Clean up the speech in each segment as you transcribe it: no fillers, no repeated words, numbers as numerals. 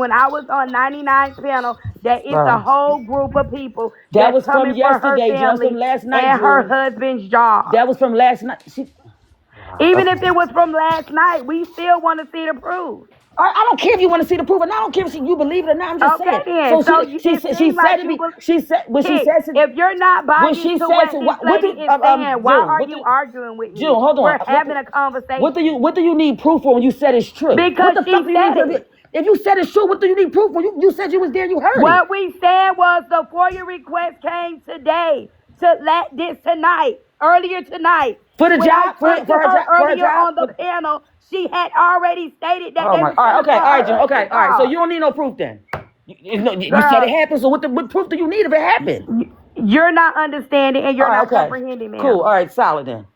when I was on 99's panel that it's a whole group of people That that's was from coming for her yesterday, June. That was from family last night, and her June. husband's job. That was from last night. Even if it was from last night, we still want to see the proof. I don't care if you want to see the proof, and I don't care if you believe it or not. I'm just Okay saying. then. So So she it she seems said like to you me. believe. She said when she Kick, said to if you're not when buying she to said what to this what lady do is saying, why June, are you arguing with June, me? hold on. We're having a conversation. What do you need proof for when you said it's true? What Because the fuck she do you need said proof? it. If you said it's true, what do you need proof for? You said you was there. You heard it. What we said was the FOIA request came today to let this tonight, earlier tonight. For the When I job, talked to for her her job, for her earlier job. on the panel, she had already stated that Oh they my. was All right. coming Okay. for All right, her June. Okay. husband's All right. So job. you don't need no proof then. You said it Girl, happened. So what proof do you need if it happened? you're not understanding and All you're right. not Okay. comprehending, Cool. ma'am. All right. Solid then.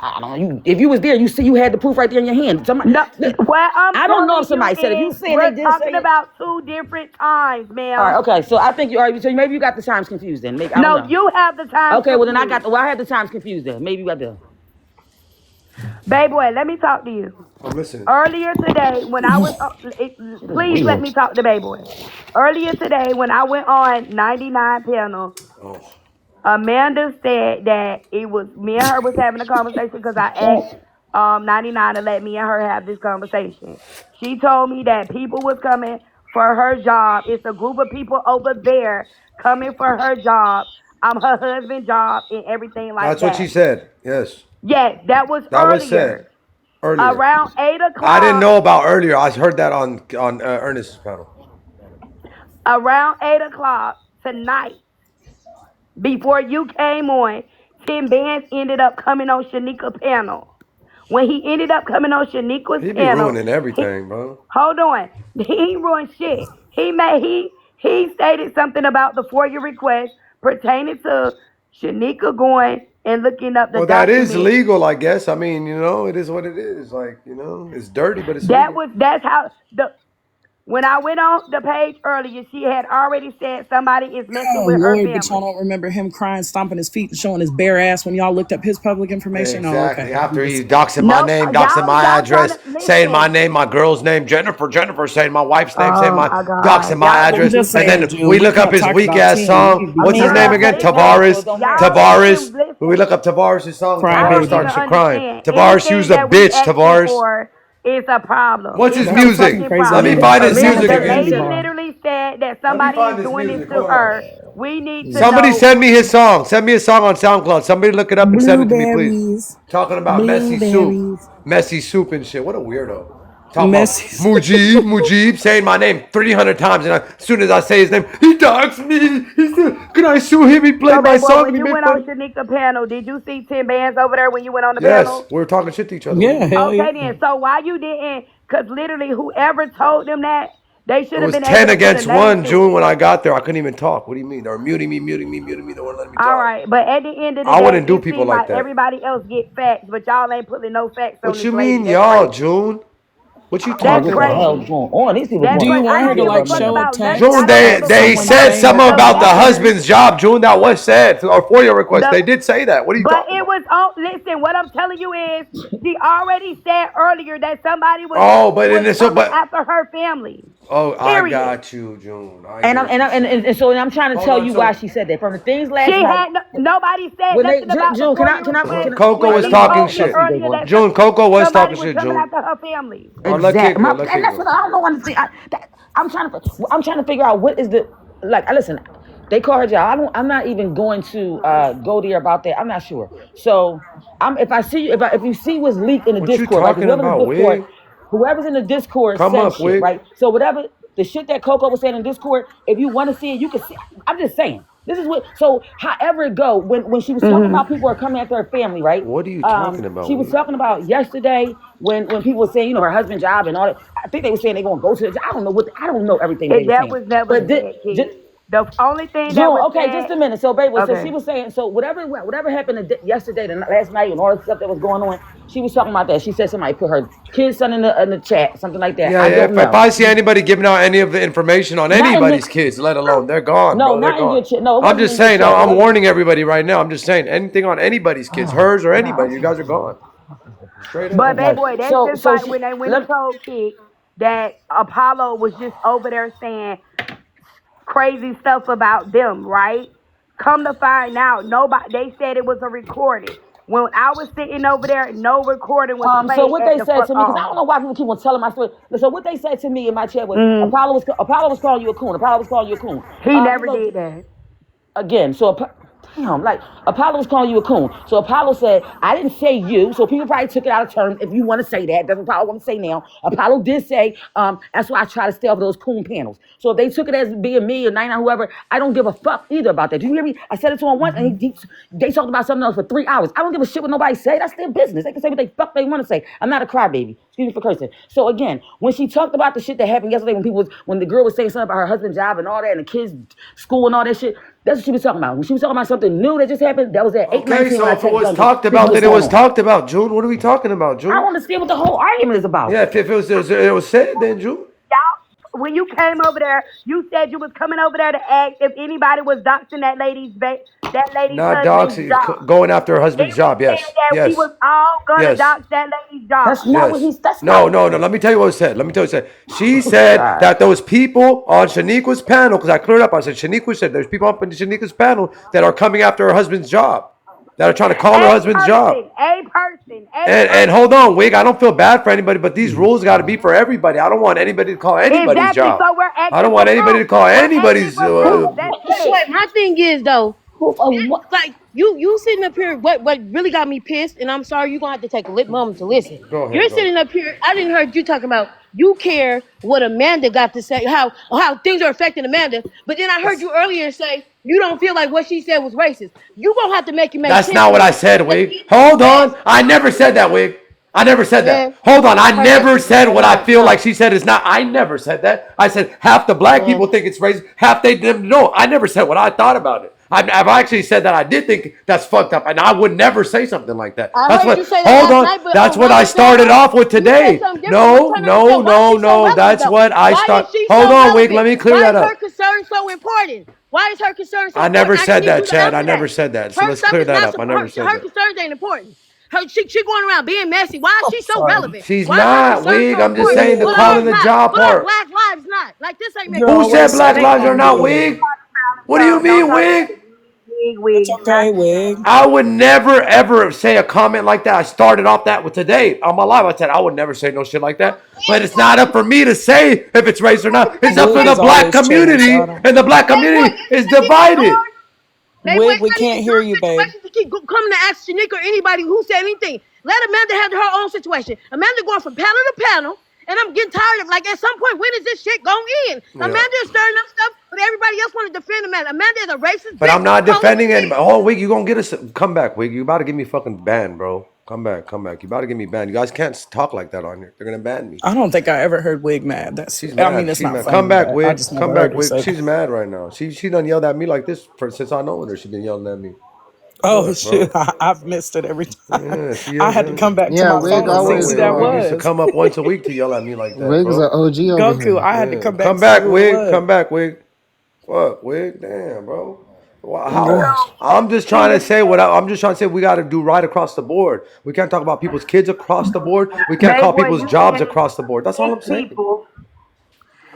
I don't know. If you was there, you see you had the proof right there in your hand. Somebody, No, what I'm I don't know if telling you somebody said it. If you is saying they we're did talking say it. about two different times, All right. ma'am. Okay. So I think you are. So maybe you got the times confused then. Maybe I don't No, know. you have the times Okay. Well then confused. I had the times confused then. Maybe you got the. Baby boy, let me talk to you. I'm listening. Earlier today, when I was, Shit is please let weird. me talk to baby boy. Earlier today, when I went on 99 panel, Oh, Amanda said that it was me and her was having a conversation because I asked 99 to let me and her have this conversation. She told me that people was coming for her job. It's a group of people over there coming for her job, her husband's job, and everything like that's what that. she said. Yes, Yes, that was that was said earlier. earlier. Around 8 I didn't o'clock, know about earlier. I heard that on Ernest's panel. around 8 o'clock tonight, before you came on, Tim Bands ended up coming on Shanika panel. When he ended up coming on Shanika's He be panel, ruining he, everything, bro. hold on, he ain't ruined shit. He stated something about the FOIA request pertaining to Shanika going and looking up the Well, that is documents. legal, I guess. I mean, it is what it is. Like, it's dirty, but it's legal. That's how the when I went on the page earlier, she had already said somebody is messing Oh with her Lord, but y'all family. don't remember him crying, stomping his feet, and showing his bare ass when y'all looked up his public information? Oh, okay. Exactly. After I'm he just doxing my No, name, doxing my y'all trying to address, saying my listen. name, my girl's name, Jennifer, saying my wife's name, saying Oh my my God, doxing my y'all I'm address, just just and saying, then June. we We look up can't his talk weak about ass Tim. We need song. to be What's his moving name girl, on. again? listen. So it Tavares. don't Y'all matter. don't even Tavares. When we listen. look up Tavares' song, I Tavares don't Crybaby. even starts crying. understand. Tavares, you's Anything a that we bitch, asking Tavares. for is a problem. What's his It's Shut a your fucking music? fucking crazy Let me problem. ass find up. his We at a music The again. candy lady bar. literally said that Let me somebody find is his doing this music. to Hold on. her. We need to Somebody know. send me his song. Send me his song on SoundCloud. Somebody look it up and send it to me, please. Blueberries. Talking about Blueberries. messy soup and shit. What a weirdo. Talking about Messy. Mujib, saying my name 300 times, and as soon as I say his name, he dogs me. He said, "Can I sue him? He So, played my baby boy, song when and he you made went on fun." Shanika panel, did you see Tim Bands over there when you went on the Yes, panel? we were talking shit to each other. What do you Yeah, mean? hell yeah. Okay, then. So why you didn't? Because literally, whoever told them that, they It should have was been able 10 to put a against name 1, to June, it. when I got there. I couldn't even talk. What do you mean? They were muting me, muting me, muting me. They weren't letting me All talk. right, but at the end of the I day, wouldn't do it people seemed like like that. everybody else get facts, but y'all ain't putting no facts on What this you lady. mean, That's y'all, crazy. June? What you I don't know That's talking what the about? hell's crazy. going on. These people That's Do going you crazy. I want her don't to give a like fuck crazy. show a about text nothing. June, I don't they give a of fuck they someone about said saying that something the her about the facts. husband? husband's job, June. That was said. Our FOIA request. The They did say that. What are you but talking it about? was oh listen, what I'm telling you is she already said earlier that somebody Oh, but in was this, coming but after her family. oh, I Period. got you, June. I And get I'm what you're saying. and so I'm trying to Hold tell on, you why so she said that. From the things She last night had nobody said when they nothing about the June, can I FOIA can I request can I, Coco all when right, was let she me talking told you shit. listen, big earlier boy. that June, Coco was somebody talking was shit. coming June, after her family. let Kid Exactly. go. Let And Kid that's go. what I don't know. I'm trying to figure out what is the like. Listen, they call her job. I'm not even going to go there about that. I'm not sure. So if I see you, if you see what's leaked in the What you Discord, right? Because talking about, Wig? whoever's in the Discord Come sent up, shit, Wig. right? So whatever the shit that Coco was saying in Discord, if you want to see it, you can see. I'm just saying. This is what. So however it go, when she was talking about people are coming after her family, right? What are you talking about, She was Wig? talking about yesterday when people were saying, her husband's job and all that. I think they were saying they're gonna go to the. I don't know I don't know everything they were That saying. was never But said, just, Key. The only thing that June, was okay, just said, a minute. So, baby, so she okay. was saying, so whatever happened yesterday, last night, and all the stuff that was going on, she was talking about that. She said somebody put her kid's son in the chat, something like that. Yeah, I yeah. don't If know. I see anybody giving out any of the information on Not in anybody's the, kids, let alone they're gone, no, bro. They're not in gone. your chat. No, it I'm wasn't just in your saying. chat. It I'm wasn't. warning everybody right now. I'm just saying. Anything on anybody's kids, Oh hers or God. anybody, you guys are gone. Straight up. But baby Okay. boy, that's So just so like she when they went and let told Kick that Apollo was just over there saying crazy stuff about them, right? Come to find out, nobody. They said it was a recording. When I was sitting over there, no recording was So played what at they the said fuck to me, because I off. don't know why people keep on telling my story. So what they said to me in my chat was Mm, Apollo was calling you a coon. Apollo was calling you a coon. he He never goes, did that. again. Damn, like Apollo was calling you a coon. So Apollo said, I didn't say you. So people probably took it out of turn. If you want to say that, that's what Apollo want to say now. Apollo did say, that's why I try to stay off those coon panels. So if they took it as being me or 99, whoever, I don't give a fuck either about that. Do you hear me? I said it to him once, and they talked about something else for 3 hours. I don't give a shit what nobody say. That's their business. They can say what they fuck they want to say. I'm not a crybaby. Excuse me for cursing. So again, when she talked about the shit that happened yesterday, when the girl was saying something about her husband's job and all that, and the kids' school and all that shit, that's what she was talking about. When she was talking about something new that just happened, that was at Okay, 8:19 when so I if it texted was Duncan. talked This is about, what's then it going was on. talked about, June. What are we talking about, I don't June? understand what the whole argument is about. Yeah, if it was said, then June. When you came over there, you said you was coming over there to ask if anybody was doxing that lady's Not husband's doxing, job. going after her It husband's was job. said Yes, that we yes, was all gonna yes. dox that lady's job. That's not what Yes. he's. That's No, not. no, no. Let me tell you what was said. Let me tell you what was said. She Oh said God. that those people on Shaniqua's panel, because I cleared up, I said Shaniqua said there's people up on Shaniqua's panel that are coming after her husband's job, that are trying to call her A husband's job. person, a person, a And hold person. on, Wig, I don't feel bad for anybody, but these rules got to be for everybody. I don't want anybody to call anybody's Exactly. job. So we're I asking don't for want anybody to proof. call We're asking anybody's. for Who? proof. That's it. But my thing is though, What? like you sitting up here. What really got me pissed, and I'm sorry, you're gonna have to take a lip moment to listen. Go You're ahead, go. sitting up here. I didn't heard you talking about you care what Amanda got to say, how things are affecting Amanda. But then I heard That's you earlier say you don't feel like what she said was racist. You gonna have to make it make That's sense not to what I me. said, At Wig. the end of Hold the day, on. I never said that, Wig. I never said that. man, Hold on. I I heard that never shit from said her what I mouth. feel like No, she said is not. I never said that. I said half the black man. people think it's racist, half they didn't know. I never said what I thought about it. I've actually said that I did think that's fucked up, and I would never say something like that. I That's heard what. you say that Hold last on. night, but That's on what I Randall's started panel, off with you said today. something different. You No, turned around and said, no, "Why is no, she so no. relevant, That's though? what I Why start. is she Hold so on, Wig. Let relevant? me clear Why that is her up. concern so important? Why is her concern so I never important? I just said need that, you to Chad. I answer never that. said that. So Her let's stuff clear is that not up. I never said her that. concerns ain't important. She going around being messy. Why is I'm she so sorry. relevant? She's Why is her not, concern Wig. so I'm just important? saying the But ours calling the not. job But our part. black lives not. Like this ain't You're making Who no said always sense. black saying lives are not that. wig? What do you So don't mean, talk about wig? it. Wig, It's wig. okay, Wig. I would never ever say a comment like that. I started off that with today on my live. I said I would never say no shit like that. But it's not up for me to say if it's race or not. It's up Wig for the is black always chilling, so I community, don't. and the black They what? community is They divided. ignored. They Wig, wait. we Not can't even hear your you, babe. situation to keep coming to ask Shanika or anybody who said anything. Let Amanda have her own situation. Amanda going from panel to panel, and I'm getting tired of like at some point when is this shit going in? Yeah. Amanda is stirring up stuff, but everybody else want to defend Amanda. Amanda is a racist But I'm bitch. not Police defending bitch. anybody. Oh, Wig, you gonna get us? Come back, Wig. You about to get me fucking banned, bro. Come back, come back. You about to get me banned. You guys can't talk like that on here. They're gonna ban me. I don't think I ever heard Wig mad. She's I mean, mad. it's She's not mad. Come funny, back, but I Wig. just Come never back, heard her Wig. say She's that. mad right now. She done yelled at me like this since I know her. She been yelling at me. Oh What, shit, bro? I've missed it every time. Yeah, she I yells had to at me. come back to Yeah, my Yeah, Wig phone I to know see who always Wig. that Wig used to was. come up once a week to yell at me like that, Wig's an bro. OG over Goku, here. I had to Yeah, come back come to see back, who it Wig. was. Come back, Wig. What, Wig? Damn, bro. How? Gosh. I'm just trying to say I'm just trying to say we got to do right across the board. We can't talk about people's kids across the board. We can't Babe call boy, people's you jobs said across the board. That's all sick I'm saying. people.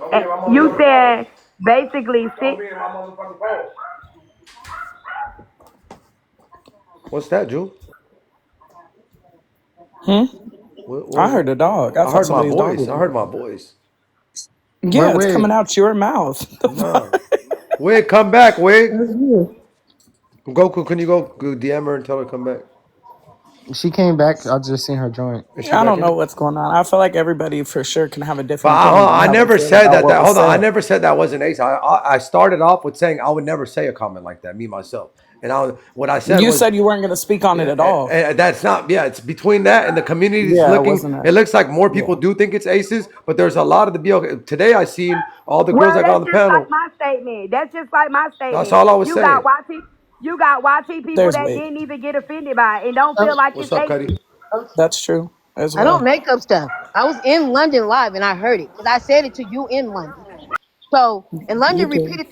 Oh yeah, my You motherfucking phone. said basically Tell sick. me my motherfucking phone. What's that, Drew? Hmm? I heard What? a dog. I I thought heard my somebody's dog voice. was I heard barking. my voice. Yeah, Wait, it's wait. coming out your mouth. The Nah. fuck? Wig, come back, Wig. That's you. Goku, can you go DM her and tell her to come back? She came back. I just seen her joint. Is she I back don't in? know what's going on. I feel like everybody for sure can have a But different opinion on I how they never feel said about that. what was Hold on, I said. never said that wasn't Ace. I started off with saying I would never say a comment like that, me myself. And what I said You was, said you weren't going to speak on it yeah, at all. that's not. Yeah, it's between that and the community's Yeah, it looking. wasn't It a. looks like more people Yeah. do think it's Aces, but there's a lot of the BL. Today I seen all the girls Well, that got on that's the just like panel. my statement. That's just like my That's statement. all I was saying. You got YT people There's that Wig. didn't even get offended by it and don't Um, feel like What's it's up, Cuddy? aces. That's true as I don't well. make up stuff. I was in London live and I heard it because I said it to you in London. So, and You London could. repeated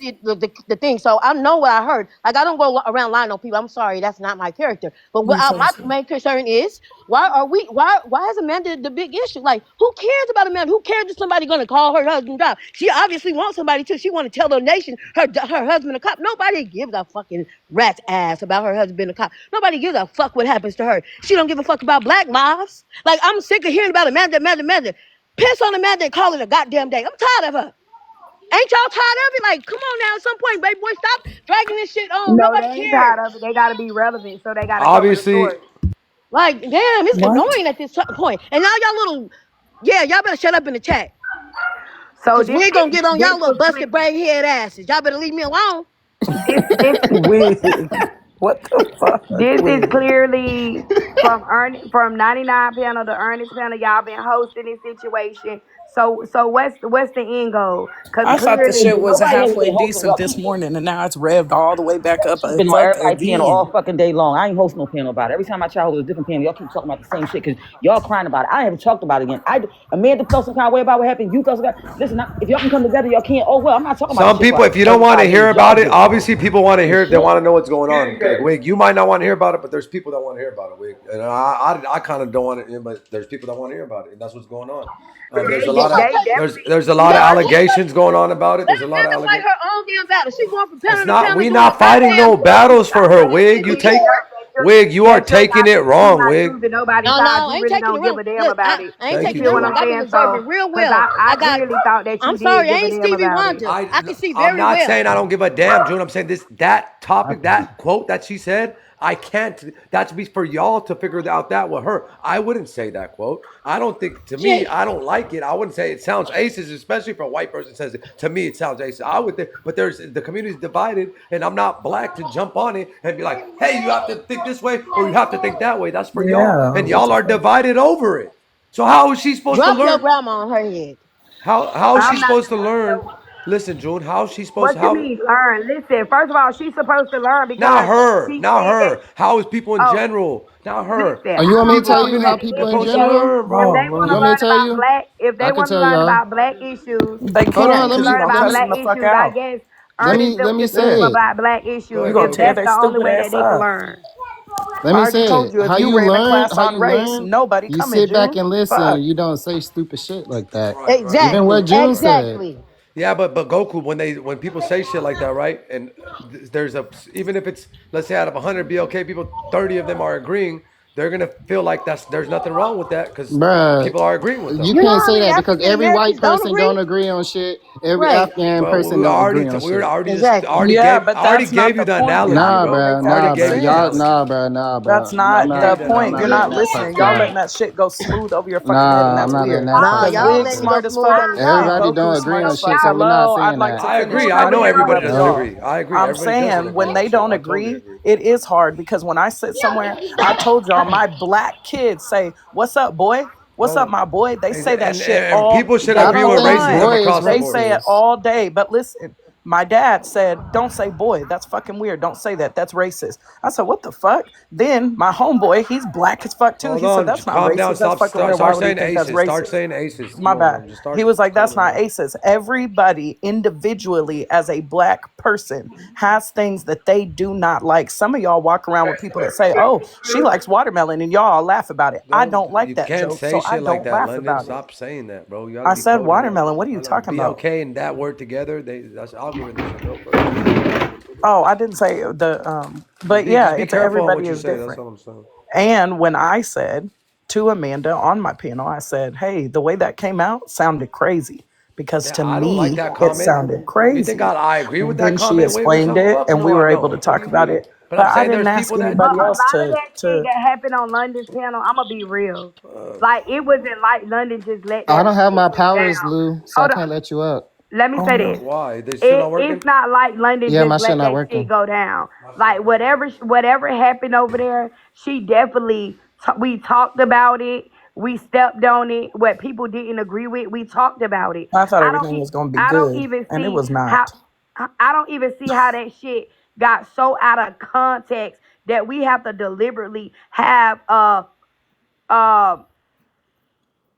the thing. So I know what I heard. Like I don't go around lying on people. I'm sorry, that's not my character. But what my Precisely. main concern is, why is Amanda the big issue? Like, who cares about Amanda? Who cares if somebody gonna call her husband out? She obviously wants somebody to. She want to tell the nation her husband a cop. Nobody gives a fucking rat's ass about her husband a cop. Nobody gives a fuck what happens to her. She don't give a fuck about black lives. Like, I'm sick of hearing about Amanda. Piss on Amanda and call it a goddamn day. I'm tired of her. Ain't y'all tired of it? Like, come on now. At some point, baby boy, stop dragging this shit on. No, they Nobody ain't cares. tired of it. They got to be relevant, so they got to cover the Obviously, story. Like, damn, it's What? annoying at this point. And now y'all little, yeah, y'all better shut up in the chat. So Cause we ain't gonna get on this y'all little was busted braid head asses. Y'all better leave me alone. this Wig. What the fuck? this is Wig. clearly from 99 panel to Ernest panel. Y'all been hosting this situation. So what's the end goal? Because I thought the clearly shit was Nobody has halfway been hosting, decent y'all. this morning, and now it's revved all the way back up. She's been on Fuck everybody panel all again. fucking day long. I ain't hosting no panel about it. Every time I try to host a different panel, y'all keep talking about the same shit because y'all crying about it. I haven't talked about it again. Amanda felt some kind of way about what happened. You felt some kind. Listen, if y'all can come together, y'all can't. Oh well, I'm not talking about this some shit people, for if you don't every want to 5 minutes. hear Y'all about it, do. obviously people want to The hear it. They shit. want to know what's going on. Like, Wig, you might not want to hear about it, but there's people that want to hear about it, Wig. And I kind of don't want to, but there's people that want to hear about it, and that's what's going on. There's a lot of they definitely there's a lot of No, allegations going on about it. let There's a lot of Amanda fight allegations. her own damn battle. She going from It's panel to not. panel We doing a not fighting goddamn no battles for talking her, about this Wig. shit You we take, hear. Wig. You are taking it you wrong, not Wig. choosing nobody's No, side. no, You I ain't really taking don't the give room. a damn Look, about it. I ain't Thank You taking you, the feel what room. I'm Joe. I've been saying? So, observing real because well. I I got. really thought that I'm you did sorry, I give a ain't damn Stevie about it. Wonder. I can see I'm very not well. saying I don't give a damn, June. I'm saying that topic, that quote that she said, I can't. That's be for y'all to figure out that with her. I wouldn't say that quote. I don't think. To me, Shit. I don't like it. I wouldn't say it sounds aces, especially for a white person says it. To me, it sounds aces. I would think, but there's the community's divided, and I'm not black to jump on it and be like, hey, you have to think this way or you have to think that way. That's for y'all, Yeah. and What y'all the are fuck? divided over it. So how is she supposed to Drop your learn? grandma on her head. How is she I'm not. supposed to learn? Listen, June, how is she supposed What to you how mean learn? Listen, first of all, she's supposed to learn not because her, she not said that. her. How is people in Oh, general? Not her. listen, Oh, you I want me don't to tell know. you how Community people in supposed to general? learn, If bro. they Oh want You to want Lord. me to learn tell about you? black, if I they can want to tell learn y'all. about black issues, They Hold if they on, can't let want to because me. you learn gonna about Let cuss me. them black the fuck issues, I out. guess Let Ernest me. them Let me can speak say it. about black issues You Right, gonna if go. tear that's their the only stupid way that ass they can up. learn. Let I me already say told it. you if you ran a class How on you race, learn. nobody You coming, sit back June. and listen. Fuck. You don't say stupid shit like that. Right, right. Even Exactly. what June said. Exactly. Yeah, but Goku, when people say shit like that, right? And there's a even if it's let's say out of 100 BLK people, 30 of them are agreeing. They're gonna feel like there's nothing wrong with that because Bruh, people are agreeing with them. you You know can't how say many that because African every white Americans don't person don't agree? agree on shit. Every Right. Afghan Well, person don't agree on we were shit. already just Exactly. Yeah, I but already that's not gave you the the point, analogy, June. Nah, It bro. bruh, makes I already no nah, gave bruh. you the Y'all, sense. analogy. nah, bruh, nah, That's bruh. I'm not I gave not, you the the I'm point. not You're analogy. letting not that listening. fuck Y'all fly. letting that shit go smooth over your fucking head, and Nah, I'm that's not letting weird. that Nah, fuck Because fly, y'all Wig letting it bro. go smart as smooth fuck on and y'all. Everybody Goku don't agree smart on as So fuck. shit, so y'all, we're not Hello, I'd saying like that. to I finish. agree. so I I know didn't y'all everybody interrupt doesn't y'all. agree. I agree. I'm Everybody doesn't saying agree when on they shit. don't I totally agree, agree. it is hard because when I sit somewhere, I told y'all my black kids say, "What's up, boy? What's Hold up, on. my boy?" They say that shit And all people should day I agree don't with think racism long. boy is across the They board. say it racist. all day. But listen, my dad said, "Don't say boy. That's fucking weird. Don't say that. That's racist." I said, "What the fuck?" Then my homeboy, he's black as fuck too. Hold He said, on. "That's Just not calm down. racist. That's fucking weird. Why Start would he saying think that's aces. Start racist?" saying aces. My Come bad. on. Just He start was like, "That's calming not down. aces. Everybody individually as a black person has things that they do not like. Some of y'all walk around with people that say, 'Oh, she likes watermelon,' and y'all all laugh about it. I Don't don't like you that can't joke, say so I shit like don't that, laugh London. about it. Stop saying that, bro. You gotta I be said coded more. watermelon. What are you I know talking about? BLK and that word together. That's algorithms. They go first. That's all. Oh, I didn't say the but yeah, Just be it's careful on everybody what you is say. That's different. all I'm saying. And when I said to Amanda on my panel, I said, "Hey, the way that came out sounded crazy because Yeah, to I don't like me that it comment. sounded You think crazy." I agree with And that then she comment, Wig, or explained something? it Fuck and we no, I were able to don't. What do talk you about mean? it. But But I'm I saying didn't there's ask people that a anybody else lot of that shit to that happened on London's panel, I'm gonna be real. Like it wasn't like London just let I that don't have shit my go powers, down. Lou, so I Hold on, can't let you up. let me oh say no. this. why? This shit not working? It's not like London Yeah, just my shit let not that shit working. go down. Like whatever happened over there, she definitely we talked about it. We stepped on it. What people didn't agree with, we talked about it. I thought I don't everything was gonna be I don't good even and it see was how not. I don't even see how that shit got so out of context that we have to deliberately have uh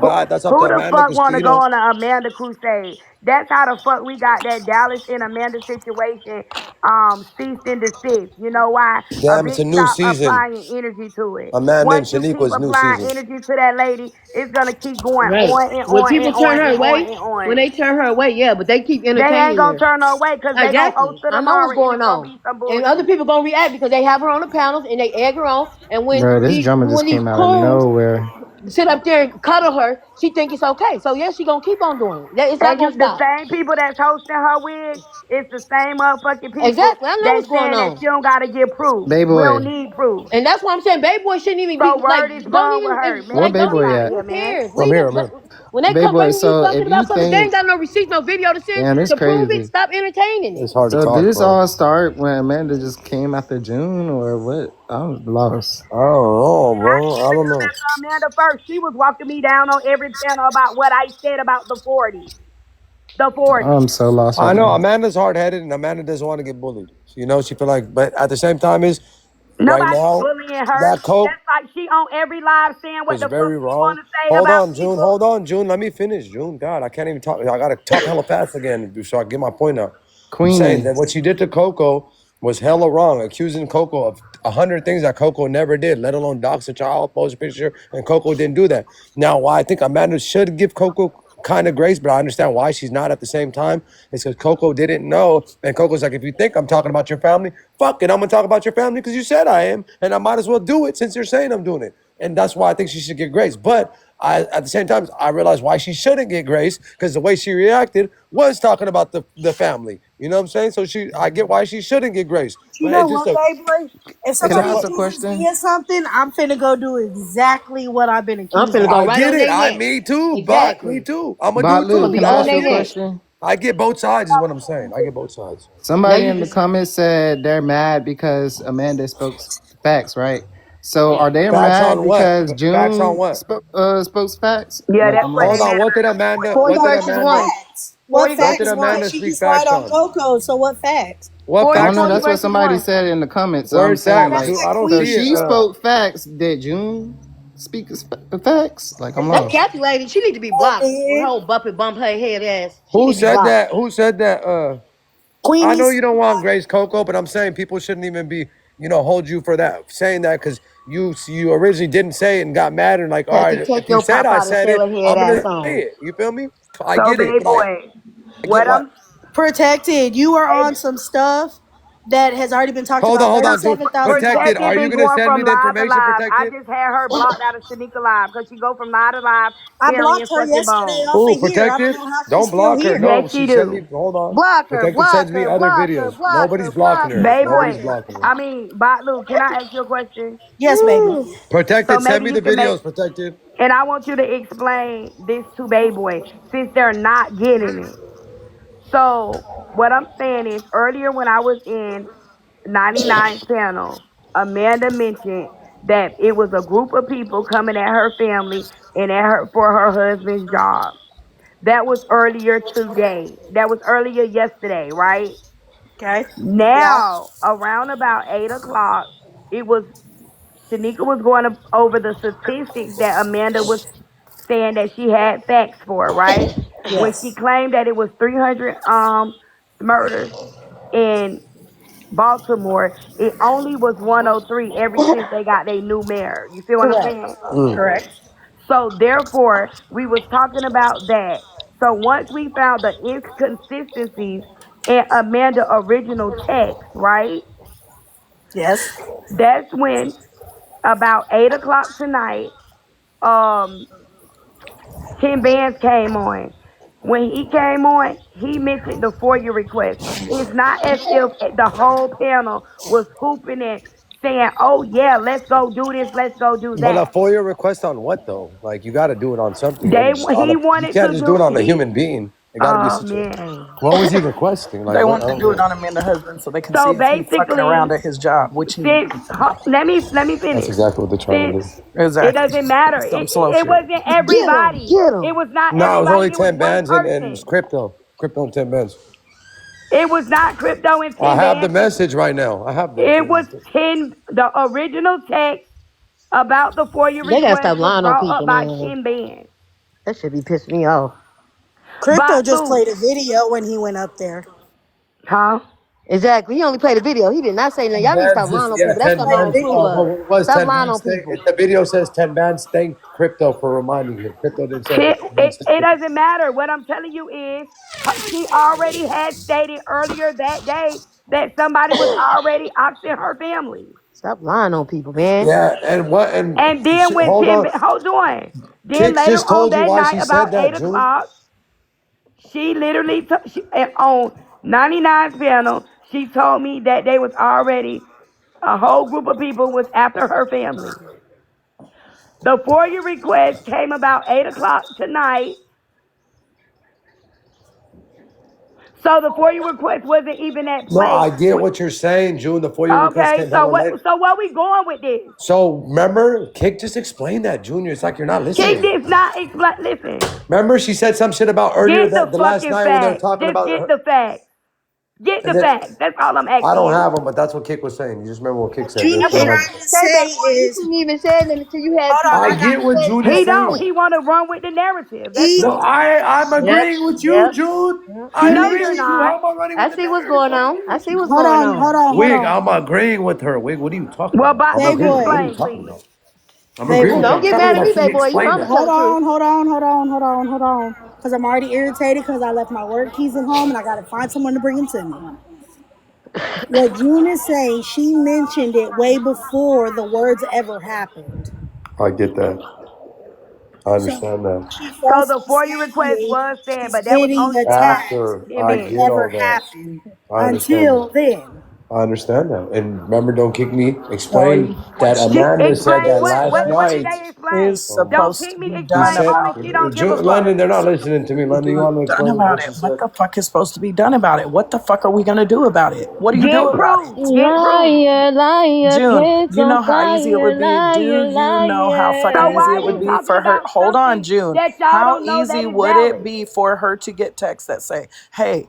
Who, That's up who to the Amanda fuck because want to you go know. on an Amanda crusade? That's how the fuck we got that Dallas and Amanda situation ceased and desist. You know why? A Damn, it's bitch a new stop season. applying energy to it. Amanda and Once you keep Shaniqua's new applying season. energy to that lady, it's gonna keep going Right. on and When on and people turn on her and on away, and when on. they turn her away, yeah, but they keep They ain't entertaining gonna her. turn her away because they gonna host Exactly. her I know what's tomorrow and going it's gonna on. be some And other bullshit. people gonna react because they have her on the panels and they egg her on. And Bro, this drama just when these came out of coons nowhere. sit up there and cuddle her, she think it's okay. So yeah, she gonna keep on doing it. It's not And gonna you, the stop. same people that's hosting her wig, it's the same motherfucking people Exactly. I know that's what's going saying that on. she don't gotta get proof. We don't Bayboy. need proof. And that's why I'm saying Baby Boy shouldn't even So be like, word is don't bond with even her, man. Where like, Get don't me even. Bayboy out of at? here, Who man. cares? I'm Leave here. him. I'm here. When they come Bayboy, bringing you so if something you about something, they think, ain't got no receipts, no video to send damn, this to prove it. crazy. Stop entertaining it. It's hard to So did talk, this bro. all start when Amanda just came after June or what? I'm lost. I don't know, And I bro. didn't I even don't come know. after Amanda first. She was walking me down on every channel about what I said about the 40. The 40. I'm so lost I right know now. Amanda's hard headed and Amanda doesn't want to get bullied. You know, she feel like, but at the same time, is right Nobody's now bullying her. that coke That's like she on every live saying what was the fuck very she wrong. wanna say Hold about on, June. people. Hold on, June. Let me finish, June. God, I can't even talk. I gotta talk hella fast again so I can get my point out. I'm saying Queenie. that what she did to Coco was hella wrong, accusing Coco of 100 things that Coco never did, let alone dox a child, post a picture, and Coco didn't do that. Now, why I think Amanda should give Coco kind of grace, but I understand why she's not at the same time. It's because Coco didn't know, and Coco's like, if you think I'm talking about your family, fuck it, I'm gonna talk about your family because you said I am, and I might as well do it since you're saying I'm doing it. And that's why I think she should get grace. But at the same time, I realize why she shouldn't get grace because the way she reacted was talking about the family. You know what I'm saying? So I get why she shouldn't get grace. You But know it's just what, a, baby? If it's Can a I somebody ask a fuck. accuses me question? of something, I'm finna go do exactly what I've been I'm accused finna of. go I right get on it. their neck. Me too, but me Exactly. too. I'm gonna do it I'm too. gonna Balu, be can That's I what I'm on ask you their a saying. neck. question? I get both sides, is what I'm saying. I get both sides. Now Somebody you in the just comments said they're mad because Amanda spoke facts, right? So are they Facts mad on what? because Facts on June what? spoke facts? Yeah, Like that's I'm what they Hold lost. on. mad at What her did for. Amanda? 40 What did What versus Amanda? 1. facts? What 40 What did versus facts? 1. Amanda Because she speak just lied facts on on? Coco, so what facts? What 40 I don't know. facts? 40 That's what versus somebody 1. said in the comments. So I'm Where's saying that? That's like, I that don't so see queen it. she shit. spoke facts. Did June speak facts? Like I'm That lost. Kathy lady, she need to be Coco blocked. With her did. whole bumpy bump her head ass. She Who need to be said blocked. that? Who said that? I Queenie know you said don't want that. Grace Coco, but I'm saying people shouldn't even be, hold you for that, saying that because you originally didn't say it and got mad and like, all right, Kathy, if take you your said pop I out and said shave it, her head I'm gonna ass say on. it. You feel me? I So, get it, baby but boy, I get what why. I'm Protected. You are baby, on some stuff that has already been talked Hold on, about hold on, dude. 37,000 Protected. times. Are Protected you been gonna going send me from the live to information, live. I Protected? just had her blocked out of Shanika live because she go from live to live I blocked carrying her fucking yesterday bones. off Who? of here. I don't Protected? know how she's Don't still block her. here. No, Yes, she she sent me. do. Hold on. Block her, Protected block sends me her, other block her, videos. block her, Nobody's blocking block her. her, Baby block Nobody's boy, her. blocking her. I mean, Botlu, can I ask you a question? Yes, baby. So Protected, send maybe me you the can make, videos. Protected. and I want you to explain this to Baby Boy since they're not getting it. So what I'm saying is earlier when I was in 99 panel, Amanda mentioned that it was a group of people coming at her family and at her for her husband's job. That was earlier today. That was earlier yesterday, right? Okay. Yeah. Now, around about 8 o'clock, it was Shanika was going over the statistics that Amanda was saying that she had facts for, right? When she Yes. claimed that it was 300 murders in Baltimore, it only was 103 ever since they got their new mayor. You feel what I'm Correct. saying? Correct. So therefore, we was talking about that. So once we found the inconsistencies in Amanda original text, right? Yes. That's when about 8 o'clock tonight, um, Tim Bands came on. When he came on, he mentioned the FOIA request. It's not as if the whole panel was hooping and saying, "Oh yeah, let's go do this, let's go do But a that." FOIA request on what though? Like you got to do it on something, They and just on he a. You wanted can't to just do it do on a he. human being. It got to be a Oh situation. man. What was he requesting? Like They what? want I to don't do it get it. on Amanda husband so they can see So if he's fucking basically, around at his job, which he since let me That's finish. exactly what they're trying to Since do. it exactly doesn't matter. some slow It shit. wasn't Get him, everybody. get It him. was not No, it was everybody. only It was 10 one bands and it was person. crypto and 10 bands. It was not crypto and I Tim have the Bands. message right now. I have the It was thing. 10, the original text about the FOIA They gotta stop request was lying on brought up people, by man. Ken Band. That should be pissing me off. Crypto just Batu. played a video when he went up there. Huh? Exactly. He only played a video. He did not say nothing. Y'all need to stop Bands lying is, on yeah, people. That's 10 something y'all Played a don't bands. approve video. What of. it was Stop 10 lying on bands thing? people. The video says 10 bands. Thank crypto for reminding him. Crypto didn't say that. 10 bands thank It crypto. doesn't matter. What I'm telling you is, she already had stated earlier that day that somebody was already oxing her family. Stop lying on people, man. Yeah, and what? And And then when hold on. hold on. Then Kicks later just on told you that why night, she said about that, eight June. o'clock, she literally on 99's panel. She told me that they was already a whole group of people was after her family. The FOIA request came about 8 o'clock tonight. So the FOIA request wasn't even at No, play. I get what you're saying, June. The 4 year request Okay, came so hella what? late. So where we going with this? So remember, Kick just explained that, Junior. It's like you're not Kick listening. this not explain. Listen, Remember, she said some shit about earlier get the that the last fucking night when they were facts. talking Just about get her. the facts. Get the And then facts. That's all I'm I asking don't you. have them, but that's what Kick was saying. You just remember what Kick said. Junior's That's what And I'm I'm, trying trying to to say, say baby boy. You is, couldn't even say nothing until you had hold people on, I I got get actually what said June is He something. don't. saying. He want to run with the narrative. That's he. No, it. I'm Yep, agreeing with you, yep, June. yep. I'm No, Junior you're agreeing with just you. not. How am I running I with the see what's narrative? going I'm on. agreeing I with see you. what's hold going on, hold on. on, hold Wig, on. I'm agreeing with her. Wig, what are you talking Well, about? I'm Batu, agreeing. What are Playboy, you explain, talking please. about? I'm agreeing with you. Don't I'm Playboy. get telling you, mad at like me, she baby boy. You explained promised to that. tell Hold the truth. on, hold on, hold on, hold on, hold on. Because I'm already irritated because I left my work keys at home and I got to find someone to bring them to me. What June is saying, she mentioned it way before the words ever happened. I get that. I So understand that. she So the falsely FOIA request saying was sent, she's but that was getting only said by attacked After Ken I when it Ben. get never all that, happened I understand that. until then. I understand that. And remember, don't kick me. So Explain what that she Amanda said Explain that what? last What did night. they explain? is Don't supposed kick to me. be She done Explain said, only. about She it. don't give a fuck. London, they're not Supposed listening to me. to London, you be want to done explain about what it. she What said? the fuck is supposed to be done about it? What the fuck are we gonna do about it? What do you do Get about it? proof. Get proof. Liar, liar, June, pants you on know how easy it fire, would be. Do liar, you know how fucking So easy why liar. are it would you be talking for her? about Hold on, something June. that y'all How don't know that easy is would it valid? be for her to get texts that say, hey,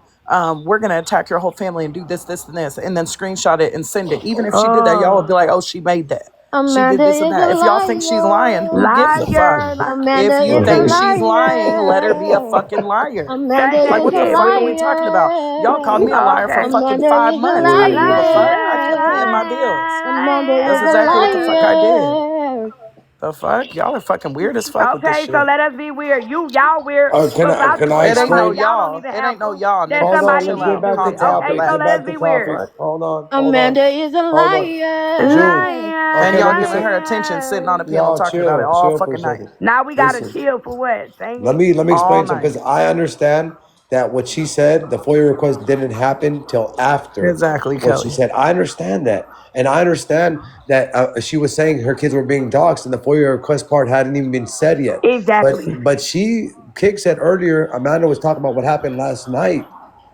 we're gonna attack your whole family and do this, this, and this, and then screenshot it and send it. Even if she did that, y'all would be like, oh, she made that. She did Amanda this and is a that. If y'all think she's lying, who liar. gives a fuck? Liar. If Amanda you is a think she's lying, let her be a liar. fucking liar. Amanda Like, Thank is what a the fuck are you. we talking about? Y'all called me a liar. liar for Okay. fucking Amanda 5 is a months. I didn't give a fuck. I kept paying my liar. bills. Amanda That's is a exactly what the fuck I did. liar. The fuck? Y'all are fucking weird as fuck with this Okay, so shit. let us be weird. Y'all weird. But about Can you I and It ain't no explain? y'all don't y'all. even It ain't no answer y'all, that nigga. Hold So on, somebody let's chill get did out. back do to Calm it. down, Okay, topic. so Get let relax. us back to be The weird. topic. fuck? Hold on, Amanda is a hold on. liar. June. And Okay, Liar, let y'all me giving say, her attention sitting on liar. the panel y'all talking about it all chill for a fucking night. second. Now we gotta Listen. chill for what? Dang Let it. me All explain something night. because I understand that what she said, the FOIA request didn't happen till after Exactly, what she Kelly. said. I understand that, and I understand that she was saying her kids were being doxxed, and the FOIA request part hadn't even been said yet. Exactly. But she Kick said earlier. Amanda was talking about what happened last night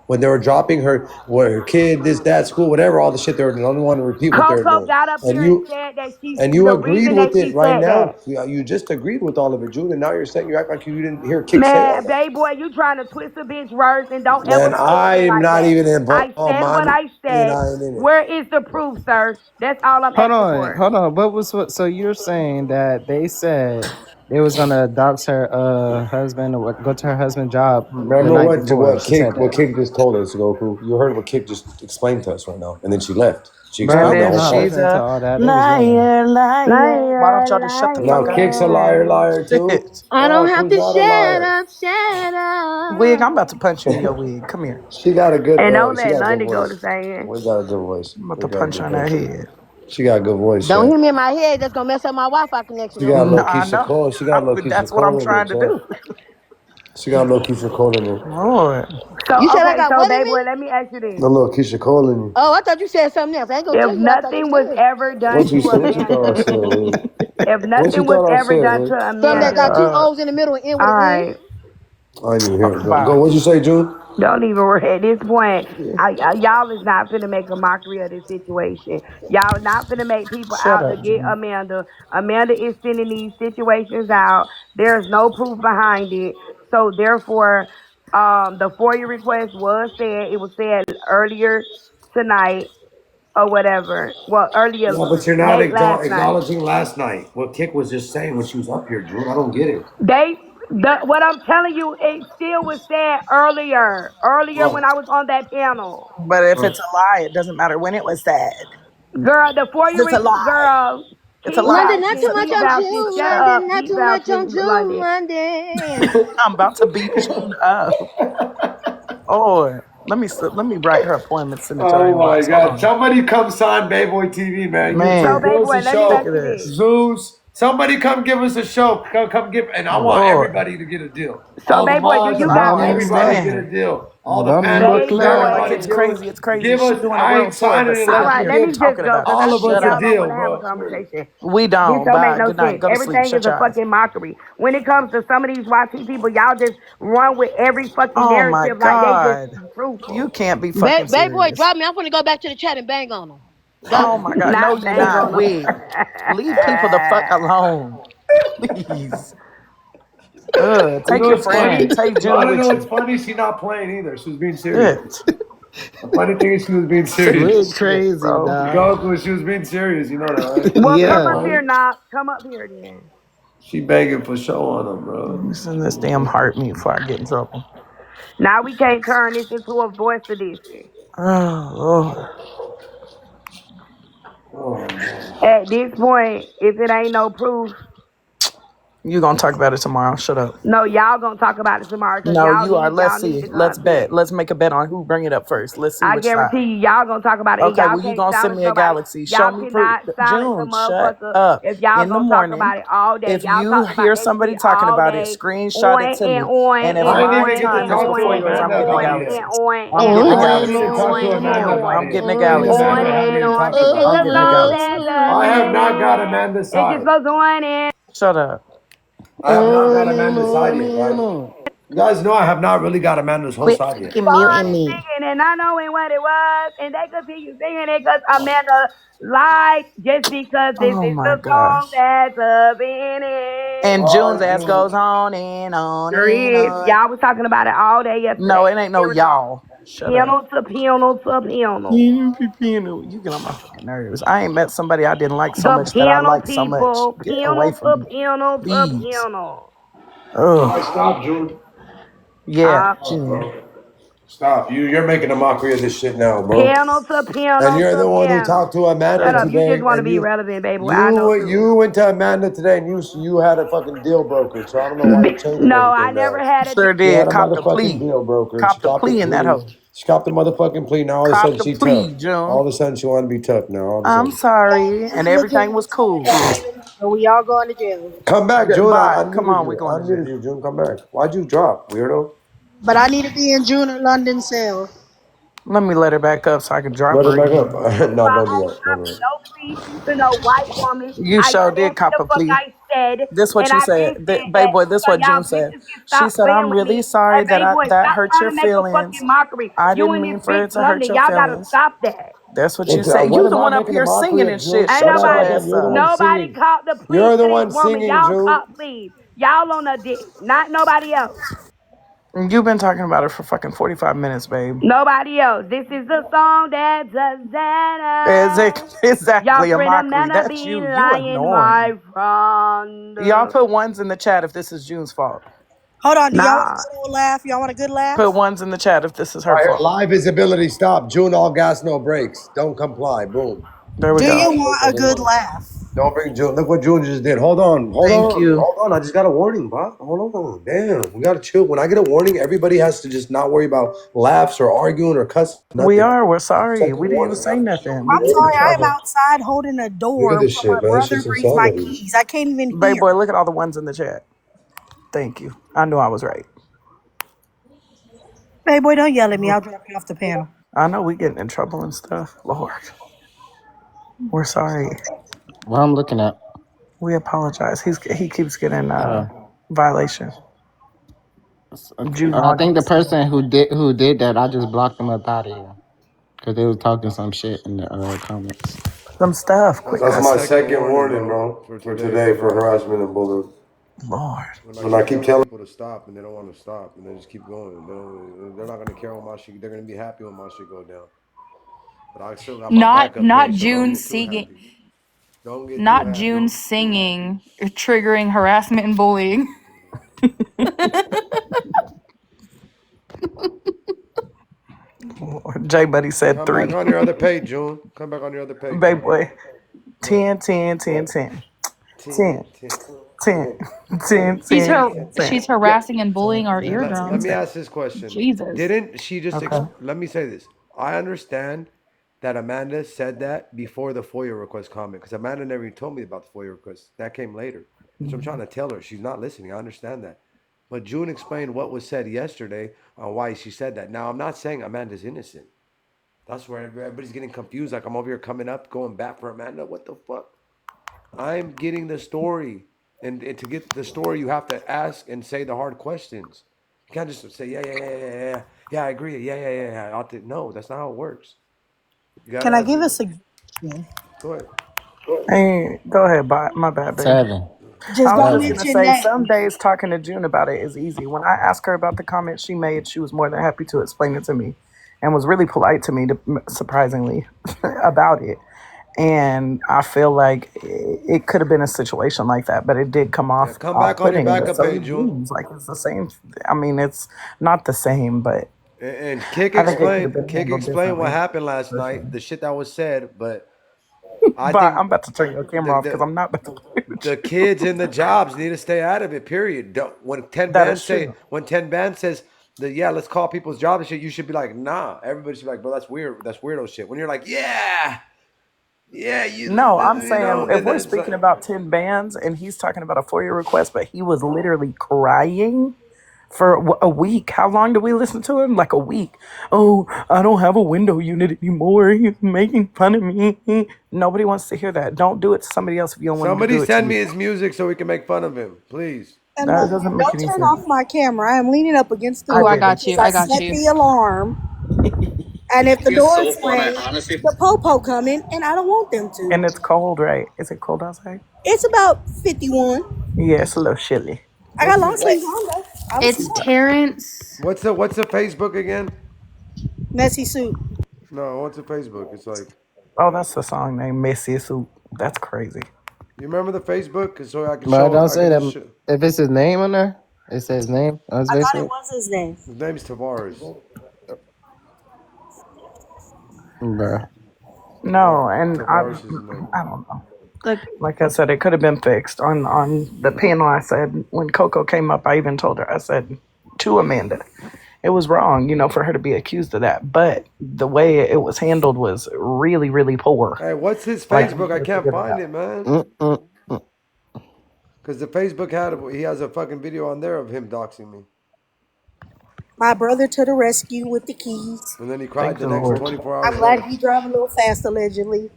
when they were dropping her, where her kid, this, that, school, whatever, all the shit. They were. I don't want to repeat what they were Coco doing, got up and here and you. said that And you the agreed reason that with it she right said now. that. You just agreed with all of it, Jude, and now you're saying you act like you didn't hear Kick say all Man, that. baby boy, you trying to twist a bitch words and don't ever Man, play with me I'm like not that. even involved, I said what man. I And said. I ain't in it. Where is the proof, sir? That's all I'm Hold asking on, for. hold on. So you're saying that they said they was gonna dox her husband or go to her husband's job the Remember night before she said What that. Kick just told us, Goku. You heard what Kick just explained to us right now, and then she left. She Bro, But explained I that was if whole not part. she's listening to a all that. They was yelling. liar, liar, why don't Liar, y'all just shut the Now fuck up? Kick's a liar, liar. liar too. Shit. I don't Fuck, have who's to not a shut liar? up, shut Wig, I'm up. about to punch you in your wig. Come here. She got a good. And don't She let got a good Lundy go to voice. saying. We got a good voice. I'm about We to got a punch you good on that voice. head. She got a good voice, Don't Shay. hear me in my head. That's gonna mess up my Wi-Fi connection She got over a here. little Nah, I Keisha know. Cole. She got a little Keisha That's what I'm Cole in her, trying to Shay. do. She got a little Keisha Cole in her. Lord. So You said I okay, got so what in baby boy, me? let me ask you A this. little Keisha Cole in you. Oh, I thought you said something else. I ain't gonna If tell you what I thought you nothing was said. ever done to What you thought I said, Amanda, Wig? if What you nothing was thought I ever said, done Wig? to Something that got Amanda, two O's in the middle and end with all an N. right. I didn't even hear it. Go. Bye. What'd you say, June? Don't even worry. At this point, y'all is not finna make a mockery of this situation. Y'all not finna make people Shut out to up, get June. Amanda. Amanda is sending these situations out. There's no proof behind it. So therefore, the FOIA request was said. It was said earlier tonight. or whatever. Well, earlier, No, but you're not late last night. acknowledging last night. What Kick was just saying when she was up here, June. I don't get it. What I'm telling you, it still was said earlier when What? I was on that panel. But if it's a lie, it doesn't matter when it was said. Girl, the It's a lie. girl, It's a Key lie. London, vouching, not too much Key on vouching, June, shut London, up, not Key too much on vouching, June, London. London. I'm about to beat June up. Oh, let me write her appointment, send it to her Oh my inbox. Hold God! on, Somebody come sign Bayboy TV, man. So, YouTube, man. give baby us boy, a let me Look ask show. at you this. this, Zeus, somebody come give us a show. Come give, and I want Lord. everybody to get a deal. So, All the baby boy, do mods, you I got want Bumbo one? everybody to clap. get a Man, deal. All the Bumbo panelists, Baby girl, clap. like boy. it's everybody, crazy. It's crazy. give She us. doing a I world ain't tour, but signing sit All unless up you right, here let give me just talking go about because all I of think us a y'all shut don't deal, want to have a bro. I swear. conversation. We This don't. don't make Bye. no Good night. sense. Go to sleep. Everything is Shut a your eyes. fucking mockery. When it comes to some of these YT people, y'all just run with every fucking Oh my narrative like they just God. You truthful. can't be fucking Baby boy, serious. drop me. I'm gonna go back to the chat and bang on him. Oh Go. my God. No, Not you bang not. on them. Wait. Leave people the fuck alone. Please. You Take know your what's friend. funny? Take You June want to know with what's you. funny? She not playing either. She was being serious. Shit. The funny thing is, she was being We're serious. Shit, crazy, bro. dog. Goku, she was being serious. You know that, right? Well, come Yeah. up Funny. here, Knox. Come up here then. She begging for show on him, Let bro. me send this damn heart me before I get in trouble. Now we can't turn this into a voice edition. Oh, Lord. Oh man. At this point, if it ain't no proof, You gonna talk about it tomorrow. Shut up. no, y'all gonna talk about it tomorrow because No, you are. Let's y'all see. need the Let's bet. content. Let's make a bet on who bring it up first. Let's see I which side. guarantee you, y'all gonna talk about it, and Okay, y'all well, you can't gonna send silence me a nobody. galaxy. Show Y'all me proof. cannot silence a June, shut motherfucker up. if y'all In the gonna talk morning, about it all day. if Y'all you talked about hear that somebody shit talking all about it, day, screenshot it on to and me. on And if and I didn't my even on get to and time is talk to before on yours, and I'm Amanda getting a about it on yet. galaxy. and on I'm and getting a I on haven't even galaxy. and talked to on and Amanda about on. I'm it. getting a Me and galaxy. On Amanda and haven't even on. talked It just about I'm it. a getting a song galaxy. that does I have not got it. Amanda's It just side. goes on and Shut up. I have not got Amanda's side yet, guys. You guys know I have not really got Amanda's whole Quit side yet. fucking muting started me. singing and not knowing what it was, and they continue singing it because Amanda lied just because this Oh is my the song gosh. that's up in it. And All June's right, ass June. goes on and on Sure and is. on. Y'all was talking about it all day No, yesterday. it ain't no Here it on. y'all. Shut up. Piano to piano to piano. You get on my fucking nerves. I ain't met somebody I didn't like so The much that I piano like so much. people, Get away piano from to me. piano to Please. piano. All right, Ugh. stop, June. Yeah, Uh, Stop, June. bro. Stop. You're making a mockery of this shit now, bro. piano to And piano you're to the one who piano. talked to Shut Shut Amanda up. up. You just today, want to and be you relevant, baby. I know you too. you went to Amanda today, and you had a fucking deal broker. So I don't know why you're changing No, I everything never now. had a. Sure She had did. a Cop the motherfucking plea. deal broker. She Cop the copped the plea in that plea. hoe. She copped the motherfucking plea. Now all of a Cop sudden the she tough. plea, June. All of a sudden she want to be tough now. All of a I'm sudden. sorry. And It's looking everything like was cool. so we all going to jail. Come back, June. I Goodbye. Come unmuted on, we're you. going I to unmuted jail. you, June. Come back. Why'd you drop, weirdo? But I need to be in June or London cell. Let me let her back up so I can drop Let her her back again. up. No, don't do I that. ain't Don't do copping that. no plea to no white woman. You I sure said did what cop the a fuck plea. I said, This what and you I been said. said Babe that. boy, this So what June y'all said. bitches can She stop said, playing I'm with really me. sorry And that baby boy, that stop hurt trying your to make a feelings. fucking mockery. I You didn't and mean this for bitch it to hurt London, your y'all gotta feelings. stop that. That's what you It's, said. what You am the I one up making a here mockery singing of, and June? shit. Ain't Shut Shut up, your nobody, goddamn. ass You're the up. one nobody singing. caught the plea You're the to this one woman. singing, Y'all June. caught pleas. Y'all on a dick, not nobody else. You've been talking about it for fucking 45 minutes, babe. Nobody else. This is the song that does that. Y'all Exactly a friend mockery. Amanda That's be you lying, annoying. my friend. Y'all put ones in the chat if this is June's fault. Hold on. Do y'all want Nah. a slow laugh? Y'all want a good laugh? Put ones in the chat if this is her Right here. fault. Live visibility stop. June all gas, no brakes. Don't comply. Boom. There we Do go. you want a good laugh? Don't bring June. Look what June just did. Hold on. Hold Thank on. you. Hold on. I just got a warning, Bob. Hold on. Damn. We got to chill. When I get a warning, everybody has to just not worry about laughs or arguing or cussing. We Nothing. are. We're It's sorry. like a We didn't even warning. say Gotta chill. nothing. We I'm good sorry. with I y'all, am though. outside holding a Look at door this while my shit, man. It's brother just brings my insanity. keys. I can't even Babe boy, hear. look at all the ones in the chat. Thank you. I knew I was right. Hey, boy, don't yell at me. I'll drop you off the panel. I know we getting in trouble and stuff. Lord, we're sorry. What I'm looking at. We apologize. He keeps getting Uh, violation. June I think the audience. person who did that, I just blocked them up out of here because they was talking some shit in the comments. Some stuff. Quit That's cussing. my second warning, bro, for today for harassment and bullying. Lord. When I keep telling people to stop and they don't want to stop and they just keep going. They're not going to care when my shit. They're going to be happy when my shit go down. but I still got my backup Not page, so don't June get too happy. Don't get too singing. happy. Don't get too Not happy. June singing, triggering harassment and bullying. J Buddy said Come back 3. on your other page, June. Come back on your other page, Baby June. boy. What? 10, 10, 10, 10. 10, 10, 10, 10, 10, She's 10. Yeah. harassing and bullying our 10, Let 10, me eardrums. 10. ask this question. Jesus. Didn't she just Okay. let me say this. I understand that Amanda said that before the FOIA request comment because Amanda never even told me about the FOIA request. That came later. So I'm trying to tell her. She's not listening. I understand that. But June explained what was said yesterday on why she said that. Now, I'm not saying Amanda's innocent. That's where everybody's getting confused. Like, I'm over here coming up, going back for Amanda. What the fuck? I'm getting the story. And to get the story, you have to ask and say the hard questions. You can't just say, yeah, I agree. Yeah. No, that's not how it works. You got to Can I ask. give a suggestion? Go ahead. Hey, go ahead, my bad, baby. 7. Just I was don't just 7. gonna mention say, that. some days talking to June about it is easy. When I asked her about the comment she made, she was more than happy to explain it to me, and was really polite to me, surprisingly, about it. And I feel like it could have been a situation like that, but it did come Yeah, off come back on your off-putting. But backup so page, did June. June's. Like it's the same. I mean, it's not the same, but And Kick I think it could have explained, been Kick handled explained what differently. happened last night, Personally. the shit that was said. But I But think I'm about to turn your the camera off because the I'm not about to play with the you. kids in the jobs need to stay out of it. Period. That is true. When 10 band says that, yeah, let's call people's jobs and shit, you should be like, nah. Everybody should be like, bro, that's weird. That's weirdo shit. When you're like, yeah, No, I'm you saying know, if then we're it's speaking like about 10 bands and he's talking about a FOIA request, but he was literally crying for a week. How long did we listen to him? Like a week. Oh, I don't have a window unit anymore. He's making fun of me. Nobody wants to hear that. Don't do it to somebody else if you don't want him to somebody do it to send me you. his music so we can make fun of him, please. And That look, doesn't make don't any turn sense. off my camera. I am leaning up against the I Oh, I door did it. got because you. I I got set you. the alarm. And if the doors swing, the popo coming, and I don't want them to. And it's cold, right? Is it cold outside? It's about 51. Yeah, it's a little chilly. I got What's long the sleeves on though. I was It's smart. Terrence. what's the Facebook again? Messy suit. No, what's the Facebook? It's like Oh, that's the song name, Missy Soup. That's crazy. you remember the Facebook? So But don't I say can that just show. if it's his name on there. It says name on his I thought it Facebook. was his name. His name's Tavares. Bruh. No, and Tavares is his name. I don't know. Look, Like I said, it could have been fixed on the panel. I said when Coco came up, I even told her. I said to Amanda, it was wrong, for her to be accused of that. But the way it was handled was really, really poor. Hey, what's his Like we Facebook? I could have can't figured it find out. it, man. Mm-mm. Because the Facebook he has a fucking video on there of him doxing me. My brother to the rescue with the keys. And then he Thank cried the the next Lord. 24 I'm hours glad later. he drove a little fast allegedly.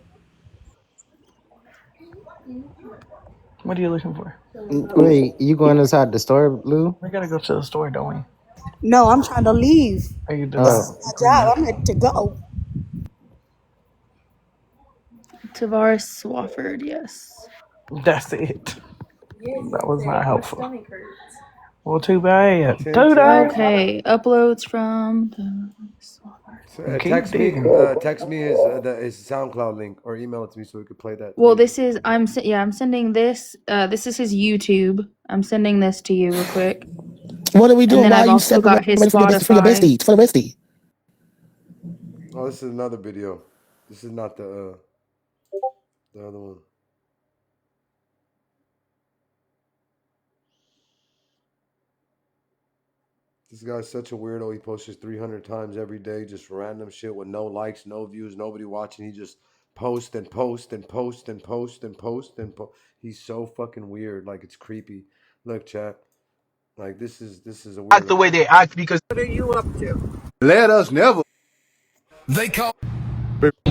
What are you looking for? Wait, you going inside the store, Lou? We gotta go to the store, don't we? No, I'm trying to leave. Are you done This Oh, is my cleaning? job. I'm ready to go. Tavares Swafford, yes. That's it. That was not helpful. Well, too bad. Tin Too tin. bad. Okay, uploads from Tavares Swafford. So, You keep digging. text me his SoundCloud link or email it to me so we could play that Well, music. this is I'm sending this. This is his YouTube. I'm sending this to you real quick, What are we and doing? then Why are I've you also got his separated from your Spotify. bestie? For the bestie. Oh, this is another video. This is not the other one. This guy's such a weirdo. He posts 300 times every day, just random shit with no likes, no views, nobody watching. He just post and post and post and post and post and post. He's so fucking weird. Like it's creepy. Look, chat. Like this is a Act the weirdo. way they act because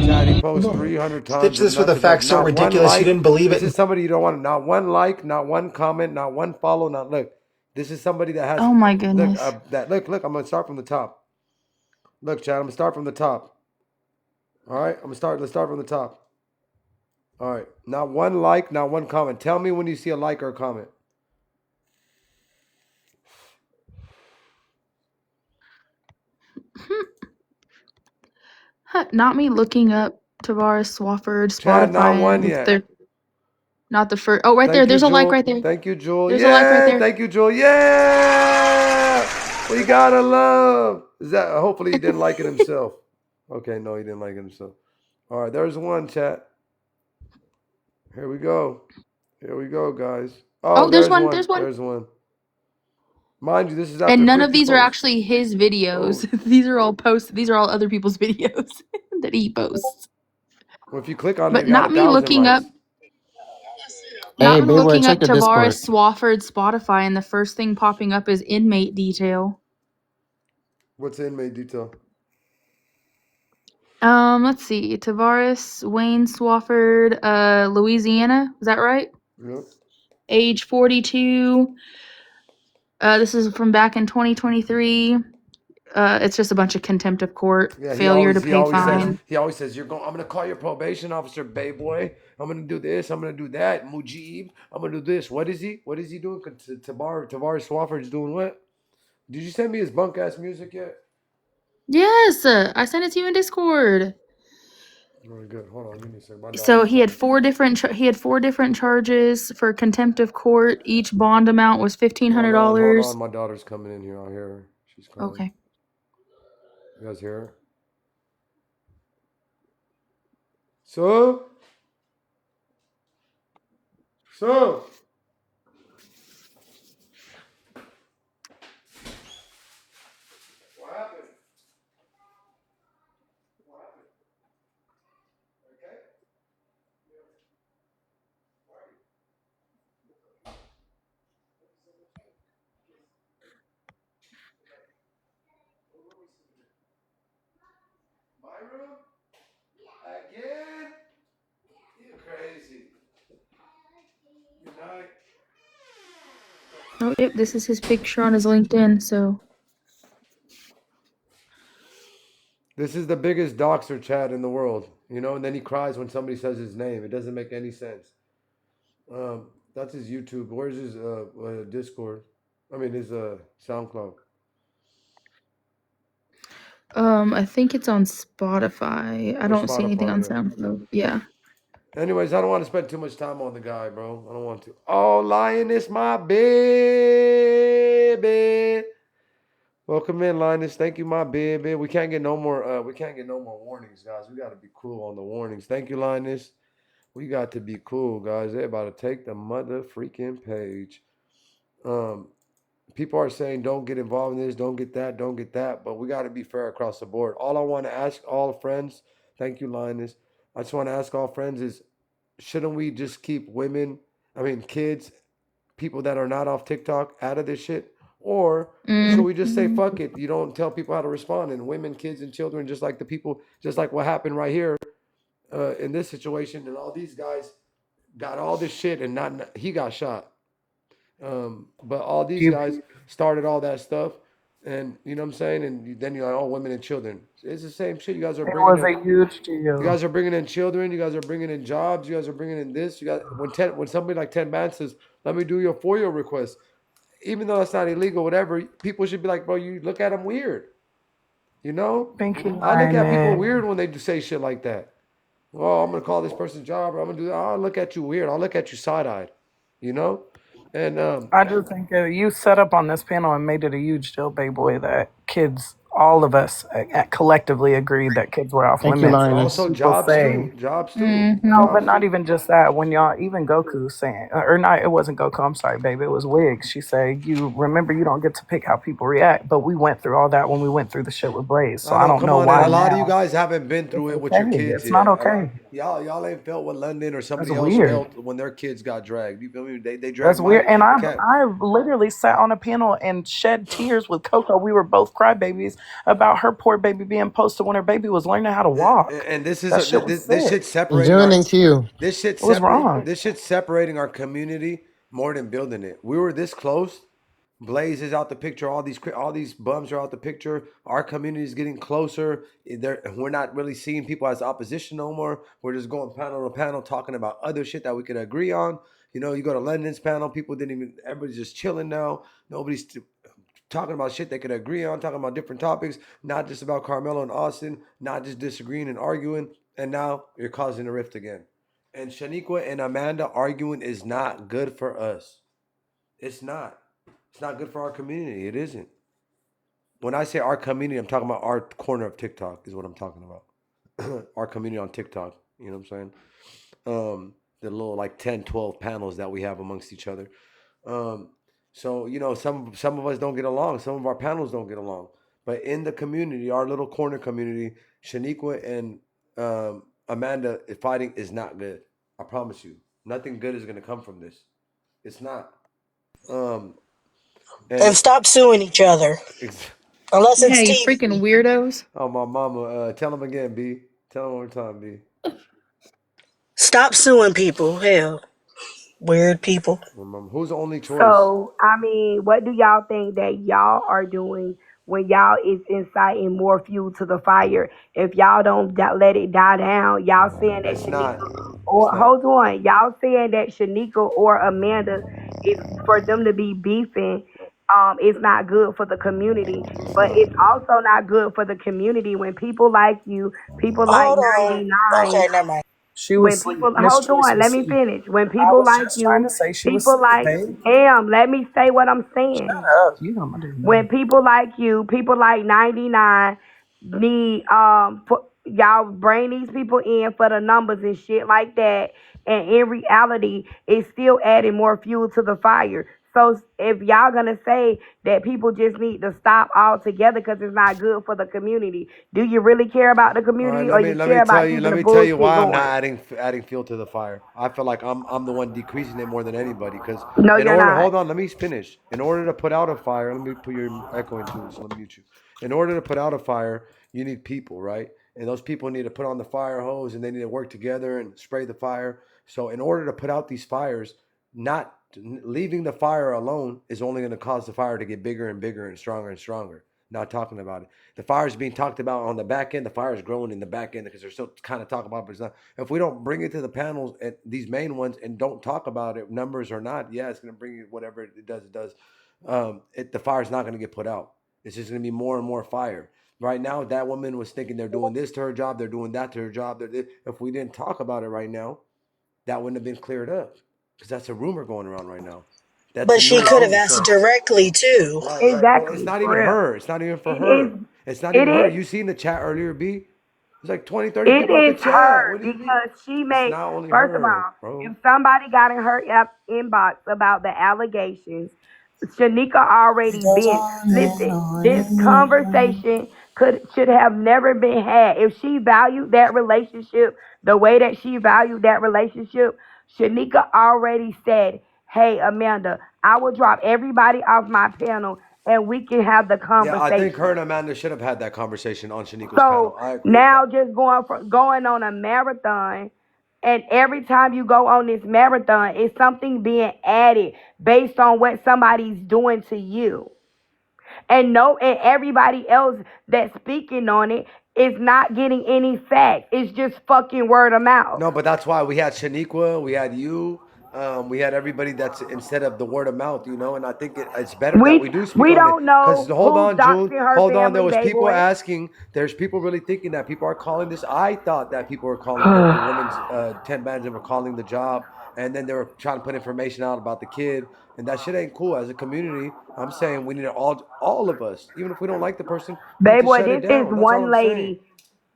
Chat. He posts 300 Stitch times and this with a nothing. fact Like so not one ridiculous you like. didn't believe This it. is somebody you don't want. Not one like, not one comment, not one follow. Not look. This is somebody that has Oh my look. goodness. Look. I'm gonna start from the top. Look, chat. I'm gonna start from the top. All right. Let's start from the top. All right. Not one like, not one comment. Tell me when you see a like or a comment. Huh, not me looking up Tavares Swafford Chad, not Spotify one and yet. the not the first. Oh, right there. Thank you, There's a like Jewel. right there. Thank you, Jewel. There's a like right Yeah, there. thank you, Jewel. Yeah, we gotta love. Is that? Hopefully, he didn't like it himself. Okay, no, he didn't like it himself. All right, there's one, chat. Here we go. Here we go, guys. Oh, Oh, there's there's one. one. There's one. There's one. Mind you, this is after And none of 50 these are posts. actually his videos. Oh, These are all posts. These are all other people's videos that he posts. well, if you click on it, But it got not a me thousand looking up. likes. Hey, Not me B-Boy, looking check up the Discord. Tavares Swafford Spotify, and the first thing popping up is inmate detail. What's the inmate detail? Let's see. Tavares Wayne Swafford, Louisiana. Is that right? Yep. Age 42. This is from back in 2023. It's just a bunch of contempt of court, Yeah, failure to he pay always says fine. you're going. I'm gonna call your probation officer, Bayboy. I'm gonna do this. I'm gonna do that, Mujib. I'm gonna do this. What is he? What is he doing? Tavares Swafford's doing what? Did you send me his bunk ass music yet? Yes, I sent it to you in Discord. Very good. Hold on, give me a second. My So daughter's calling. he had four different charges for contempt of court. Each bond amount was Hold on, hold on. $1,500. My daughter's coming in here. I hear her. She's calling. Okay. You guys hear her? So, so. What happened? What happened? Okay. My room? Again? You crazy. Good night. Oh, yep. This is his picture on his LinkedIn. So, This is the biggest doxer chat in the world, you know, and then he cries when somebody says his name. It doesn't make any sense. That's his YouTube. Where's his Discord? I mean, his SoundCloud. I think it's on Spotify. I Or don't see anything on Spotify, yeah. SoundCloud. Yeah. Anyways, I don't want to spend too much time on the guy, bro. I don't want to. Oh, Lioness, my baby. Welcome in, Linus. Thank you, my baby. We can't get no more. We can't get no more warnings, guys. We got to be cool on the warnings. Thank you, Linus. We got to be cool, guys. They're about to take the mother freaking page. Um, People are saying don't get involved in this, don't get that, don't get that. But we got to be fair across the board. All I want to ask all friends, thank you, Linus. I just want to ask all friends is, shouldn't we just keep kids, people that are not off TikTok out of this shit? Or should we just say Mm-hmm. fuck it? You don't tell people how to respond, and women, kids, and children, just like the people, just like what happened right here in this situation, and all these guys got all this shit, and not he got shot. But all these You, guys started all that stuff, and you know what I'm saying. And then you're like, oh, women and children. It's the same shit. You guys are it bringing was in. a huge You deal. guys are bringing in children. You guys are bringing in jobs. You guys are bringing in this. You got when somebody like 10 Man says, "Let me do your FOIA request," even though that's not illegal, whatever. People should be like, "Bro, you look at them weird." You know, Thank you, I look at people Lioness. weird when they do say shit like that. Oh, I'm gonna call this person's job, or I'm gonna do that. I'll look at you weird. I'll look at you side eyed. You know, and I just think you set up on this panel and made it a huge deal, Big Boy, that kids, all of us collectively agreed that kids were off Thank you, limits. And Lioness. also people jobs say, too. Jobs too. Mm-hmm. no, but Jobs not too. even just that. When y'all, even Goku saying, or not, it wasn't Goku, I'm sorry, baby, it was Wig. She said, you remember you don't get to pick how people react, but we went through all that when we went through the shit with Blaze. So I I know, don't come know on, and why a lot of you now guys haven't been it's through it with okay. your kids It's not yet. okay. Y'all ain't felt what London or That's somebody else weird. felt when their kids got dragged. You feel me? They dragged That's my weird. And cat. I've literally sat on a panel and shed tears with Coco. We were both crybabies about her poor baby being posted when her baby was learning how to walk. And this is That shit was this sick. shit separating Enjoying our in queue. It was wrong. this shit separating our community more than building it. We were this close. Blaze is out the picture. All these bums are out the picture. Our community is getting closer. We're not really seeing people as opposition no more. We're just going panel to panel talking about other shit that we could agree on. You know, you go to London's panel, people didn't even. Everybody's just chilling now. Nobody's talking about shit they could agree on, talking about different topics, not just about Carmelo and Austin, not just disagreeing and arguing, and now you're causing a rift again. And Shaniqua and Amanda arguing is not good for us. It's not. It's not good for our community. It isn't. When I say our community, I'm talking about our corner of TikTok, is what I'm talking about. Our community on TikTok. You know what I'm saying? The little like 10, 12 panels that we have amongst each other. Um, so some of us don't get along. Some of our panels don't get along. But in the community, our little corner community, Shaniqua and Amanda fighting is not good. I promise you, nothing good is gonna come from this. It's not. Um, And and stop suing each other. Unless Yeah, it's you TV. freaking weirdos. oh my mama, tell them again, B. Tell them one more time, B. Stop suing people. Hell. Weird people. My mama. Who's the only choice? So, I mean, what do y'all think that y'all are doing when y'all is inciting more fuel to the fire? If y'all don't let it die down, y'all saying that It's not. Shanika, It's or not. hold on, y'all saying that Shanika or Amanda is for them to be beefing. It's not good for the community, but it's also not good for the community when people like you, people like Hold on. 99, Okay, never mind. She was when asleep. people Miss hold Joyce on, let was me asleep. finish. When I people was like just trying you, to say she was people asleep, like babe. damn, let me say what I'm Shut saying. up. You know my damn When nerve. people like you, people like 99 need for y'all bring these people in for the numbers and shit like that. And in reality, it's still adding more fuel to the fire. So if y'all gonna say that people just need to stop altogether because it's not good for the community, do you really care about the All right, community or let me you let me care tell about you keeping let the me tell you bullshit why I'm not going? adding fuel to the fire. I feel like I'm the one decreasing it more than anybody because No, in you're order not. hold on, let me finish. In order to put out a fire, let me put your echoing too, so let me mute you. In order to put out a fire, you need people, right? And those people need to put on the fire hose and they need to work together and spray the fire. So in order to put out these fires, not leaving the fire alone is only going to cause the fire to get bigger and bigger and stronger and stronger. Not talking about it. The fire is being talked about on the back end. The fire is growing in the back end because they're still kind of talking about it, but it's not. If we don't bring it to the panels and these main ones and don't talk about it, numbers or not, yeah, it's going to bring it whatever it does. It does. The fire's not going to get put out. It's just going to be more and more fire. Right now, that woman was thinking they're doing this to her job, they're doing that to her job. If we didn't talk about it right now, that wouldn't have been cleared up because that's a rumor going around right now. That's the But she newest could have rumor. asked So directly too. right, right. But it's Exactly, not for even real. her. It's not even for It is. her. It's not It even her. is. You seen the chat earlier, B? There's like 20, 30 It people at the is chat. her What do you mean? because she It's made. not only First of her, all, bro. if somebody got in her inbox about the allegations, Shanika already It goes been. on and Listen, on this and on. conversation should have never been had. If she valued that relationship the way that she valued that relationship, Shanika already said, "Hey, Amanda, I will drop everybody off my panel and we can have the Yeah, I think her conversation." and Amanda should have had that conversation on Shaniqua's panel. So I agree with now that. just going on a marathon, and every time you go on this marathon, it's something being added based on what somebody's doing to you. And no, and everybody else that's speaking on it is not getting any facts. It's just fucking word of mouth. No, but that's why we had Shaniqua, we had you, we had everybody that's instead of the word of mouth, and I think it's better that We we do speak we on it. don't Because know hold who's on, June, doxing her hold on. There family, was people Bayboy. asking. There's people really thinking that people are calling this. I thought that people were calling the woman's 10 bands and were calling the job, and then they were trying to put information out about the kid, and that shit ain't cool. As a community, I'm saying we need to all of us, even if we don't like the person, we need to Bayboy, shut it this is down. That's all one I'm saying. lady.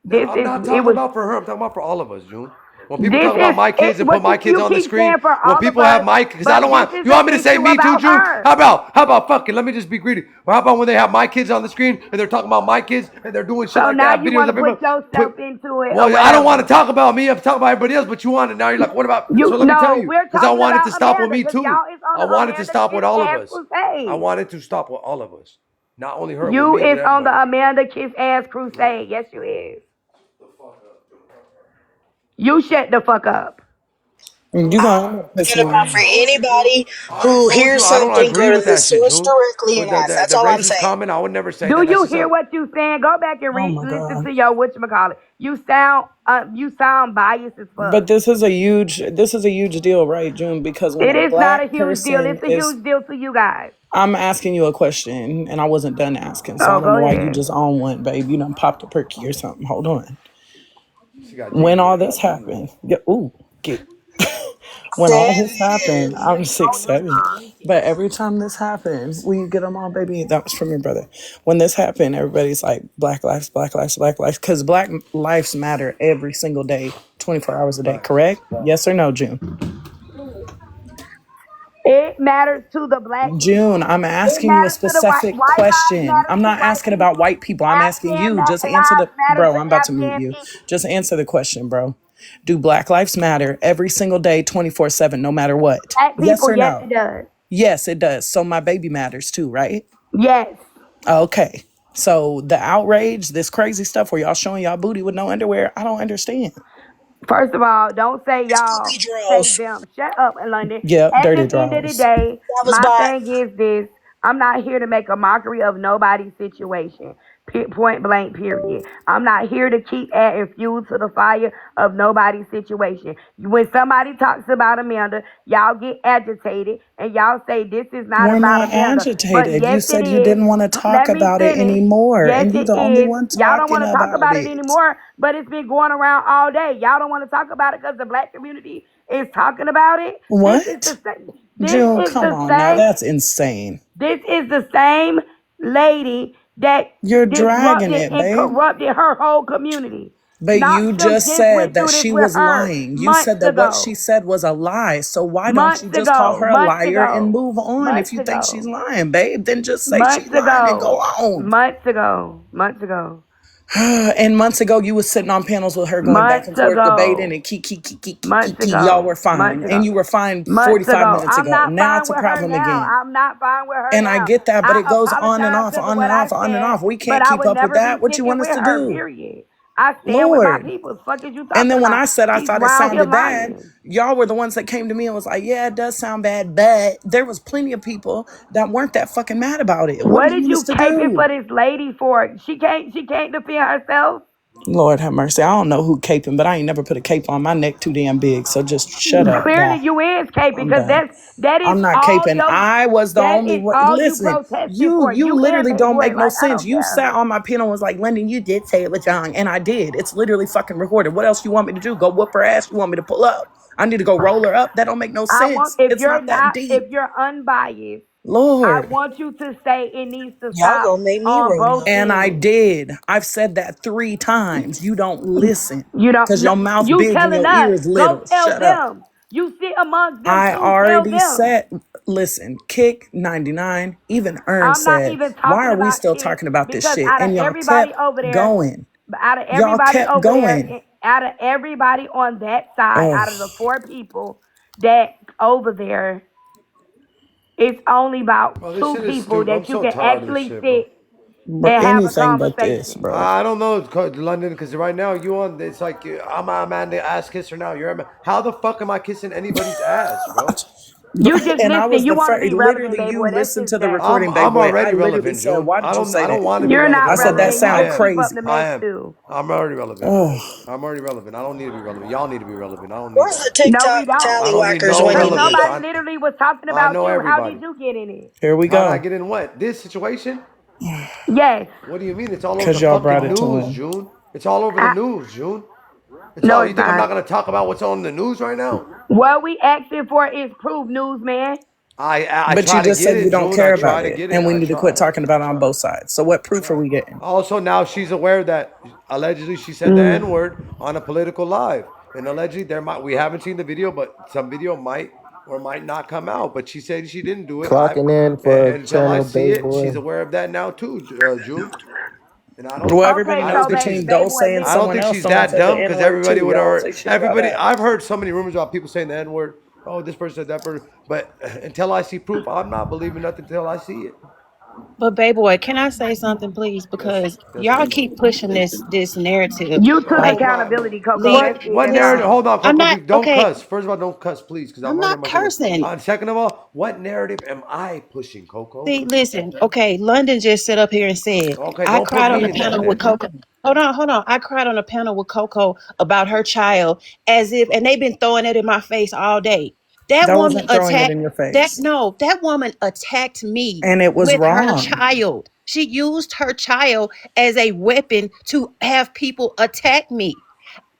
No, This I'm is not it talking was about for her. I'm talking about for all of us, June. When people this talk about is my it kids and put what my kids you on the keep screen, saying for when all of people have us, my, because I but don't this want, is you an want me to say issue me too, about June? her. How about fucking, let me just be greedy. Or how about when they have my kids on the screen and they're talking about my kids and they're doing shit So like now that, you videos want to of people, put yourself put, into it or well, I don't want to whatever. talk about me. I'm talking about everybody else, but you want it. Now you're like, what about, You so let me tell no, you, we're because I talking wanted to about stop with Amanda me because too. y'all is on I the wanted to Amanda stop with Kiss all of ass us. I crusade. wanted to stop with all of us. Not only her, with You me, with is on the everybody. Amanda Kiss ass crusade. Yes, you is. You shut the fuck up. You gonna end up pissing me About for off. anybody I who told hears you I don't something, agree go to with the that shit, source June. directly With and ask. That's the all I'm racist saying. comment, I would never say Do that. That's you just hear a. what you saying? Go back and Oh my listen god. to your whatchamacallit. You sound biased as fuck. But this is a huge deal, right, June? Because when It a is not a black huge deal. person It's a is, huge deal to you guys. I'm asking you a question and I wasn't done asking, so I Oh, don't go know why you ahead. just on one, babe. You done popped a perky or something. Hold on. She got When all genuine. this happened, yeah, ooh, get when all this happened, Seven. I'm 6'7". But every time this happened, when you get them all, baby, that was from your brother. When this happened, everybody's like, Black lives, Black lives, Black lives. Because Black lives matter every single day, 24 hours a day, Facts. correct? Yes or no, June? It matters to the black June, people. I'm It asking you a matters to the white. specific White lives question. matter I'm to not white asking about people. white people. I'm asking you. Just answer the Lives matter bro. to I'm about to mute Afghan you. people. Just answer the question, bro. Do Black lives matter every single day, 24/7, no matter what? Black Yes people, or yes, no? it does. Yes, it does. So my baby matters too, right? Yes. Okay. So the outrage, this crazy stuff where y'all showing y'all booty with no underwear, I don't understand. First of all, don't say It's y'all. booty Say draws. them. Shut up, London. Yep, At dirty the end of the draws. day, That was my by thing is this. I'm not here to make a mockery of nobody's situation. Point blank, period. I'm not here to keep adding fuel to the fire of nobody's situation. When somebody talks about Amanda, y'all get agitated and y'all say this is not We're about not Amanda. But agitated. You yes, it said you is. didn't want to talk Let me about it finish. anymore, Yes, and you it the only is. one Y'all don't talking want to talk about about it it. anymore, but it's been going around all day. Y'all don't want to talk about it because the black community is talking about it. This is What? the same. This June, is come the on now. same. That's insane. This is the same lady that You're dragging disrupted it, and babe. corrupted her whole community. But you Knoxville just just said went that through this she with was her lying. You said months that what she ago. said was a lie. So why don't you Months just call ago. her a Months liar and ago. move on if Months you think she's ago. lying, babe? Then just say she's Months lying and go ago. on. Months ago. Months ago. And months ago, you was sitting on panels with her going back Months and forth debating ago. and Months kiki. Y'all were ago. fine. Months And ago. you were fine Months 45 ago. minutes I'm ago. not Now fine it's a with her problem now. again. I'm not fine with her And I now. get that, but I it goes on and apologize off, because of on what and I off, on and said, off. We but can't I keep would up with never that. be What you sticking want us with to her, do? period. I stand with my Lord. people. The fuck is you And talking then when about? I said I He's thought it round here sounded bad, lying. y'all were the ones that came to me and was like, yeah, it does sound bad, but there was plenty of people that weren't that fucking mad about it. What What do you did want us you to caping for do? this lady for? She can't defend herself. Lord have mercy. I don't know who caping, but I ain't never put a cape on my neck too damn big. So just shut up. Clearly, Bye. you is caping I'm because done. that is I'm not all caping. your I was the that only is one. all you Listen, protesting you for. you You and literally Big don't Boy, make no like I sense. don't You care. sat on my panel and was like, Lyndon, you did say it was wrong. And I did. It's literally fucking recorded. What else you want me to do? Go whoop her ass? You want me to pull up? I need to go roll her up? That don't make no I want sense. It's not that if deep. you're unbiased, I Lord. want you to say it needs to Y'all stop gonna make me on roll both up. And I ends. did. I've said that 3 times. You don't listen. You Because don't. your mouth You big and telling your us? ear is Go little. tell Shut up. them. You sit amongst them I too. Tell already them. said, listen, Kick 99, even Ern I'm not said, even why talking are we about still kids talking about this because shit? And y'all kept going. out of everybody on that side, Ugh. out of the four people that over there, it's only about Bro, this two shit is people stupid. I'm that you so can tired of this actually shit, bro. sit and have a Anything but this, conversation. bro. I don't know, London, because right now you on. It's like I'm a man, the ass kisser now. You're a man. How the fuck am I kissing anybody's ass, bro? You just And I listening. was You the want to first, be relevant, literally, baby you boy. That's listened just to the that. recording, baby I'm boy. I already literally relevant, said, June. why did you say I don't that? want to be You're relevant I not right said, that now. relevant. You I sound need to am. keep up crazy. the I mess am. too. I'm already relevant. Oh, I'm already relevant. I don't need to be relevant. Y'all need to be relevant. I don't need Where's that. the No, we TikTok don't. I don't need tallywhackers no when Because you need relevance. them? nobody literally was talking I about know you. How everybody. did you get in it? here we How'd I go. get in what? This situation? Yes. What do you mean? It's all over Because the y'all brought fucking it to news, him. June. It's all over the I, news, June. It's no, all. You it's think I'm not not. gonna talk about what's on the news right now? What we asking for is proof, newsman. I But you try to just get said you it, don't June. I care try about to it. get it. And we I need to quit try. talking about it on both sides. So what I proof are try. we getting? Also, now she's aware that allegedly she said the N word on a political live, and allegedly we haven't seen the video, but some video might or might not come out. But she said she didn't do it. Clocking in for Until I Channel see it, she's Bayboy. aware of that now too, June. And Well, everybody Okay, I knows don't so think baby, she's, between baby Dulce boy, and I don't someone think else, she's someone that said the dumb N because word everybody too. would Y'all don't already. say shit about Everybody, that. I've heard so many rumors about people saying the N word. Oh, this person said that person. But until I see proof, I'm not believing nothing until I see it. But baby boy, can I say something, please? Yes, Because yes, y'all please. keep pushing this narrative. You took Like, accountability, Coco. the Let's What get that narrative? listen, out. Hold on, I'm Coco. not Don't okay. cuss. First of all, don't cuss, please, because I'm I'm running not my thing. cursing. Second of all, what narrative am I pushing, Coco? See, listen, okay, London just sat up here and said, Okay, I don't put cried on me the in that panel with then. Coco. Hold on. I cried on a panel with Coco about her child as if, and they've been throwing it in my face all day. That That woman wasn't throwing it attacked, in your that, face. no, that woman attacked me And it was with her wrong. child. She used her child as a weapon to have people attack me.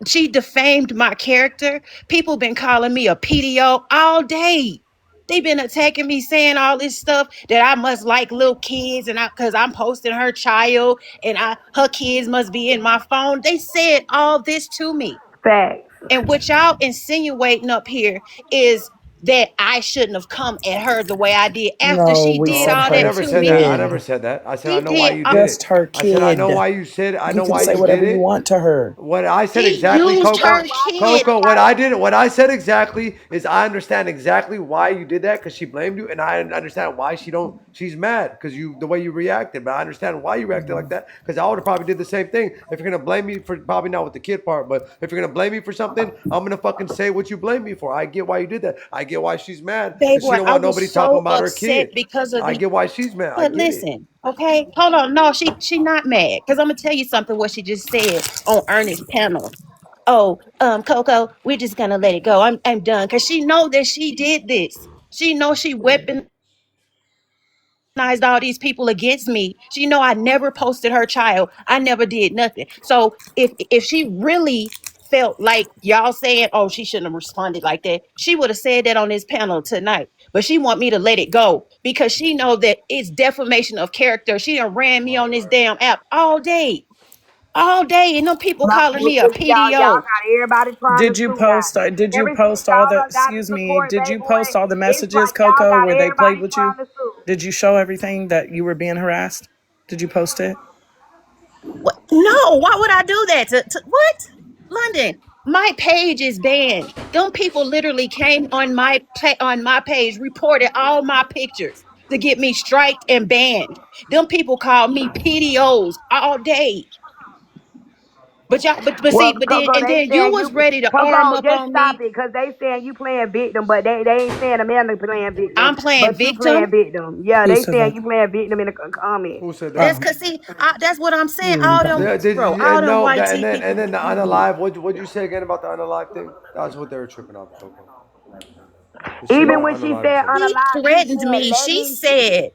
She defamed my character. People been calling me a PDO all day. They've been attacking me, saying all this stuff that I must like little kids, and I because I'm posting her child, and her kids must be in my phone. They said all this to me, Facts. and what y'all insinuating up here is that I shouldn't have come at her the way I did after No, she we did No, said all I that her never to said that. I me. never kid. said that. I said I She know why did. you did Just it. her I said I know kid. why you said. I You know can why say you did whatever you it. want to her. What I said She exactly, used But her Coco. why you kid. feel Coco, what like I did, what I said exactly is I understand exactly why you did that because she blamed you, and I understand why she don't. She's mad because you the way you reacted, but I understand why you reacted like that because I would have probably did the same thing. If you're gonna blame me for probably not with the kid part, but if you're gonna blame me for something, I'm gonna fucking say what you blame me for. I get why you did that. I get why she's mad Baby because she boy, don't I want was nobody talking so about her upset kid. because of I the. get why she's mad. I But get it. listen, okay, hold on. No, she not mad because I'm gonna tell you something. What she just said on Ernest's panel. Oh, Coco, we're just gonna let it go. I'm done because she know that she did this. She know she weaponized all these people against me. She know I never posted her child. I never did nothing. So if she really felt like y'all saying, oh, she shouldn't have responded like that, she would have said that on this panel tonight. But she want me to let it go because she know that it's defamation of character. She done ran me on this damn app all day, and them people calling me a y'all PDO. got everybody trying to Did you sue now. post? Did you Ever since post all y'all the? done got Excuse into me. court, Did baby you boy, post all the it's messages, like y'all Coco, got where they played everybody with you? trying to sue. Did you show everything that you were being harassed? Did you post it? What? No, why would I do that? What? London, my page is banned. Them people literally came on my page, reported all my pictures to get me striked and banned. Them people called me PDOs all day. But y'all, but Well, see, but then Coco, and they then you saying was you, ready to arm Coco, up just on stop me. it, cause they saying you playing victim, but they ain't saying Amanda playing victim, I'm playing but you playing victim. victim. Yeah, Who they said saying that? you playing victim in the comment. Who said that? That's Oh, cause see, that's what I'm saying. you All got them, it. Did bro, you all them no white that tea and people. then the unalive? What'd you say again about the unalive thing? That's what they were tripping off, Coco. The shit Even about when she unalive said shit. She unalive, threatened me.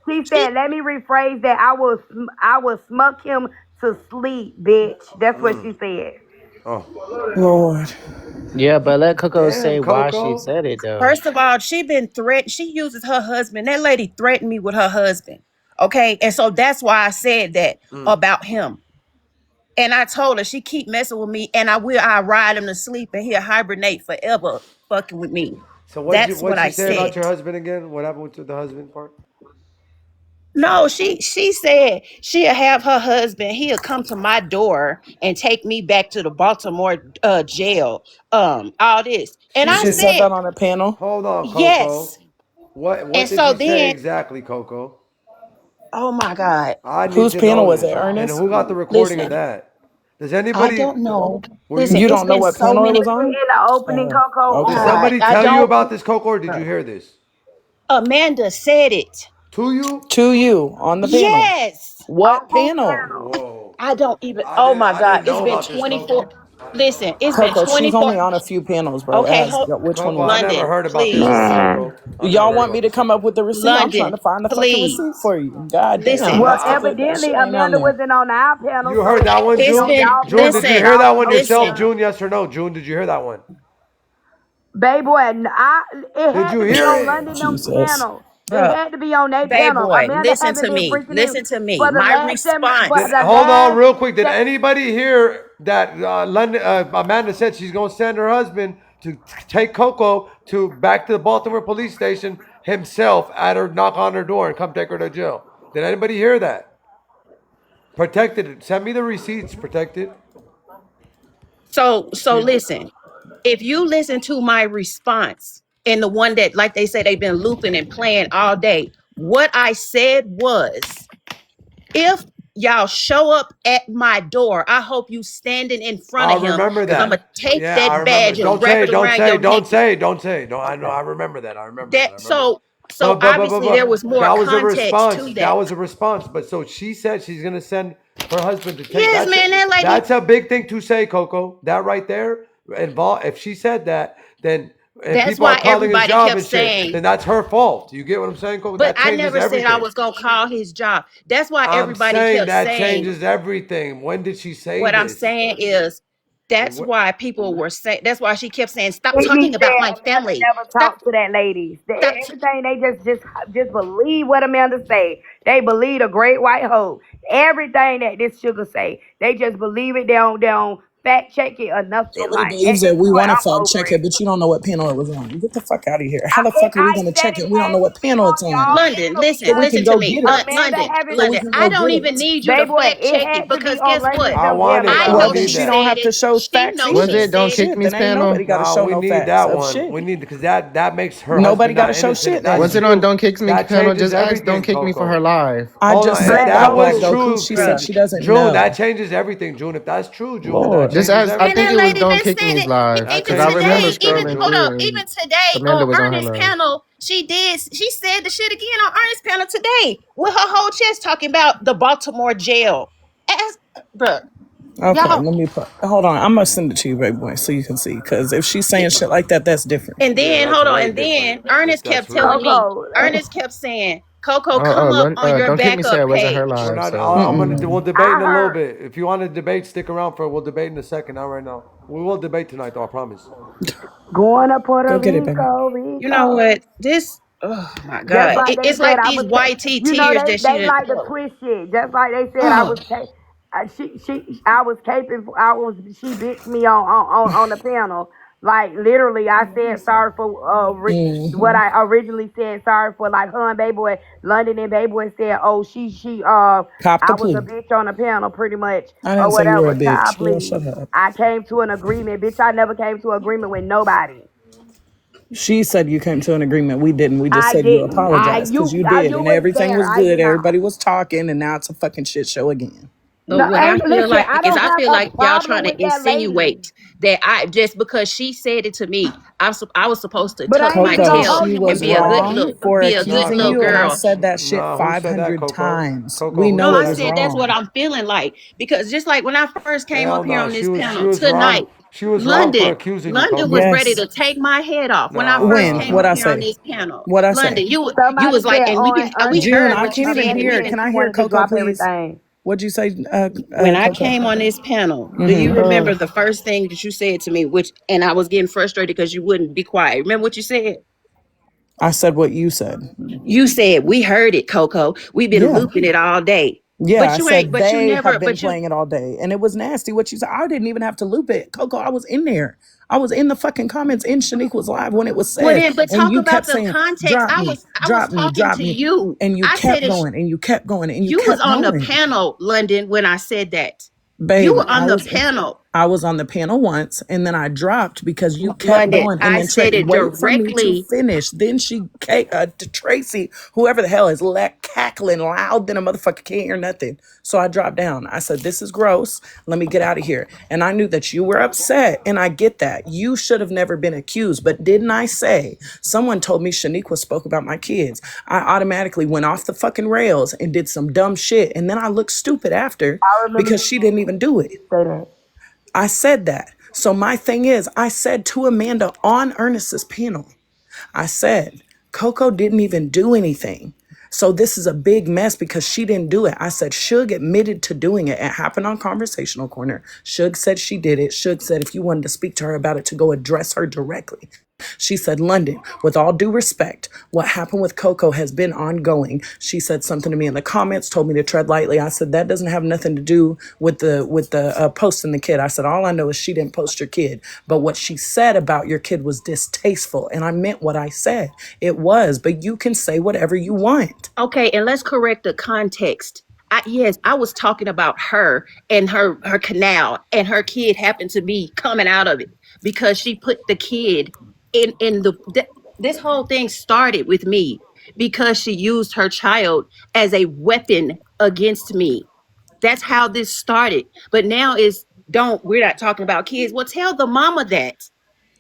she said, let me rephrase that. I will smuck him to sleep, bitch. That's what she said. Oh, Lord. Yeah, but let Coco damn, say why she Coco. said it though. First of all, she been threatened. She uses her husband. That lady threatened me with her husband. Okay. And so that's why I said that about him. And I told her she keep messing with me and I ride him to sleep and he'll hibernate forever fucking with me. So That's what what'd I she say about said. your husband again? What happened with the husband part? No, she said she'll have her husband. He'll come to my door and take me back to the Baltimore jail. All this, and She I She did. said said that on a panel. Hold on, yes. Coco. What And did so she say then, exactly, Coco? oh my God, I need Whose to panel know was it, this. And Ernest? who got the recording of listen, that? Does I anybody? don't know. Were Listen, you? You it's don't know been what so panel it many. was on? In the opening, Oh, Coco, Did okay. somebody I tell you don't. about this, Coco, or did you hear this? Amanda said it. To you? To you on the panel. Yes. on What who panel? panel? Whoa. I don't even. Oh my I God, didn't it's know been about this, 24. Coco. Listen, it's been Coco, she's 24. only on a few panels, bro. Okay, Ask hold. which one Coco, was I it? never London, heard about this shit, please. Man. Coco. I never Y'all heard want me about to this come shit, up Coco. with the receipt? I'm trying London, to find the fucking please. receipt for you. God damn, Listen, Well, that's the flip. That evidently shit ain't on Amanda there. wasn't on our panel, You heard so that it had one, to be it's on June? been, y'all June, panel did because you listen, hear y'all that one posted yourself, listen. her. June? Yes or no? June, did you hear that one? It Did had you to be hear on it? London them Jesus. panel. It Bruh, had to be on their babe panel. boy, Amanda listen haven't to been me. freaking in Listen to me. for the My last response. Hold on real quick. Did anybody hear that London, Amanda said she's going to send her husband to take Coco to back to the Baltimore police station himself at her, knock on her door and come take her to jail? Did anybody hear that? Protected. Send me the receipts. Protected. So She. listen, if you listen to my response and the one that, like they say, they've been looping and playing all day, what I said was If y'all show up at my door, I hope you standing in front I of him remember because I'm gonna that. take Yeah, I that remember. badge and Don't wrap say it it. Don't around say your it. Don't neck. say it. Don't say it. No, I know. Okay. I remember that. I remember that. I That remember that. so obviously there was more That was a context response. to That that. was a response. But so she said she's gonna send her husband to take. Yes, man, that lady. That's a big thing to say, Coco. That right there involve. If she said that, then and That's people are why calling his everybody job kept and shit, saying, then that's her fault. You get what I'm saying, Coco? but That I changes never said I everything. was gonna call his job. That's why I'm everybody saying kept that saying, changes everything. When did she say what I'm this? saying is that's What? why people were saying, that's why she kept saying, stop Whitney talking about said my Amanda family. never Stop, talked to that lady. stop. Everything they just believe what Amanda say. They believe a great white hope. Everything that this sugar say, they just believe it. They don't fact check it or nothing. Nobody Like at believes this it. We point, want to I'm fact over check it. it, but you don't know what panel it was on. Get the fuck out of here. How the fuck are we I going to said check it it? We don't had know to what be panel on it's on. y'all London, panel listen, So we because can listen to go me. get it. Amanda London, having So we London, can I go don't get even it. need you to baby boy, fact it check it had to be because on guess London what? I them want panel it. I I Well, don't know because then need she she that. don't said have to it. show She facts knows Was she either. it Don't said it. Kick Shit, Me's then ain't nobody panel? got to No, show we no need facts that of one. shit. We need because that makes her Nobody husband got not to show innocent. If shit that's Was then. it on true, Don't Kick Me that panel? changes Just ask Don't everything, Kick Me for her Coco. live. I Hold just on. If said Black that that was was Rose, Goku. true, She said Bruh. she doesn't June, that know. changes everything. June, if that's true, June, that Lord. Just changes ask. I And think everything. that it was lady Don't been Kick saying Me's it, live even because Okay, I so remember today, that's even good, scrolling hold June. up, through and even today Amanda on was on her Ernest live. panel, she said the shit again on Ernest panel today with her whole chest talking about the Baltimore jail. As, bruh, Okay, y'all. let me put. Hold on. I'm gonna send it to you, baby boy, so you can see. Because if she's saying shit like that, that's different. And Yeah, then that's hold on, way and then different. Ernest That's kept real telling me, different. Coco. Ernest kept saying, Coco, Oh, come up on your Don't Kick Me said backup it wasn't her We're page. live. not. So We'll Mm-mm. debate in I a little heard bit. If you want to debate, stick around for. We'll debate in a second. Not right now. We will debate tonight, though. I promise. going to Puerto Go get it, baby. Rico, You know Rico. what? This, oh my Just God. like they It's said, like I these was, YT you know, tears that she they didn't like to pull. twist shit. Just like they said, I Oh, was, I was caping, I was, she bitched me on the panel. Like literally, I said sorry for what Mm-hmm. I originally said sorry for. Like her and Babyboy, London and Babyboy said, oh, Cop the I was a plea. bitch on the panel, pretty much, I or didn't say you were a whatever. Child, bitch. Girl, please. shut up. I came to an agreement, bitch. I never came to an agreement with nobody. She said you came to an agreement. We didn't. We just I said you didn't. apologized because you did, You and was everything there. was I good. did not. Everybody was talking, and now it's a fucking shit show again. but No, what I ain't feel listen. like I is don't I have feel a like y'all problem trying with to that lady, insinuate that I just because she said it to me, I was supposed to but tuck I ain't my even gonna Coco, tail hold she you. and was be a good wrong look, for be a good accusing little you, and I girl. said that shit Nah, who said that, 500 Coco? times. Coco, We who No, know said it I that? was said that's what wrong. I'm feeling like because just like when I first came Hell up here no. on this She panel was wrong. tonight, She was wrong for London, accusing you, London was Coco. ready Yes. to take my head off when I Nah, first When? nah, came What up nah, I here on nah. say? this panel. What I say? London, you Somebody was like, said and on we Ernest June, heard I panel, what you can't even said. Amanda hear. said Can she I hear wanted to Coco, drop please? everything. What'd you say, When I Coco? came on this panel, do you Mm-hmm. remember the first thing that you said to me? Which, and I was getting frustrated because you wouldn't be quiet. Remember what you said? I said what you said. You said we heard it, Coco. We've been Yeah. looping it all day, Yeah, I but you ain't. said But you they have never. been But you. playing it all day, and it was nasty what you said. I didn't even have to loop it, Coco. I was in there. I was in the fucking comments in Shaniqua's live when it was Well said, then, but and talk you about kept the saying, context. "Drop me, I was drop me, talking drop to me," you. and you I said kept it. going, and you kept going, and you You was kept on the going. panel, London, when I said that. You Babe, were on the panel, I was on the panel once and then I dropped because you kept London. going and I then said it wait for me to directly. finish. Then to Tracy, whoever the hell is cackling loud than a motherfucker can't hear nothing. So I dropped down. I said, "This is gross. Let me get out of here." And I knew that you were upset, and I get that. You should have never been accused. But didn't I say someone told me Shaniqua spoke about my kids? I automatically went off the fucking rails and did some dumb shit, and then I looked stupid after I remember because you she didn't even do it. say that. I said that. So my thing is, I said to Amanda on Ernest's panel, I said, Coco didn't even do anything. So this is a big mess because she didn't do it. I said, Suge admitted to doing it. It happened on Conversational Corner. Suge said she did it. Suge said if you wanted to speak to her about it, to go address her directly. She said, London, with all due respect, what happened with Coco has been ongoing. She said something to me in the comments, told me to tread lightly. I said, that doesn't have nothing to do with the posting the kid. I said, all I know is she didn't post your kid. But what she said about your kid was distasteful. And I meant what I said. It was, but you can say whatever you want. Okay, and let's correct the context. Yes, I was talking about her and her canal, and her kid happened to be coming out of it because she put the kid in this whole thing started with me because she used her child as a weapon against me. That's how this started. But now is don't we're not talking about kids. Well, tell the mama that.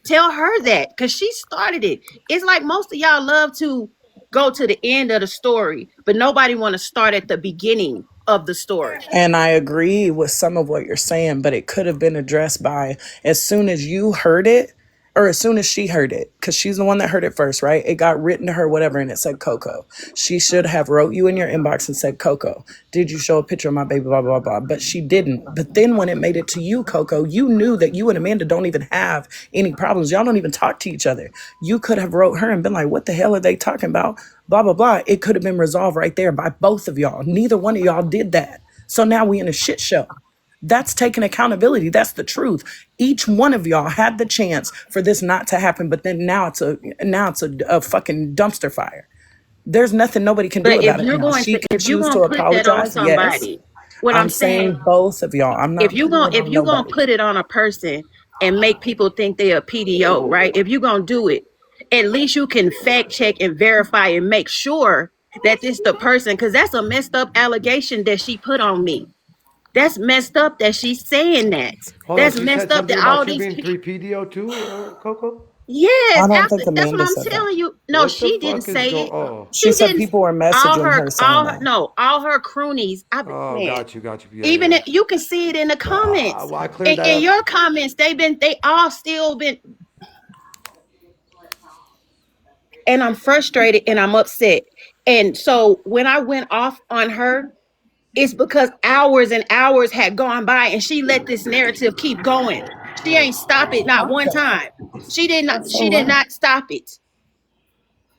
Tell her that because she started it. It's like most of y'all love to go to the end of the story, but nobody want to start at the beginning of the story. And I agree with some of what you're saying, but it could have been addressed by as soon as you heard it, or as soon as she heard it, because she's the one that heard it first, right? It got written to her, whatever, and it said Coco. She should have wrote you in your inbox and said, Coco, did you show a picture of my baby, blah, blah, blah. But she didn't. But then when it made it to you, Coco, you knew that you and Amanda don't even have any problems. Y'all don't even talk to each other. You could have wrote her and been like, what the hell are they talking about? Blah, blah, blah. It could have been resolved right there by both of y'all. Neither one of y'all did that. So now we in a shit show. That's taking accountability. That's the truth. Each one of y'all had the chance for this not to happen, but then now it's a fucking dumpster fire. There's nothing nobody can do But about it now. She can if you're choose gonna to put that on apologize. Yes. somebody, what I'm I'm saying, saying both of y'all. I'm not putting it if on you gonna nobody. put it on a person and make people think they're a PDO, right? If you're gonna do it, at least you can fact check and verify and make sure that this the person, because that's a messed up allegation that she put on me. That's messed up that she's saying that. Hold on, That's she messed said up something that all about you these being people. 3PDO too, Coco? I Yes, don't after think that's what Amanda I'm said that. telling you. No, What the she didn't fuck is say going? it. Oh, She She said didn't. people were messaging her saying that. All her croonies. oh, Man, got you. Yeah, even yeah. you can see it in the No, comments. I cleared that In up. your comments, they all still been, and I'm frustrated and I'm upset. And so when I went off on her, it's because hours and hours had gone by and she let this narrative keep going. She ain't stop it not one time. She did not stop it.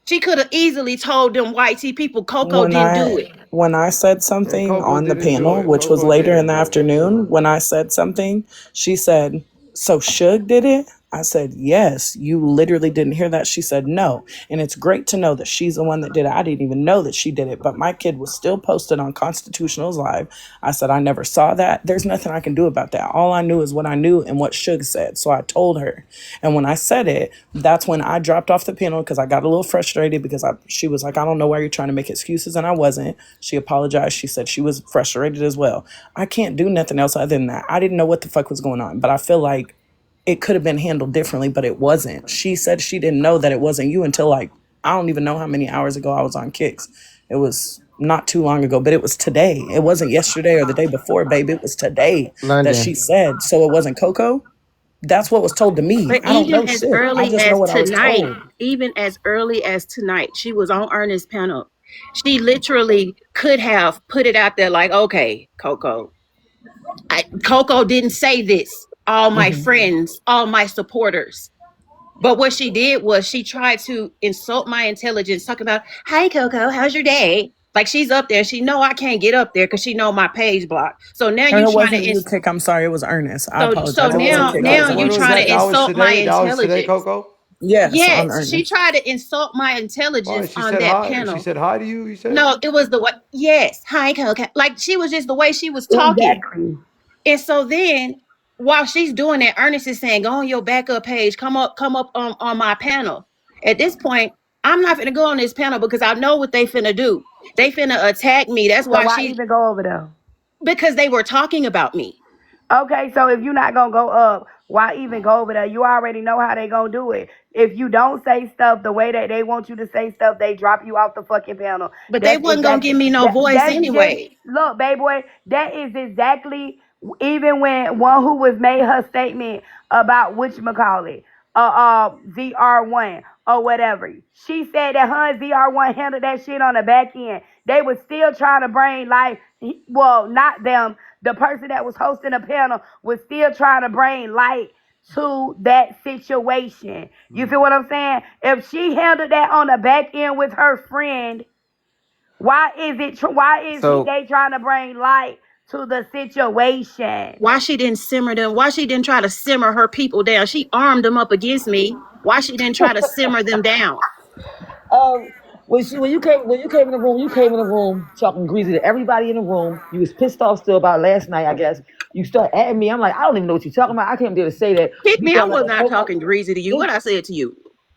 She could have easily told them white tea people Coco when didn't do I it. when I said And something Coco on the didn't do panel, it. which was Coco later in didn't the do it for afternoon, sure. when I said something, she said, "So Suge did it?" I said, "Yes." You literally didn't hear that. She said, "No." And it's great to know that she's the one that did it. I didn't even know that she did it, but my kid was still posted on Constitutional's live. I said, "I never saw that. There's nothing I can do about that. All I knew is what I knew and what Suge said." So I told her. And when I said it, that's when I dropped off the panel because I got a little frustrated because she was like, "I don't know why you're trying to make excuses." And I wasn't. She apologized. She said she was frustrated as well. I can't do nothing else other than that. I didn't know what the fuck was going on, but I feel like it could have been handled differently, but it wasn't. She said she didn't know that it wasn't you until like, I don't even know how many hours ago I was on Kicks. It was not too long ago, but it was today. It wasn't yesterday or the day before, babe. It was today that she London. said. So it wasn't Coco. That's what was told to me. But I don't know shit. I just know what I was told. even as early as tonight, she was on Ernest's panel. She literally could have put it out there like, okay, Coco didn't say this. All my Mhm. friends, all my supporters. But what she did was she tried to insult my intelligence, talking about, "Hi Coco, how's your day?" Like she's up there. She know I can't get up there because she know my page blocked. So now And you it trying wasn't to you, Kick. I'm sorry. It was Ernest. I so apologize. It wasn't now Kick. It was you When was Ernest. trying that? to That was insult my today. That was today, intelligence. Coco. Yes, on Yes, she Ernest. tried to insult my Why? intelligence She on said that hi. She panel. said hi to you. You said. No, it was the way. Yes, hi Coco. Like she was just the way she was talking. Exactly. And so then while she's doing that, Ernest is saying, "Go on your backup page. Come up on my panel." At this point, I'm not gonna go on this panel because I know what they finna do. They finna attack me. That's So why why even go over there? because they were talking about me. Okay, so if you're not gonna go up, why even go over there? You already know how they gonna do it. If you don't say stuff the way that they want you to say stuff, they drop you off the fucking panel. But they That's wasn't gonna give exactly me no voice that's just anyway. look, baby boy. That is exactly even when one who was made her statement about which McCauley, ZR1 or whatever. She said that her and ZR1 handled that shit on the back end. They was still trying to bring life. Well, not them. The person that was hosting the panel was still trying to bring light to that situation. You feel what I'm saying? If she handled that on the back end with her friend, why is So they trying to bring light to the situation? Why she didn't simmer them? Why she didn't try to simmer her people down? She armed them up against me. Why she didn't try to simmer them down? Um, when you came in the room, you came in the room talking greasy to everybody in the room. You was pissed off still about last night, I guess. You start at me. I'm like, I don't even know what you're talking about. I can't be able to say that. Pick You me. I felt like was a not Coco. talking greasy to you. What I said to you?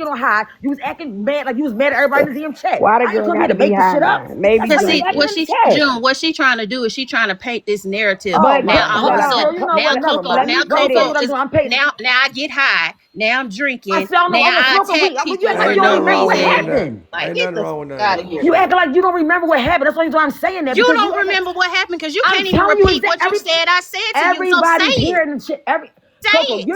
drinking on high. You was acting mad like you was mad at everybody in the damn chat. Why the I ain't girl come here got to to be make this high shit up. now? Maybe That's Cause how you see, acting drinking. what in the she chat. June, what she trying to do is she trying to paint this narrative. Oh But my Now but all of hold a God, on. girl, sudden, you know now what? Never Coco, Let mind. now me Go say tell me this. Coco what I'm is doing. I'm paid. now I get high. Now I'm I drinking. said I don't know. Now I was I smoking attack weed. But you people act like Ain't you for don't no nothing remember wrong what with none reason. of that. happened. Like, Ain't get nothing the wrong with fuck none of out of that. here. You acting like you don't remember what happened. That's the only reason why I'm saying that You because you don't act like remember what happened because you I'm can't even telling you repeat exactly. what you said I said to you. So say Everybody's it. hearing the shit. Say Coco, it.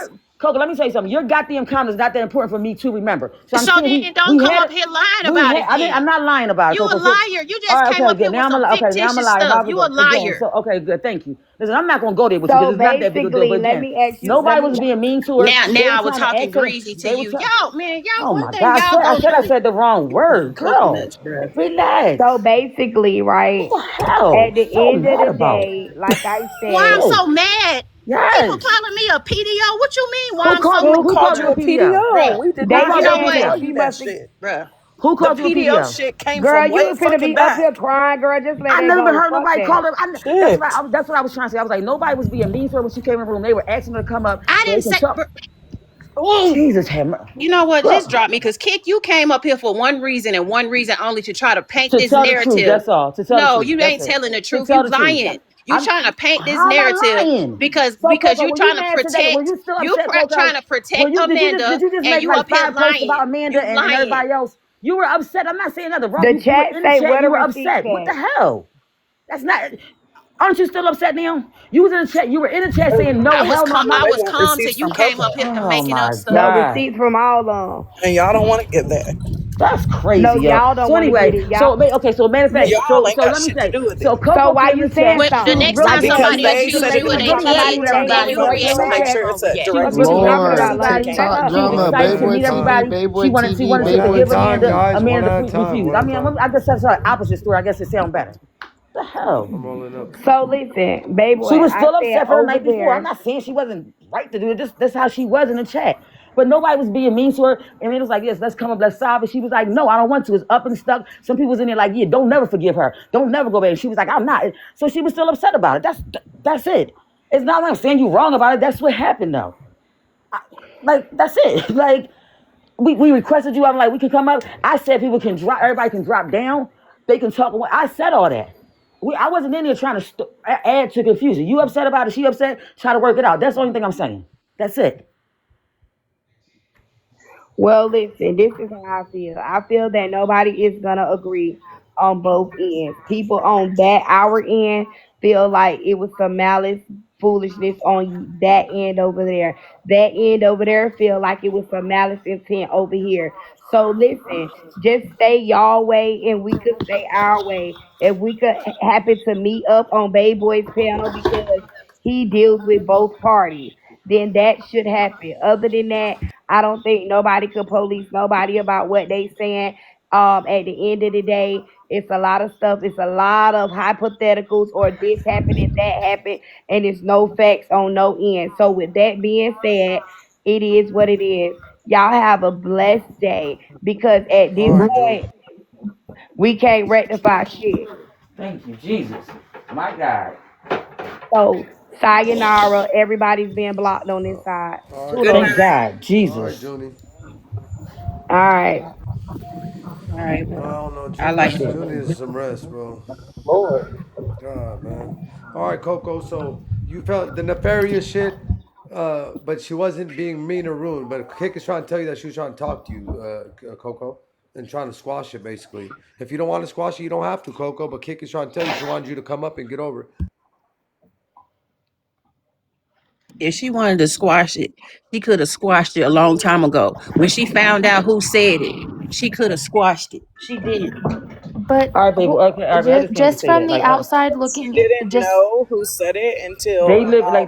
Coco, let me tell you something. Your goddamn comment is not that important for me to remember. So I'm So saying then don't we come had up it. here lying We about had. it then. I'm not lying about it, You a Coco. So, liar. You all just right, came okay, up good. here with Now some okay. Now I'm a fictitious liar. stuff. How we You a go again? liar. So okay, good. Thank you. Listen, I'm not gonna go there with you because So it's not that big a deal. But basically, let again, me ask you. Let nobody me. was being mean to her. They Now were I was trying to talking ask her. greasy to They were you. trying. Y'all, man, y'all, Oh one my thing God! y'all I go said I through. said the wrong word, girl. Completeness, bruh. Relax. So basically, What right the hell? at the So end of mad the about? day, like I Why I'm said, Oh so mad? People yes. calling me a PDO. What you mean why I'm so Who Who called called you you a a PDO? PDO? bruh? We did Who they not called you a You know saying ever what? that tell PDO? she you that must have. shit. Bruh. Who The called you a PDO PDO? shit came Girl, from you way was finna fucking be up back. here crying, girl. Just let I that never even go. heard Fuck nobody that. call her. Shit. That's what I was trying to say. I was like, nobody was being mean to her when she came in the room. They were asking her to come up I so they didn't can say talk. oh, Jesus, have mercy. you know what? Just Girl, drop me. Cause Kick, you came up here for one reason and one reason only to try to paint to this tell the truth, narrative. that's all. To tell the No, truth, you that's ain't it. telling the To truth. tell You the truth. lying. You I'm. trying to paint this How am I narrative lying? So because Coco, you were you trying to mad today? Were protect you still upset, Coco? trying to Were protect you? Did Amanda you just and make you like up here 5 posts about lying. Amanda You and lying. everybody else? You were upset. I'm not saying nothing wrong. The You were chat in the say chat. where You the were receipts upset. What the at. hell? That's not. Aren't you still upset now? You was in the chat. You were in the chat saying no, hell no, I'm I not. They was want calm till receipts you from came Coco. up here Oh making up my No stuff. God. receipts from all of them. And y'all don't want to get that. That's No, crazy, yo. y'all don't So want to anyway, get it. Y'all. okay. So matter of fact, Y'all ain't so got let me shit to say, do with so it. So Coco why came in you the chat. saying When the She was something? next really time Like good. Because somebody they She was said it accuse was you making of gonna their give fun come of out somebody kid, meeting the of y'all name of everybody. the money. So So girl we she your just was want to make ass. sure mad. it's a yeah. She was direct really Quit happy talking for source. about Lord, London. everybody. Shut talk up. She was drama. excited to Bayboy meet TV, everybody. Bayboy She TV, wanted One Bayboy to at a give time, TV. Amanda guys. One at a the time. refuse. One I at a mean, time. I just said the opposite story. I guess it sounds better. The hell. I'm rolling up. So listen, baby boy, She was I still said upset for the over night before. I'm there. not saying she wasn't right to do it. That's how she was in the chat. But nobody was being mean to her. And it was like, yes, let's come up, let's solve it. She was like, no, I don't want to. It's up and stuck. Some people was in there like, yeah, don't never forgive her. Don't never go back. And she was like, I'm not. So she was still upset about it. That's it. It's not like I'm saying you wrong about it. That's what happened though. Like, that's it. Like, we requested you. I'm like, we can come up. I said people can drop, everybody can drop down. They can talk. I said all that. I wasn't in there trying to add to confusion. You upset about it, she upset, try to work it out. That's the only thing I'm saying. That's it. Well, listen, this is how I feel. I feel that nobody is gonna agree on both ends. People on that our end feel like it was some malice, foolishness on that end over there. That end over there feel like it was some malice intent over here. So listen, just stay y'all way and we could stay our way. If we could happen to meet up on Bay Boy's panel because he deals with both parties, then that should happen. Other than that, I don't think nobody could police nobody about what they saying. At the end of the day, it's a lot of stuff. It's a lot of hypotheticals or this happened and that happened, and it's no facts on no end. So with that being said, it is what it is. Y'all have a blessed day because at All this right, Junie. point we can't rectify shit. Thank you, Jesus. My God. So sayonara. Everybody's being blocked on this side. All right, Good Toodles. Thank Junie. night. God, All right, Jesus. Junie. All right. All right. I don't know. I Junie, like it. Junie is some rest, bro. Lord. God, man. All right, Coco. So you felt the nefarious shit, but she wasn't being mean or rude. But Kick is trying to tell you that she was trying to talk to you, Coco, and trying to squash it, basically. If you don't want to squash it, you don't have to, Coco. But Kick is trying to tell you she wanted you to come up and get over it. If she wanted to squash it, she could have squashed it a long time ago. When she found out who said it, she could have squashed it. She didn't. But All right, baby. Okay, all right, I just just came to just say from that. the Like, outside She looking, didn't just know who said it until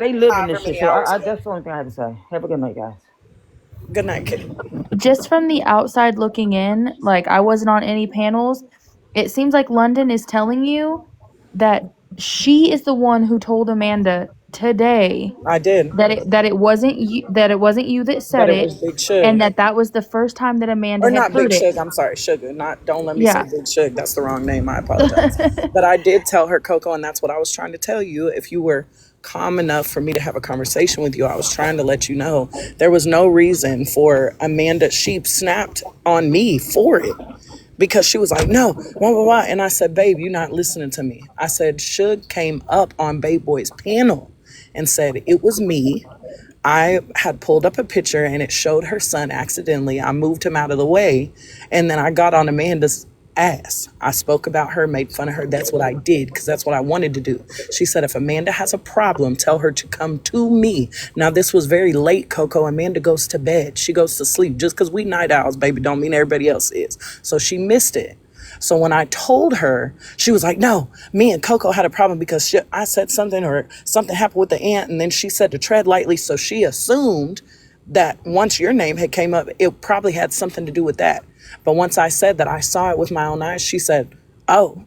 they live in however this shit. many So hours ago. that's the only thing I have to say. Have a good night, guys. Good night, kid. just from the outside looking in, like I wasn't on any panels. It seems like London is telling you that she is the one who told Amanda today I did, that it wasn't you that but said it it, was Big and Suge. that was the first time that Amanda Or had not Big heard it. Suge, I'm sorry, Sugar. Not don't let me say Yeah. Big Suge. That's the wrong name. I apologize. But I did tell her Coco, and that's what I was trying to tell you. If you were calm enough for me to have a conversation with you, I was trying to let you know there was no reason for Amanda. She snapped on me for it because she was like, no, blah, blah, blah. And I said, babe, you're not listening to me. I said, Suge came up on Bayboy's panel and said, it was me. I had pulled up a picture and it showed her son accidentally. I moved him out of the way. And then I got on Amanda's ass. I spoke about her, made fun of her. That's what I did because that's what I wanted to do. She said, if Amanda has a problem, tell her to come to me. Now, this was very late, Coco. Amanda goes to bed. She goes to sleep. Just because we night owls, baby, don't mean everybody else is. So she missed it. So when I told her, she was like, no, me and Coco had a problem because I said something or something happened with the aunt. And then she said to tread lightly. So she assumed that once your name had came up, it probably had something to do with that. But once I said that I saw it with my own eyes, she said, oh,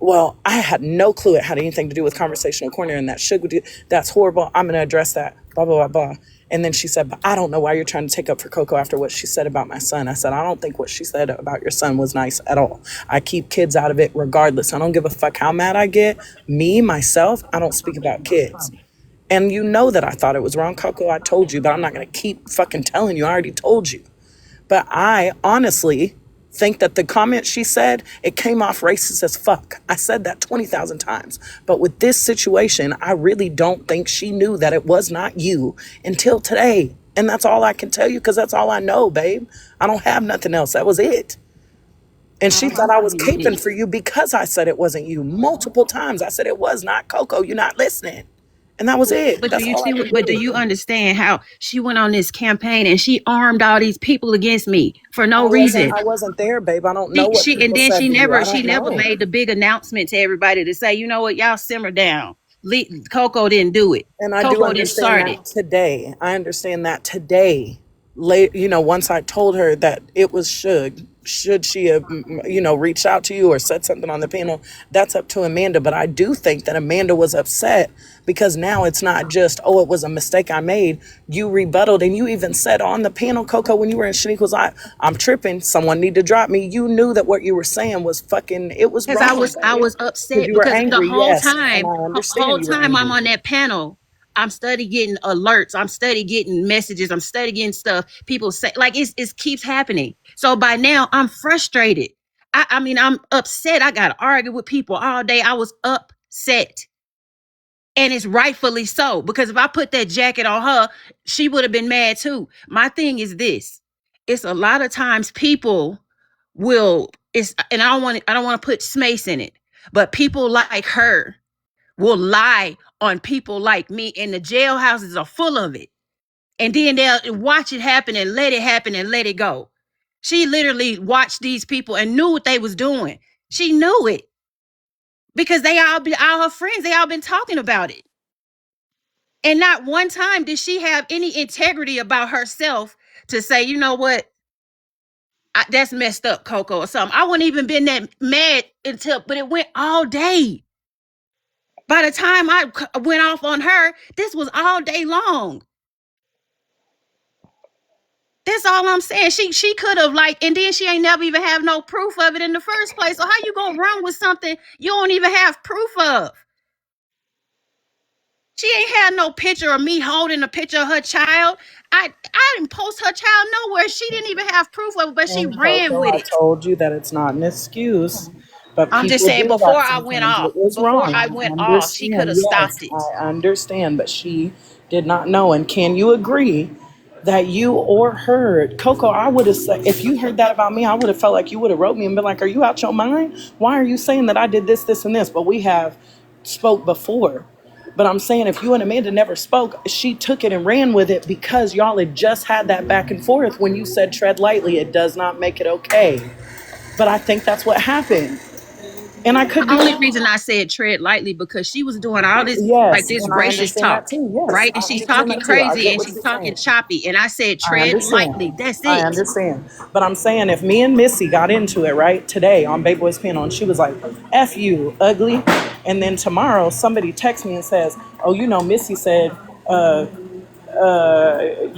well, I had no clue it had anything to do with conversational corner and that should do. That's horrible. I'm going to address that, blah, blah, blah, blah. And then she said, but I don't know why you're trying to take up for Coco after what she said about my son. I said, I don't think what she said about your son was nice at all. I keep kids out of it regardless. I don't give a fuck how mad I get. Me, myself, I don't speak about kids. And you know that I thought it was wrong, Coco. I told you, but I'm not going to keep fucking telling you. I already told you. But I honestly think that the comment she said, it came off racist as fuck. I said that 20,000 times. But with this situation, I really don't think she knew that it was not you until today. And that's all I can tell you because that's all I know, babe. I don't have nothing else. That was it. And she thought I was caping for you because I said it wasn't you. Multiple times I said it was not Coco. You're not listening. And that was it. But do That's you all I see? could But do do. you understand how she went on this campaign and she armed all these people against me for no reason? I wasn't there, babe. I don't know She, what she and people then said she to you. never I she don't never know. made the big announcement to everybody to say, you know what, y'all simmer down. Coco didn't do it. And I do Coco didn't understand start it. that today. I understand that today. Late, once I told her that it was should she have, reached out to you or said something on the panel, that's up to Amanda. But I do think that Amanda was upset because now it's not just, oh, it was a mistake I made. You rebutted and you even said on the panel, Coco, when you were in Shanique was like, I'm tripping. Someone need to drop me. You knew that what you were saying was fucking, it was Because wrong, I babe. was Because upset you were because the angry, whole yes. And time, I whole understand you were time I'm angry. on that panel, I'm study getting alerts. I'm study getting messages. I'm study getting stuff. People say like it keeps happening. So by now I'm frustrated. I mean I'm upset. I got to argue with people all day. I was upset. And it's rightfully so because if I put that jacket on her, she would have been mad too. My thing is this: it's a lot of times people will and I don't want to put Smace in it, but people like her will lie on people like me, and the jailhouses are full of it. And then they'll watch it happen and let it happen and let it go. She literally watched these people and knew what they was doing. She knew it because all her friends, they all been talking about it. And not one time did she have any integrity about herself to say, you know what, that's messed up, Coco, or something. I wouldn't even been that mad but it went all day. By the time I went off on her, this was all day long. That's all I'm saying. She could have and then she ain't never even have no proof of it in the first place. So how you gonna run with something you don't even have proof of? She ain't had no picture of me holding a picture of her child. I didn't post her child nowhere. She didn't even have proof of it, but she And ran Coco, with I it. told you that it's not an excuse, but I'm just people saying do that sometimes. It was before I wrong. I went off, she could understand. have Yes, stopped it. I understand, but she did not know. And can you agree that you or her, Coco, I would have said, if you heard that about me, I would have felt like you would have wrote me and been like, are you out your mind? Why are you saying that I did this, this, and this? But we have spoke before. But I'm saying if you and Amanda never spoke, she took it and ran with it because y'all had just had that back and forth when you said tread lightly. It does not make it okay. But I think that's what happened. And I could The be only wrong. reason I said tread lightly because she was doing all this Yes, this and I racist understand that talk, too. Yes, right? I And she's understand talking that too. I crazy get and what she's you're talking saying. choppy. And I said I tread understand. lightly. That's I it. understand. But I'm saying if me and Missy got into it, right, today on Bayboy's panel, and she was like, F you, ugly. And then tomorrow somebody texts me and says, oh, Missy said,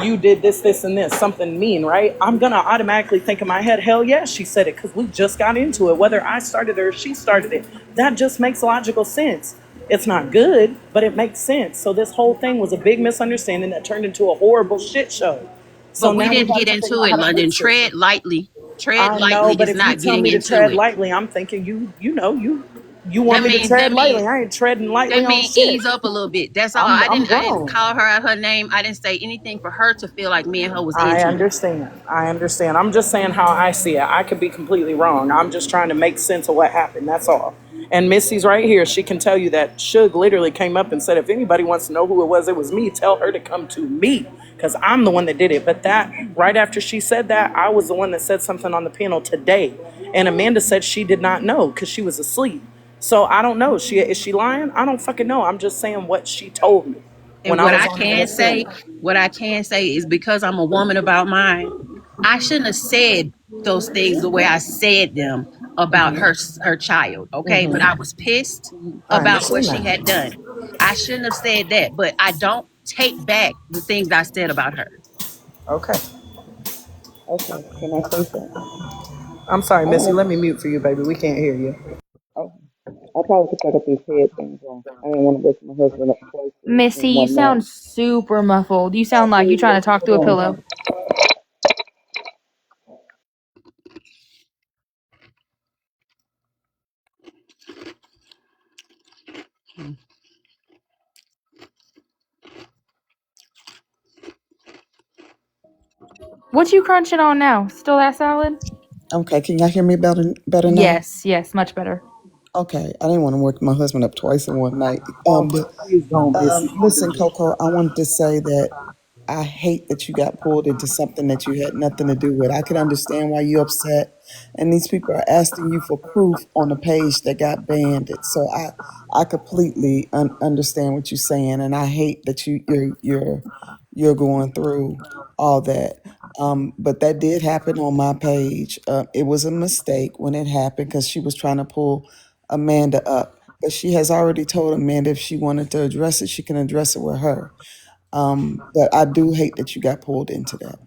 you did this, this, and this, something mean, right? I'm gonna automatically think in my head, hell yeah, she said it, because we just got into it, whether I started it or she started it. That just makes logical sense. It's not good, but it makes sense. So this whole thing was a big misunderstanding that turned into a horrible shit show. So But we now we didn't have get to figure into out it, how to London. fix it. Tread lightly. Tread I know, lightly but is if you not tell getting me to into tread it. lightly, I'm thinking you know you. You want That me to means tread lightly? I ain't treading lightly that on mean shit. ease up a little bit. That's all. I'm I didn't grown. call her out her name. I didn't say anything for her to feel like me and her was I intimate. understand. I understand. I'm just saying how I see it. I could be completely wrong. I'm just trying to make sense of what happened. That's all. And Missy's right here. She can tell you that Suge literally came up and said, if anybody wants to know who it was me. Tell her to come to me because I'm the one that did it. But that, right after she said that, I was the one that said something on the panel today. And Amanda said she did not know because she was asleep. So I don't know. Is she lying? I don't fucking know. I'm just saying what she told me And when I was on here listening. what I can say is because I'm a woman about mine, I shouldn't have said those things the way I said them about her child. Okay, but I was pissed I about what understand she had that. done. I shouldn't have said that, but I don't take back the things I said about her. Okay. Okay, can I say something? I'm sorry, I Missy. want Let me mute for you, baby. We can't hear you. to. I probably because I got these headphones on. I didn't want to wake my husband up twice Missy, in you one night. sound super muffled. You sound like you're trying to talk through a Hold on. pillow. What you crunching on now? Still that salad? Okay, can y'all hear me better now? Yes, yes, much better. Okay, I didn't want to wake my husband up twice in one night. Oh, please don't, Missy. Don't Listen, do it. Coco, I wanted to say that I hate that you got pulled into something that you had nothing to do with. I can understand why you're upset, and these people are asking you for proof on a page that got banned. So I completely understand what you're saying, and I hate that you're going through all that. But that did happen on my page. It was a mistake when it happened because she was trying to pull Amanda up, but she has already told Amanda if she wanted to address it, she can address it with her. But I do hate that you got pulled into that.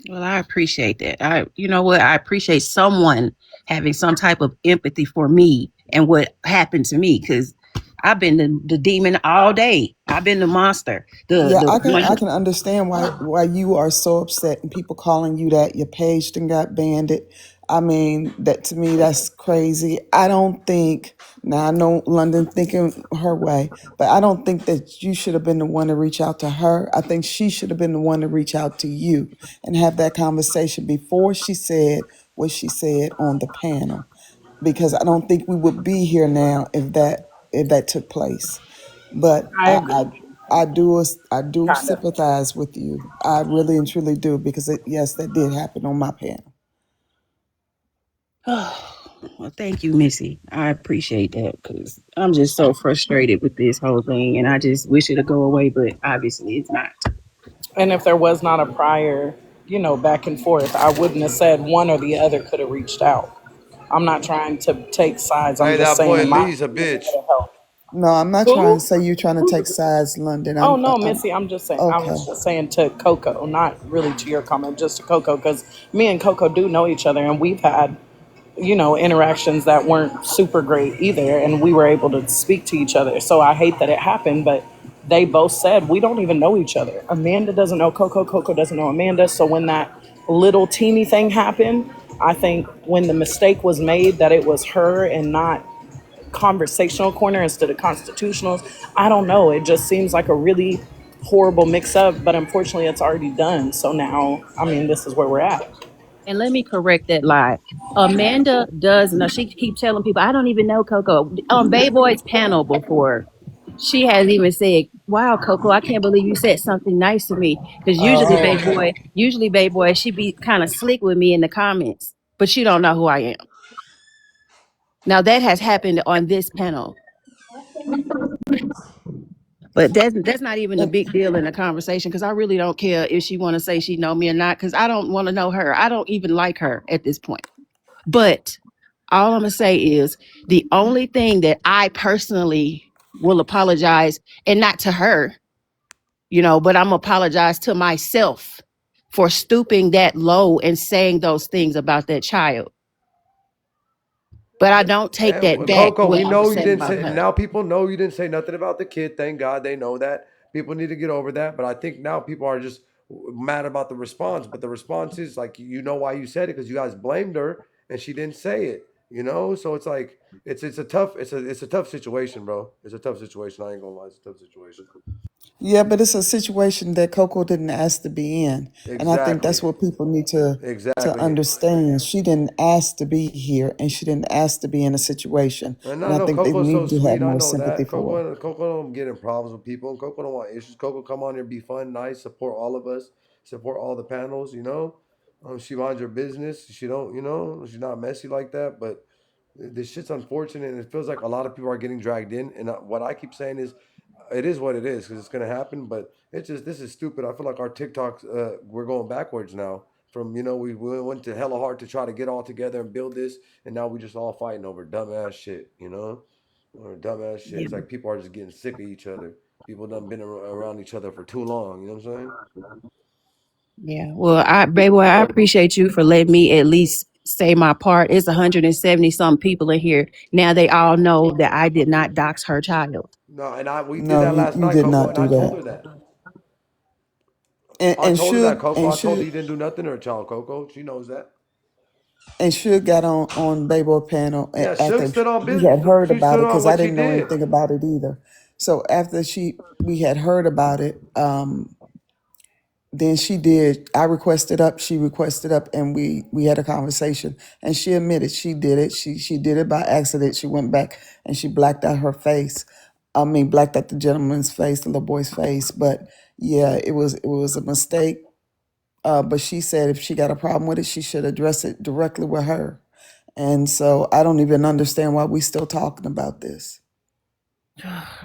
Well, I appreciate that. You know what? I appreciate someone having some type of empathy for me and what happened to me because I've been the demon all day. I've been the monster. Yeah, The one. I can understand why you are so upset and people calling you that your page then got banned. I mean, that to me that's crazy. I don't think now I know London thinking her way, but I don't think that you should have been the one to reach out to her. I think she should have been the one to reach out to you and have that conversation before she said what she said on the panel. Because I don't think we would be here now if that took place. But I agree. I do Kind of. sympathize with you. I really and truly do because yes, that did happen on my panel. Well, thank you, Missy. I appreciate that because I'm just so frustrated with this whole thing, and I just wish it'd go away, but obviously it's not. And if there was not a prior, back and forth, I wouldn't have said one or the other could have reached out. I'm not trying to take sides. I'm Hey, just that boy saying my Lee's a opinion bitch. would have helped. No, I'm not trying to Who? say you're trying to take sides, London. Oh no, Missy. I'm just saying. I Okay. was just saying to Coco, not really to your comment, just to Coco, because me and Coco do know each other, and we've had interactions that weren't super great either, and we were able to speak to each other. So I hate that it happened, but they both said we don't even know each other. Amanda doesn't know Coco, Coco doesn't know Amanda. So when that little teeny thing happened, I think when the mistake was made that it was her and not conversational corner instead of constitutionals, I don't know. It just seems like a really horrible mix up, but unfortunately it's already done. So now, I mean, this is where we're at. And let me correct that lie. Amanda does know. She keep telling people, I don't even know Coco. On Bayboy's panel before, she has even said, wow, Coco, I can't believe you said something nice to me. Because Oh, okay. Usually Bayboy, she be kind of slick with me in the comments, but she don't know who I am. Now that has happened on this panel. But that's not even a And big deal in the conversation because I really don't care if she want to say she know me or not because I don't want to know her. I don't even like her at this point. But all I'm gonna say is the only thing that I personally will apologize, and not to her, but I'm apologize to myself for stooping that low and saying those things about that child. But I don't take that And back Coco, what we I was know you saying didn't about say. her. Now people know you didn't say nothing about the kid. Thank God they know that. People need to get over that. But I think now people are just mad about the response. But the response is like you know why you said it because you guys blamed her and she didn't say it. So it's like it's a tough situation, bro. It's a tough situation. I ain't gonna lie, it's a tough situation. Yeah, but it's a situation that Coco didn't ask to be in, and I think Exactly, that's what people need to exactly. understand. She didn't ask to be here, and she didn't ask to be in a situation, And I and I know think they Coco's so need to have sweet. I more know sympathy that for her. Coco don't get in problems with people. And Coco don't want issues. Coco come on here, be fun, nice, support all of us, support all the panels. She minds her business. She don't, she's not messy like that. But this shit's unfortunate, and it feels like a lot of people are getting dragged in. And what I keep saying is, it is what it is because it's gonna happen. But it's just this is stupid. I feel like our TikToks, we're going backwards now. From we went to hella hard to try to get all together and build this, and now we just all fighting over dumbass shit. Or dumbass shit. Yeah. It's like people are just getting sick of each other. People done been around each other for too long. You know what I'm saying? Yeah. Well, baby, I appreciate you for letting me at least say my part. It's 170 some people in here. Now they all know that I did not dox her child. No, and we did No, that you last you night, did Coco, not and I do told that. her that. And I and told her that, should Coco. and I told her should you didn't do nothing to her child, Coco. She knows that. and should got on Bayboy panel Yeah, Suge after stood on we had business. heard She about stood it on because I what she didn't know did. anything about it either. So after we had heard about it, then she did. I requested up, she requested up, and we had a conversation, and she admitted she did it. She did it by accident. She went back and she blacked out her face. I mean, blacked out the gentleman's face, the little boy's face. But yeah, it was a mistake. But she said if she got a problem with it, she should address it directly with her. And so I don't even understand why we still talking about this.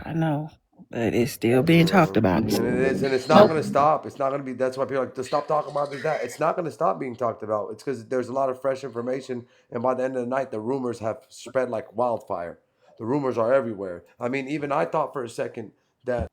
I know, but it's still being talked about. And it is, and it's not Nope. going to stop. It's not going to be. That's why people are like to stop talking about this. That it's not going to stop being talked about. It's because there's a lot of fresh information, and by the end of the night, the rumors have spread like wildfire. The rumors are everywhere. I mean, even I thought for a second that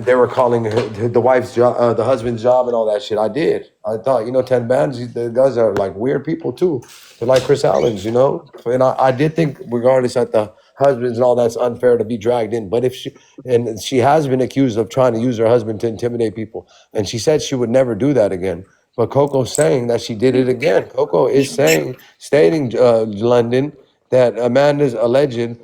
they were calling the wife's job, the husband's job, and all that shit. I did. I thought, 10 bands. The guys are like weird people too. They're like Chris Allen's. And I did think, regardless that the husbands and all that's unfair to be dragged in. But if she has been accused of trying to use her husband to intimidate people, and she said she would never do that again. But Coco's saying that she did it again. Coco is stating, London, that Amanda's alleged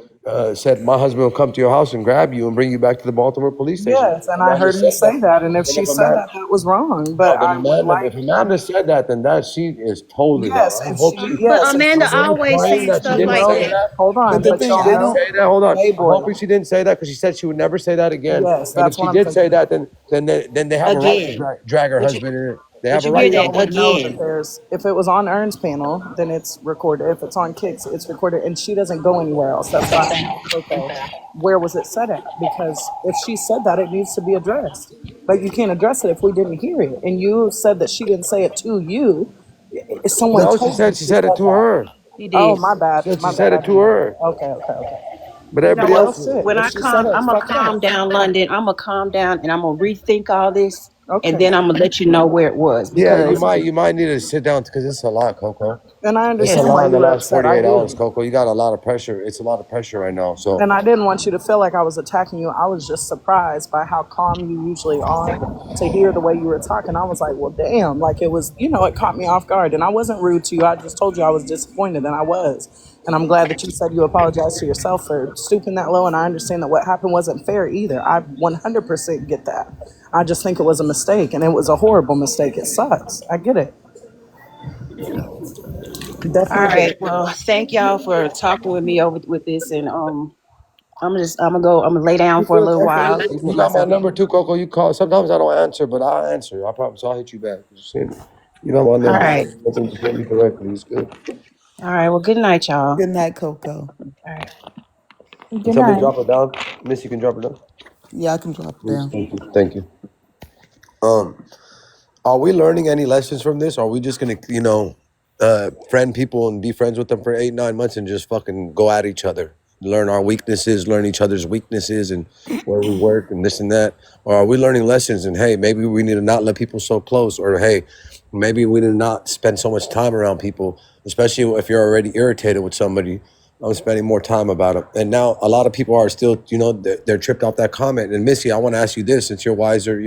said my husband will come to your house and grab you and bring you back to the Baltimore police station. Yes, and I Amanda heard you said that. say that. And if And she if said Amanda, that, that was wrong. no, But but I would Amanda, like, if Amanda said that, then that she is totally wrong. yes, I and hope she, she. But yes, and she Amanda I'm said, really always praying saying that she stuff you didn't like say know, that. that. hold I'm But on, the but hoping thing she y'all I didn't don't, say know, that. Hold on. I'm Playboy. hoping she didn't say that because she said she would never say that again. Yes, And if that's what she I'm did say thinking. that, then they have a right to Again. drag her But you husband in it. They have but a you right hear But to. that y'all would know that again. if it was on Ern's panel, then it's recorded. If it's on Kicks, it's recorded. And she doesn't go anywhere else. That's why I asked Coco, where was it said at? Because if she said that, it needs to be addressed. But you can't address it if we didn't hear it. And you said that she didn't say it to you. If someone No, she told you said she she said it said to that. her. He Oh, did. my bad. She said My she bad. said I it to didn't hear her. it. Okay, okay, okay. But You know everybody what? Well, else. shit. When If I she said calm, it, I'm gonna fuck calm that. down, London. I'm gonna calm down and I'm gonna rethink all this, and Okay. then I'm gonna let you know where it was Yeah, you because might you might need to sit down because it's a lot, Coco. And I It's a yes, understand why lot in you the were last upset. I 48 hours, do. Coco. You got a lot of pressure. It's a lot of pressure right now. So And I didn't want you to feel like I was attacking you. I was just surprised by how calm you usually are to hear the way you were talking. I was like, well, damn. Like it was, it caught me off guard. And I wasn't rude to you. I just told you I was disappointed, and I was. And I'm glad that you said you apologized to yourself for stooping that low. And I understand that what happened wasn't fair either. I 100% get that. I just think it was a mistake, and it was a horrible mistake. It sucks. I get it. all Definitely get right. it. Well, thank y'all for talking with me over with this, and I'm gonna go. I'm gonna lay down you for a good, little Coco? while You, and you get got my myself number together. too, Coco. You call. Sometimes I don't answer, but I'll answer. I promise. I'll hit you back. You got my All number. right. Nothing to hit me directly. It's good. All right. Well, good night, y'all. good night, Coco. All right. Can Good somebody night. drop it down? Miss, you can drop it down. Yeah, I can drop it Please. down. Thank you. Thank you. Um, Are we learning any lessons from this? Are we just gonna, friend people and be friends with them for 8, 9 months and just fucking go at each other, learn our weaknesses, learn each other's weaknesses, and where we work and this and that? Or are we learning lessons? And hey, maybe we need to not let people so close, or hey, maybe we need to not spend so much time around people, especially if you're already irritated with somebody. I'm spending more time about it. And now a lot of people are still, they're tripped off that comment. And Missy, I want to ask you this, since you're wiser,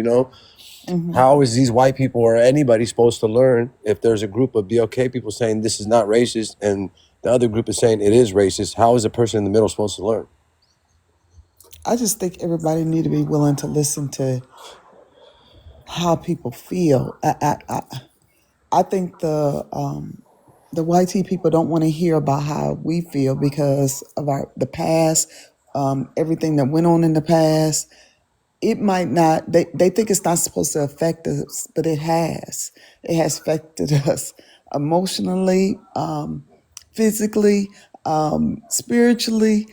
How is these white people or anybody supposed to learn if there's a group of BLK people saying this is not racist and the other group is saying it is racist? How is a person in the middle supposed to learn? I just think everybody need to be willing to listen to how people feel. I think the YT people don't want to hear about how we feel because of the past, everything that went on in the past. It might not. They think it's not supposed to affect us, but it has. It has affected us emotionally, physically, spiritually,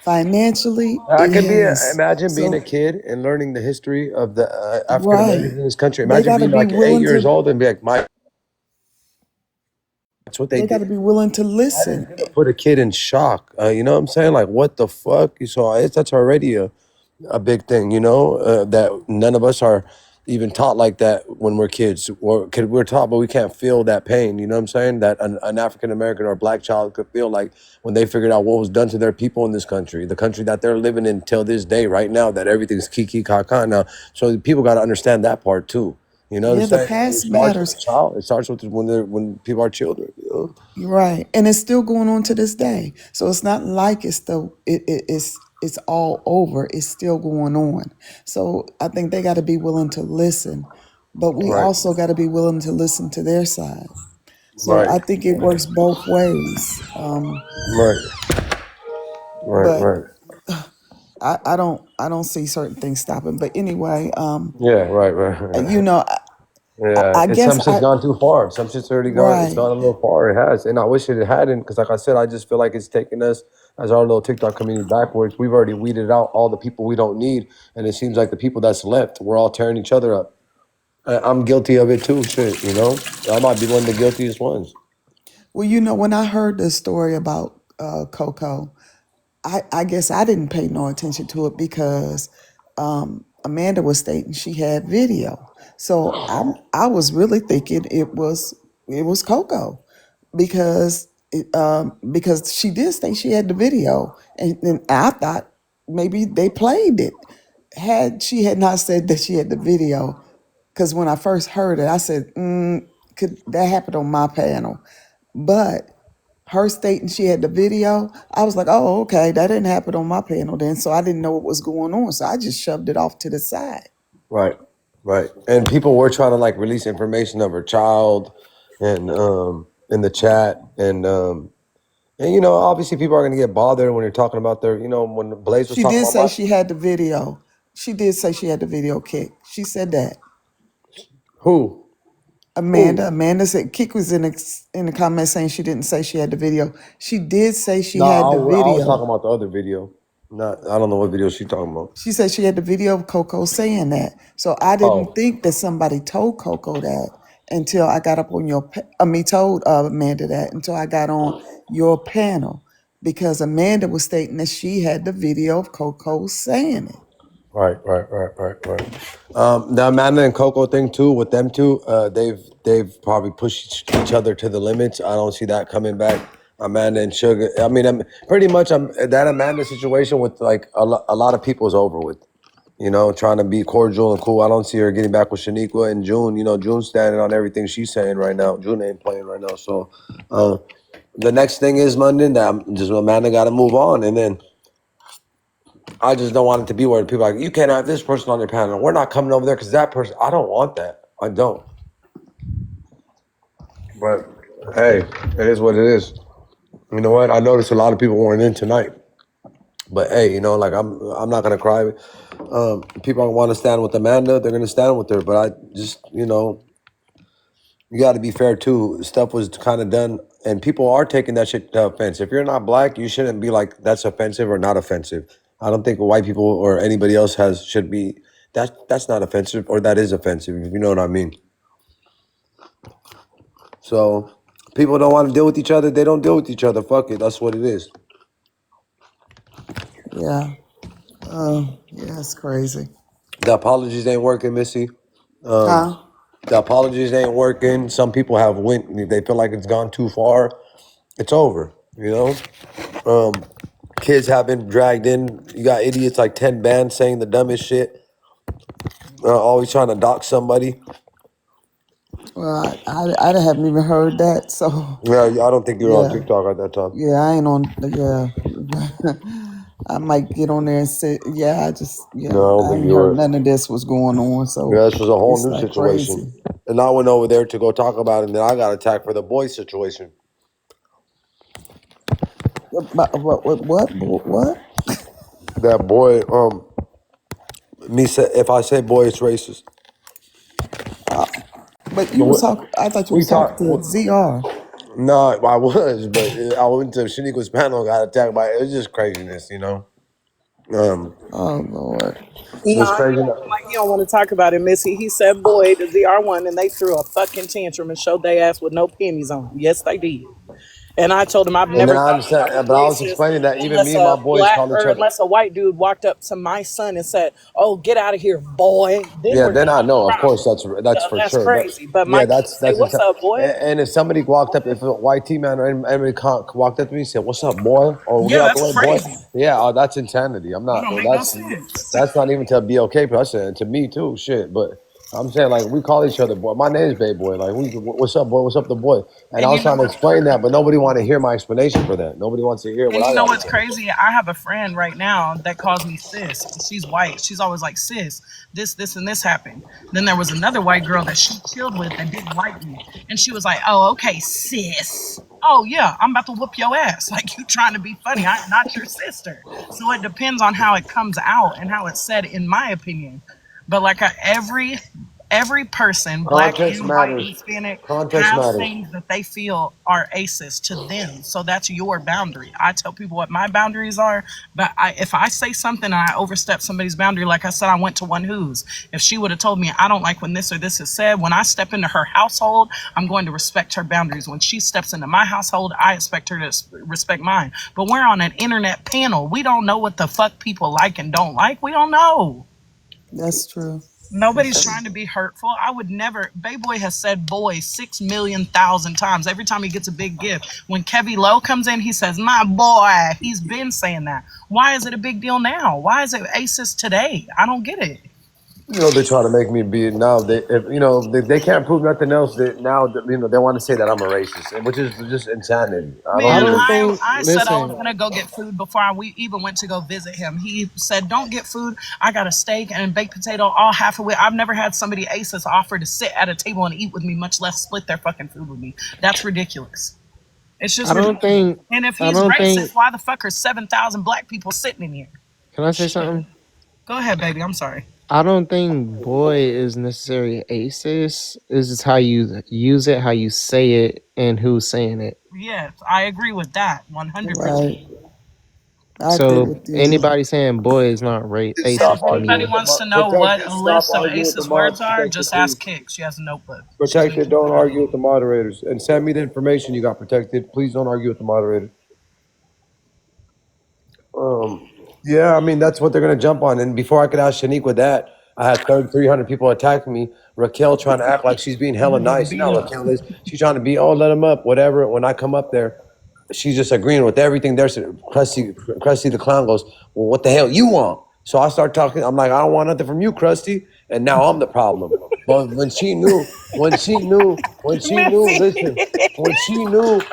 financially. I It could be has. imagine being a So kid and learning the history of the African Americans right, in this country. they Imagine got to being be like 8 willing years to. old and be like, my that's what they They got did. to be willing to That is listen. gonna put a kid in shock. You know what I'm saying? Like, what the fuck? So that's already a big thing, that none of us are even taught like that when we're kids. Or we're taught, but we can't feel that pain. You know what I'm saying? That an African American or a black child could feel like when they figured out what was done to their people in this country, the country that they're living in till this day, right now, that everything's kiki kaka now. So people got to understand that part too. You know what I'm Yeah, the saying? It past starts with matters. a child. It starts with when people are children. You're right, and it's still going on to this day. So it's not like it's all over. It's still going on. So I think they got to be willing to listen, but we Right, also got to be willing to listen to their side. So right, I think it works both ways. right, right, But right. I don't see certain things stopping. But anyway, Yeah, right, right, you right. know, Yeah, I it's some guess shit's gone too far. Some shit's already gone. It's right. gone a little far. It has, and I wish it hadn't. Because, like I said, I just feel like it's taking us as our little TikTok community backwards. We've already weeded out all the people we don't need, and it seems like the people that's left, we're all tearing each other up. I'm guilty of it too. Shit, I might be one of the guiltiest ones. Well, when I heard the story about Coco, I guess I didn't pay no attention to it because Amanda was stating she had video. So I was really thinking it was Coco because because she did say she had the video, and I thought maybe they played it. Had she had not said that she had the video, because when I first heard it, I said, could that happen on my panel? But her stating she had the video, I was like, oh, okay, that didn't happen on my panel then. So I didn't know what was going on. So I just shoved it off to the side. Right, right. And people were trying to like release information of her child, and in the chat, and obviously people are gonna get bothered when you're talking about when Blaze was She talking did about say she had the video. She did say she had the video kick. She said that. who. Amanda said Kick was in the comments saying she didn't say she had the video. She did say she No, had the I was talking video. about the other video. Not, I don't know what video she talking about. She said she had the video of Coco saying that. So I didn't Oh, think that somebody told Coco that until I got up on told Amanda that until I got on your panel because Amanda was stating that she had the video of Coco saying it. right, right, right, right, right. The Amanda and Coco thing too. With them two, they've probably pushed each other to the limits. I don't see that coming back. Amanda and Sugar. I mean, pretty much. That Amanda situation with like a lot of people is over with. Trying to be cordial and cool. I don't see her getting back with Shaniqua and June. June's standing on everything she's saying right now. June ain't playing right now. So the next thing is Monday. That just Amanda got to move on, and then I just don't want it to be where people are like, you can't have this person on your panel. We're not coming over there because that person. I don't want that. I don't. But hey, it is what it is. You know what? I noticed a lot of people weren't in tonight. But hey, like I'm not gonna cry. People want to stand with Amanda, they're gonna stand with her. But I just, you got to be fair too. Stuff was kind of done, and people are taking that shit to offense. If you're not black, you shouldn't be like that's offensive or not offensive. I don't think white people or anybody else should be. That's not offensive or that is offensive. If you know what I mean. So people don't want to deal with each other. They don't deal with each other. Fuck it. That's what it is. Yeah. Yeah, it's crazy. The apologies ain't working, Missy. Huh? The apologies ain't working. Some people have went. They feel like it's gone too far. It's over. Kids have been dragged in. You got idiots like 10 bands saying the dumbest shit. always trying to dox somebody. Well, I haven't even heard that. So Yeah, I don't think you were on yeah, TikTok at that time. yeah, I ain't on. Yeah, I might get on there and say, yeah, No, I don't I think ain't you heard were. none of this was going on. Yeah, So this was a whole it's new like situation. crazy. And I went over there to go talk about it, and then I got attacked for the boy situation. What? That boy, me said if I say boy, it's racist. But you But was talking. I thought you we was talking talked. to ZR. No, I was, but I went to Shaniqua's panel, got attacked by it. Was just craziness, you know. Oh Lord. No, Just crazy. he don't want to talk about it, Missy. He said, boy, the ZR1, and they threw a fucking tantrum and showed their ass with no panties on. Yes, they did. And I told him I've And then never I thought that was understand, but I was racist explaining that even me unless and my a boys black call each or other. unless a white dude walked up to my son and said, "Oh, get out of here, boy." Then Yeah, we're then gonna I have a know, of course, problem. that's for That's sure. But crazy. But my yeah, kids say, that's "What's insane. up, boy?" And if somebody walked up, if a white T man or anybody walked up to me and said, "What's up, boy?" or "Get Yeah, out the that's way, boy," crazy. yeah, that's insanity. I'm That not. don't make no sense. That's not even to be okay, but that's to me too. Shit, but I'm saying like we call each other boy. My name is Bay Boy. Like what's up, boy? What's up, the boy? And I And was trying to explain that, but nobody wanted to hear my explanation for that. Nobody wants to hear what And I you know got to what's say. crazy? I have a friend right now that calls me sis. She's white. She's always like, sis, this, and this happened. Then there was another white girl that she chilled with that didn't like me. And she was like, oh, okay, sis. Oh, yeah, I'm about to whoop your ass. Like, you trying to be funny. I'm not your sister. So it depends on how it comes out and how it's said, in my opinion. But like every person, black Context and white, matters. Hispanic, Context have matters. things that they feel are aces to them. So that's your boundary. I tell people what my boundaries are, but if I say something and I overstep somebody's boundary, like I said, I went to one who's. If she would have told me I don't like when this or this is said, when I step into her household, I'm going to respect her boundaries. When she steps into my household, I expect her to respect mine. But we're on an internet panel. We don't know what the fuck people like and don't like. We don't know. That's true. That's Nobody's true. trying to be hurtful. I would never. Bayboy has said boy 6,000,000 times. Every time he gets a big gift. When Kevin Lowe comes in, he says, my boy. He's been saying that. Why is it a big deal now? Why is it aces today? I don't get it. You know, they try to make me be now. They, if, you know, they can't prove nothing else. Now, you know, they want to say that I'm a racist, which is just insanity. I don't Man, I even. don't think. I said I was Listen, gonna go get food before we even went to go visit him. He said, "Don't get food. I got a steak and a baked potato, all half of it." I've never had somebody aces offer to sit at a table and eat with me, much less split their fucking food with me. That's ridiculous. It's just I don't ridiculous. think. And if I he's don't racist, think. why the fuck are 7,000 black people sitting in here? Can I say Shit. something? Go ahead, baby. I'm sorry. I don't think boy is necessarily aces. It's just how you use it, how you say it, and who's saying it. Yes, I agree with that 100%. Right. I agree So with you. anybody saying boy is not And Stop if racist to arguing anybody with me. the wants to know what protected. a Stop list of arguing with the ACEs mods. words are, Protected, just ask please. Kick. She has a notebook. She's been Protected. keeping Don't track. argue with the moderators, and send me the information you got protected. Please don't argue with the moderators. Um, yeah, I mean that's what they're gonna jump on. And before I could ask Shaniqua that, I had 300 people attacking me. Raquel trying to act like she's being hella You're getting nice. You beat know how up. Raquel is. She's trying to be, oh, let him up, whatever. When I come up there, she's just agreeing with everything. There's Krusty the clown goes, well, what the hell you want? So I start talking. I'm like, I don't want nothing from you, Krusty. And now I'm the problem. But listen, Missy.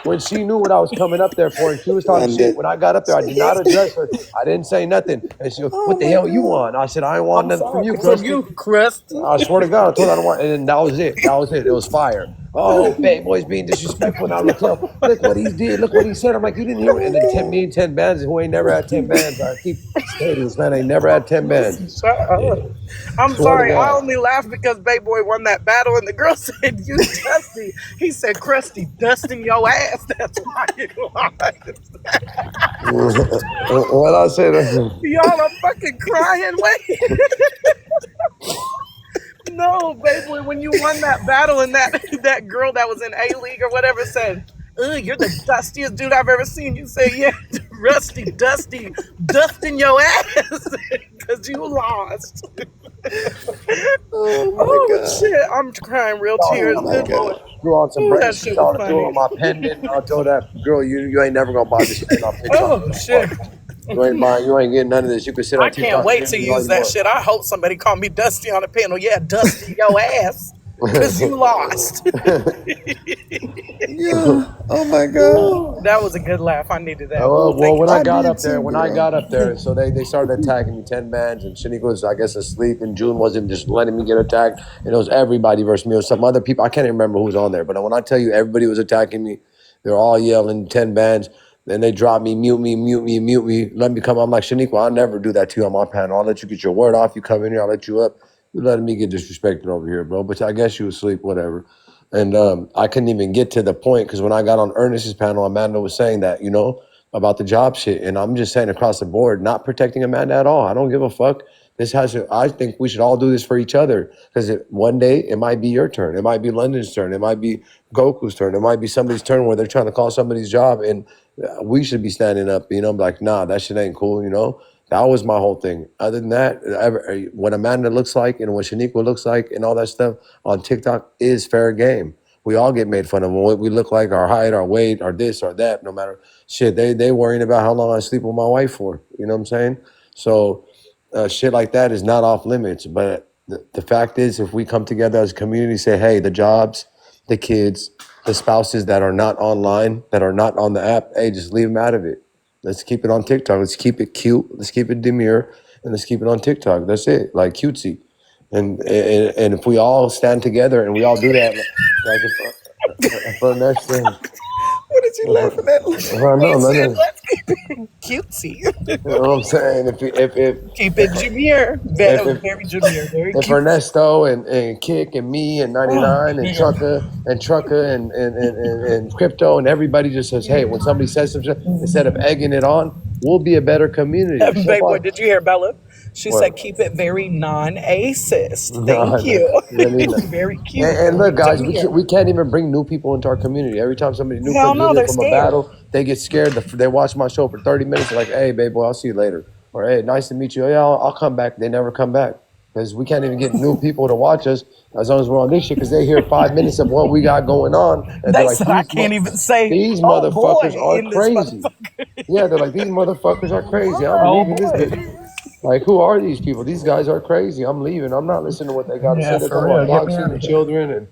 when she knew what I was coming up there for, and she was talking shit. London. When I got up there, I did not address her. I didn't say nothing. And she goes, Oh what the my hell you God. want? I said, I ain't want I'm nothing from sorry. you, From Krusty. you, Krusty. I swear to God, I told her I don't want, and then that was it. That was it. It was fire. Oh, Bad Boy's being disrespectful. Now Raquel, look what he did. Look what he said. I'm like, you didn't hear it. And then 10 bands who ain't never had 10 bands. I keep stating this man ain't never had 10 bands. Missy, shut up. I'm Swear to sorry. I God. only laughed because Bayboy won that battle and the girl said, you dusty. He said, Krusty, dusting your ass. That's why you lost. What I said, Y'all are fucking crying. Wait. No, Bayboy, when you won that battle and that girl that was in A League or whatever said, ugh, you're the dustiest dude I've ever seen. You say, yeah, rusty, dusty, dusting your ass because you lost. Oh my Oh, God. shit. I'm crying real Oh tears. my Good Lord. God. threw on some Oh, brand. that She shit was started throwing funny. on my pendant. I told that girl, you ain't never gonna buy this chain off TikTok. Oh, What the shit. fuck? You ain't getting none of this. You can sit I on can't TikTok wait and to get all use you that want. shit. I hope somebody call me Dusty on the panel. Yeah, Dusty your ass. Cause you lost. Yeah. Oh my God. Ooh, that was a good laugh. I needed that. Ooh, Well, thank you, when I I got Shaniqua. did up there, too, girl. so they started attacking me 10 bands, and Shaniqua was, I guess, asleep, and June wasn't just letting me get attacked, and it was everybody versus me. It was some other people. I can't even remember who was on there, but when I tell you everybody was attacking me, they were all yelling 10 bands. Then they dropped me, mute me, mute me, mute me. Let me come. I'm like, Shaniqua, I'll never do that to you on my panel. I'll let you get your word off. You come in here, I'll let you up. You're letting me get disrespected over here, bro. But I guess you was asleep, whatever. And I couldn't even get to the point because when I got on Ernest's panel, Amanda was saying that, about the job shit. And I'm just saying across the board, not protecting Amanda at all. I don't give a fuck. I think we should all do this for each other because one day it might be your turn. It might be London's turn. It might be Goku's turn. It might be somebody's turn where they're trying to call somebody's job and we should be standing up, like, nah, that shit ain't cool. That was my whole thing. Other than that, what Amanda looks like and what Shaniqua looks like and all that stuff on TikTok is fair game. We all get made fun of what we look like, our height, our weight, our this or that, no matter shit. They worrying about how long I sleep with my wife for. You know what I'm saying? So shit like that is not off limits. But the fact is, if we come together as a community, say, hey, the jobs, the kids, the spouses that are not online, that are not on the app, hey, just leave them out of it. Let's keep it on TikTok. Let's keep it cute. Let's keep it demure, and let's keep it on TikTok. That's it, like cutesy. And if we all stand together and we all do that, like if our next thing, What did you laughing at? I know, He said, London. let's keep it cutesy. You know what I'm saying? Keep it junior. If Very junior. Very if cute. Ernesto and Kick and me and Oh, 99 and man. Trucka and Crypto and everybody just says, hey, when somebody says something, instead of egging it on, we'll be a better community. Babe boy, did you hear Bella? She said, What? keep it very non-acist. Thank No, you. let me know. Very cute. And Very look, guys, demure. we can't even bring new people into our community. Every time somebody new Hell comes in no, here they're from a scared. battle, they get scared. They watch my show for 30 minutes. They're like, hey, babe, boy, I'll see you later. Or, hey, nice to meet you. Yeah, I'll come back. They never come back because we can't even get new people to watch us as long as we're on this shit because they hear 5 minutes of what we got going on. And they're They like, said I can't even say, these oh motherfuckers boy, are in this crazy. motherfucker. Yeah, they're like, these motherfuckers are crazy. I'm Oh leaving this boy. bitch. Like, who are these people? These guys are crazy. I'm leaving. I'm not listening to what they got to say. Yeah, They're for talking real. about Get me doxing out the of here. children and,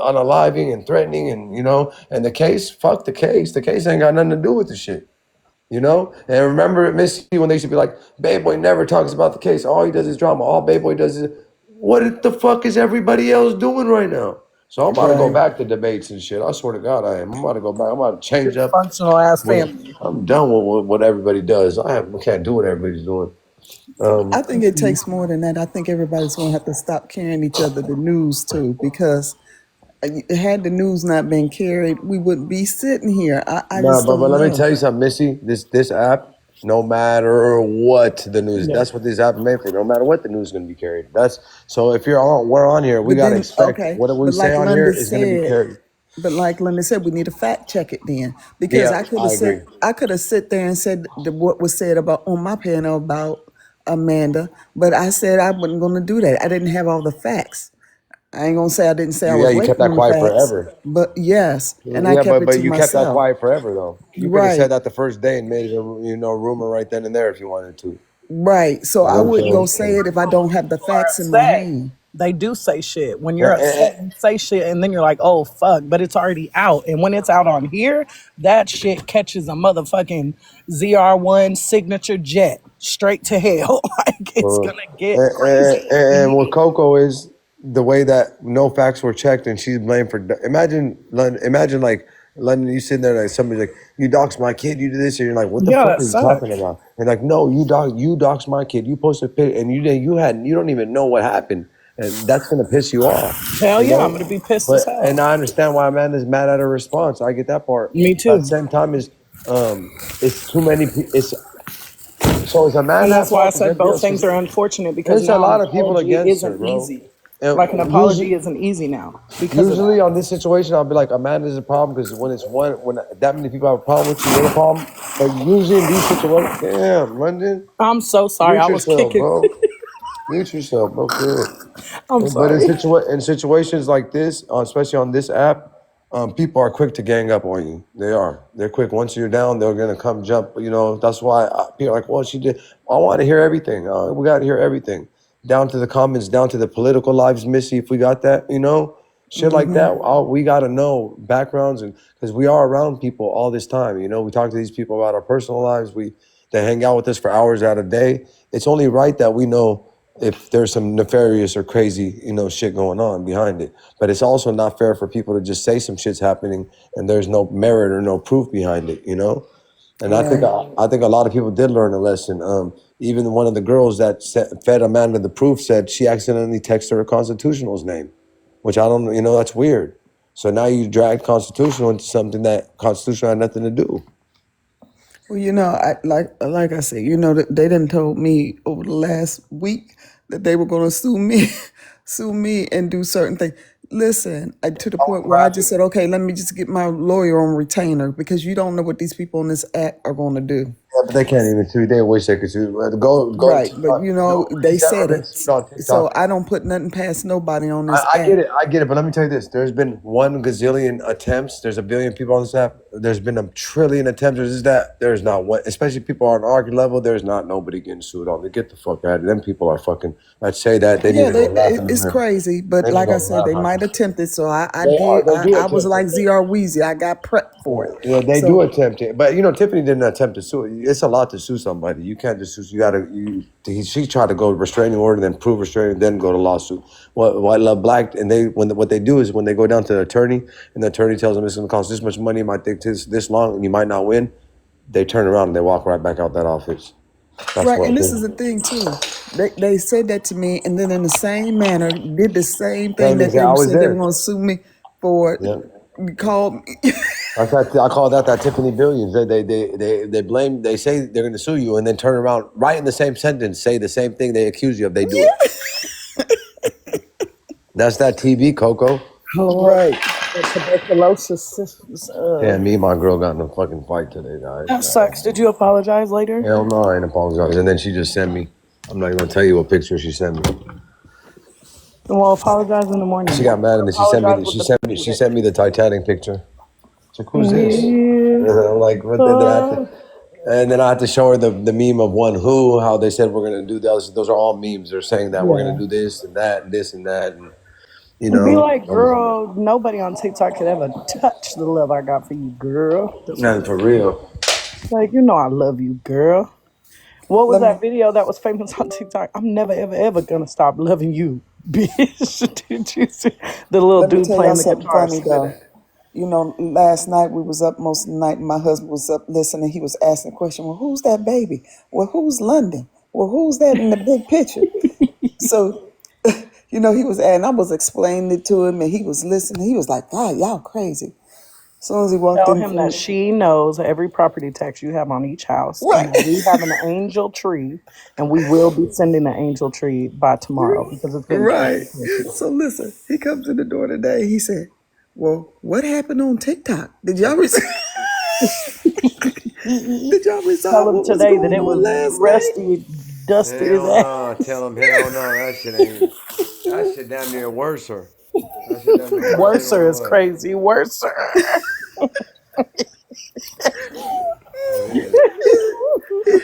unaliving and threatening and the case, fuck the case. The case ain't got nothing to do with the shit. And remember at Missy when they used to be like, Babe Boy never talks about the case. All he does is drama. All Babe Boy does is, what the fuck is everybody else doing right now? So I'm about to go Right. back to debates and shit. I swear to God, I am. I'm about to go back. I'm about to change up. Dysfunctional ass What family. I'm done with what everybody does. I can't do what everybody's doing. I Um, think it takes more than that. I think everybody's going to have to stop carrying each other the news too, because had the news not been carried, we wouldn't be sitting here. I No, just but don't let me know. tell you something, Missy. This app, no matter what the news, Yeah. that's what this app is made for. No matter what the news is going to be carried. That's so. If we're on here, we But got to then, expect okay, what we but say like on here Linda is going to be said, carried. we need to fact check it then, because Yeah, I agree. I could have sit there and said what was said about on my panel about Amanda, but I said I wasn't going to do that. I didn't have all the facts. I ain't gonna say I didn't say I Yeah, was you kept waiting that on the quiet facts, forever. but yes, and I Yeah, kept but it to you kept that myself. quiet forever though. You could have Right, said that the first day and made it a rumor right then and there if you wanted to. right. So You I know what wouldn't I'm go saying? say it if I don't have the You are facts in my upset. hand. They do say shit. When you're And, upset, you say shit, and then you're like, oh, fuck, but it's already out. And when it's out on here, that shit catches a motherfucking ZR1 signature jet straight to hell. Like, it's Uh, gonna get crazy. and what Coco is the way that no facts were checked, and she's blamed for. Imagine, Imagine like London, you sitting there like somebody's like, "You doxed my kid, you did this," and you're like, "What the Yeah, fuck that are you talking sucks. about?" And like, "No, you doxed my kid. You posted a pic, and you don't even know what happened, and that's gonna piss you off, Hell you yeah, I'm know." gonna be pissed as But hell. and I understand why Amanda's mad at her response. I get that part. Me But at the too. same time, it's too many. It's so is And Amanda at that's why I fault? Because said everybody both else. things are unfortunate because There's a now an lot of people apology against her, isn't bro. easy. Like an And apology isn't easy now because of usually that. on this situation, I'll be like, Amanda's a problem because when that many people have a problem with you, you're the problem. But usually in these situations, damn, London, I'm so sorry. mute I was yourself, kicking. bro. Mute yourself, bro. For real. I'm But sorry. in situations like this, especially on this app, people are quick to gang up on you. They are. They're quick. Once you're down, they're gonna come jump. You know, that's why people are like, well, she did. I want to hear everything. We got to hear everything, down to the comments, down to the political lives, Missy. If we got that, you know, shit like that. We got to know backgrounds, and because we are around people all this time. You know, we talk to these people about our personal lives. They hang out with us for hours out of day. It's only right that we know if there's some nefarious or crazy, you know, shit going on behind it. But it's also not fair for people to just say some shit's happening and there's no merit or no proof behind it, you know? And Right. I think a lot of people did learn a lesson. Even one of the girls that fed Amanda the proof said she accidentally texted her Constitutional's name, which I don't, you know, that's weird. So now you dragged Constitutional into something that Constitutional had nothing to do. Well, you know, like I said, you know, they done told me over the last week that they were going to sue me, sue me, and do certain things. Listen, to the point where I just said, okay, let me just get my lawyer on retainer because you don't know what these people in this act are going to do. Yeah, but they can't even sue. They wish they could sue. Go Right, to but you know, they nobody's ever said been it, sued on so TikTok. I don't put nothing past nobody on this I get act. it, but let me tell you this: there's been 1 gazillion attempts. There's a billion people on this app. There's been a trillion attempts. There's not one. Especially people on our level. There's not nobody getting sued on. They get the fuck out of it. Them people are fucking. I'd say that they need Yeah, to go laugh in the it's mirror. crazy, but They need to like I go said, they laugh at might them. attempt it. So They are. They do I was attempt like it. ZR Weezy. I got prepped for it. Yeah, they do So attempt it, but you know, Tiffany didn't attempt to sue. It's a lot to sue somebody. You can't just sue. You gotta. She tried to go restraining order, then prove restraining, then go to lawsuit. What Love Black and what they do is when they go down to the attorney and the attorney tells them it's going to cost this much money, it might take this long, and you might not win. They turn around and they walk right back out that office. That's right, what and they this is the thing too. They said that to me, and then in the same manner did the same thing same that exact. they I was said they were there. going to sue me for. Yeah. Called me. I call that Tiffany Billions. They blame. They say they're going to sue you, and then turn around right in the same sentence, say the same thing they accuse you of. They do it. That's that TV, Coco. Lord, Right. the tuberculosis. Yeah, me and my girl got in a fucking fight today, guys. That sucks. Did you apologize later? Hell no, I ain't apologize. And then she just sent me. I'm not even gonna tell you what picture she sent me. Well, apologize in the morning. She got mad and then Apologize with the she picture. sent me the Titanic picture. She's like, who's this? Yeah. And I'm like, what? And then I had to show her the meme of one who, how they said we're gonna do those. Those are all memes. They're saying that we're gonna Yeah. do this and that and this and that, and you Be know. like, girl, nobody on TikTok could ever touch the love I got for you, girl. That's what Not it's for real. like. You know I love you, girl. What was Let me that video that was famous on TikTok? I'm never, ever, ever gonna stop loving you, bitch. Did you see the little let me dude tell y'all playing the something guitar funny singing though. that? You know, last night we was up most of the night. And my husband was up listening. He was asking the question, well, who's that baby? Well, who's London? Well, who's that in the big picture? So, you know, he was, and I was explaining it to him, and he was listening. He was like, God, y'all crazy. As soon as he walked Tell in, him that she knows every property tax you have on each house, and right, that we have an angel tree, and we will be sending an angel tree by tomorrow because it's getting close right. to Christmas. So listen, he comes in the door today. He said, well, what happened on TikTok? Did y'all, did y'all Tell resolve him what was today that going it on was last night? rusty, dusty his Hell ass. no. Tell him hell no. That shit ain't. That shit damn near worser. That shit damn near worse than Worser what it is was. crazy. Worser. It is.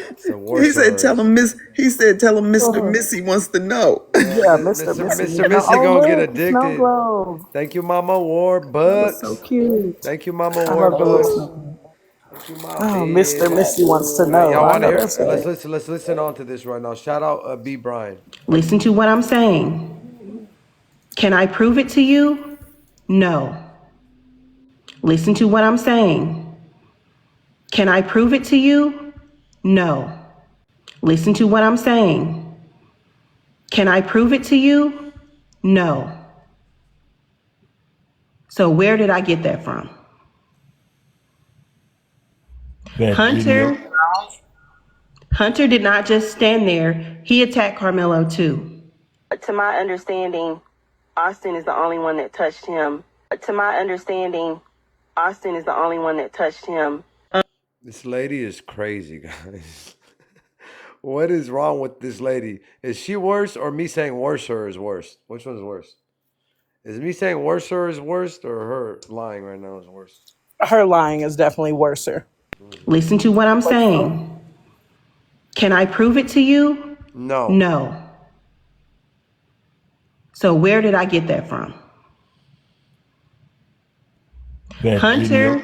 It's a He said, tell worse. him Miss. He said, tell him Mr. Uh, Missy wants to know. Yeah, yeah, Mr. Missy. You know, Missy oh gonna get look, snow addicted. globe. Thank you, Mama War That was so Bucks. cute. Thank you, Mama I War love the little Bucks. snow. Thank you, my Oh, Mr. baby. Missy wants to know. Y'all I want to know hear? that's right. Let's listen on to this right now. Shout out B Brian. Listen to what I'm saying. Can I prove it to you? No. Listen to what I'm saying. Can I prove it to you? No. Listen to what I'm saying. Can I prove it to you? No. So where did I get that from? Hunter did not just stand there. He attacked Carmelo too. To my understanding, Austin is the only one that touched him. To my understanding, Austin is the only one that touched him. This lady is crazy, guys. What is wrong with this lady? Is she worse or me saying worser is worse? Which one's worse? Is me saying worser is worst or her lying right now is worse? Her lying is definitely worser. Listen to what I'm saying. Can I prove it to you? No. No. So where did I get that from? That video.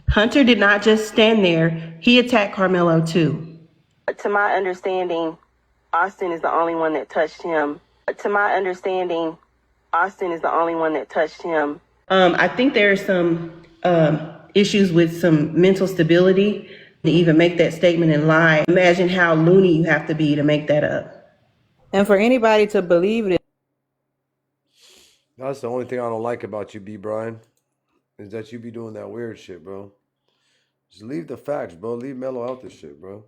Hunter did not just stand there. He attacked Carmelo too. To my understanding, Austin is the only one that touched him. To my understanding, Austin is the only one that touched him. I think there are some issues with some mental stability to even make that statement and lie. Imagine how loony you have to be to make that up. And for anybody to believe it. That's the only thing I don't like about you, B. Brian, is that you be doing that weird shit, bro. Just leave the facts, bro. Leave Melo out this shit, bro.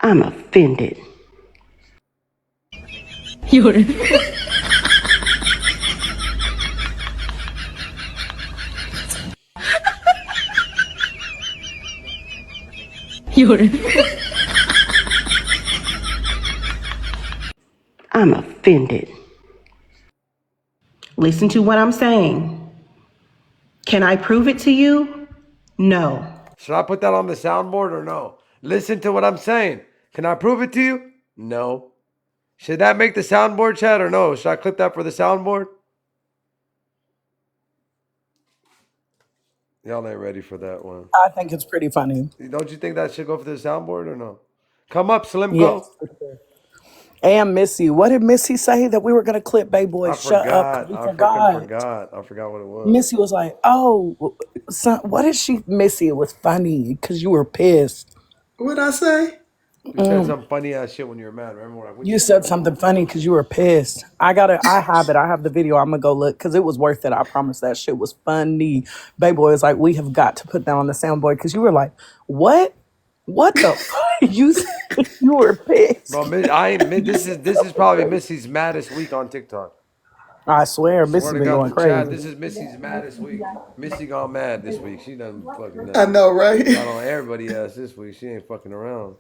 I'm offended. I'm offended. Listen to what I'm saying. Can I prove it to you? No. Should I put that on the soundboard or no? Listen to what I'm saying. Can I prove it to you? No. Should that make the soundboard, chat, or no? Should I clip that for the soundboard? Y'all ain't ready for that one. I think it's pretty funny. Don't you think that should go for the soundboard or no? Come up, Slimko. Yes. And Missy. What did Missy say that we were going to clip, Baby Boy? I Shut up. forgot. We I forgot. freaking forgot. I forgot what it was. Missy was like, oh, son, what did she, Missy? It was funny because you were pissed. What'd I say? You said some funny ass shit when you were mad. Remember when You said something funny because you were pissed. I have it. I have the video. I'm going to go look because it was worth it. I promise that shit was funny. Baby Boy was like, we have got to put that on the soundboard because you were like, what? What the fuck? You were pissed. Bro, I admit this is probably Missy's maddest week on TikTok. I swear, Swear Missy's to been God, going to Chad, crazy. this is Missy's maddest week. Missy gone mad this week. She done fucking I know, right? got on everybody ass this week. She ain't fucking around.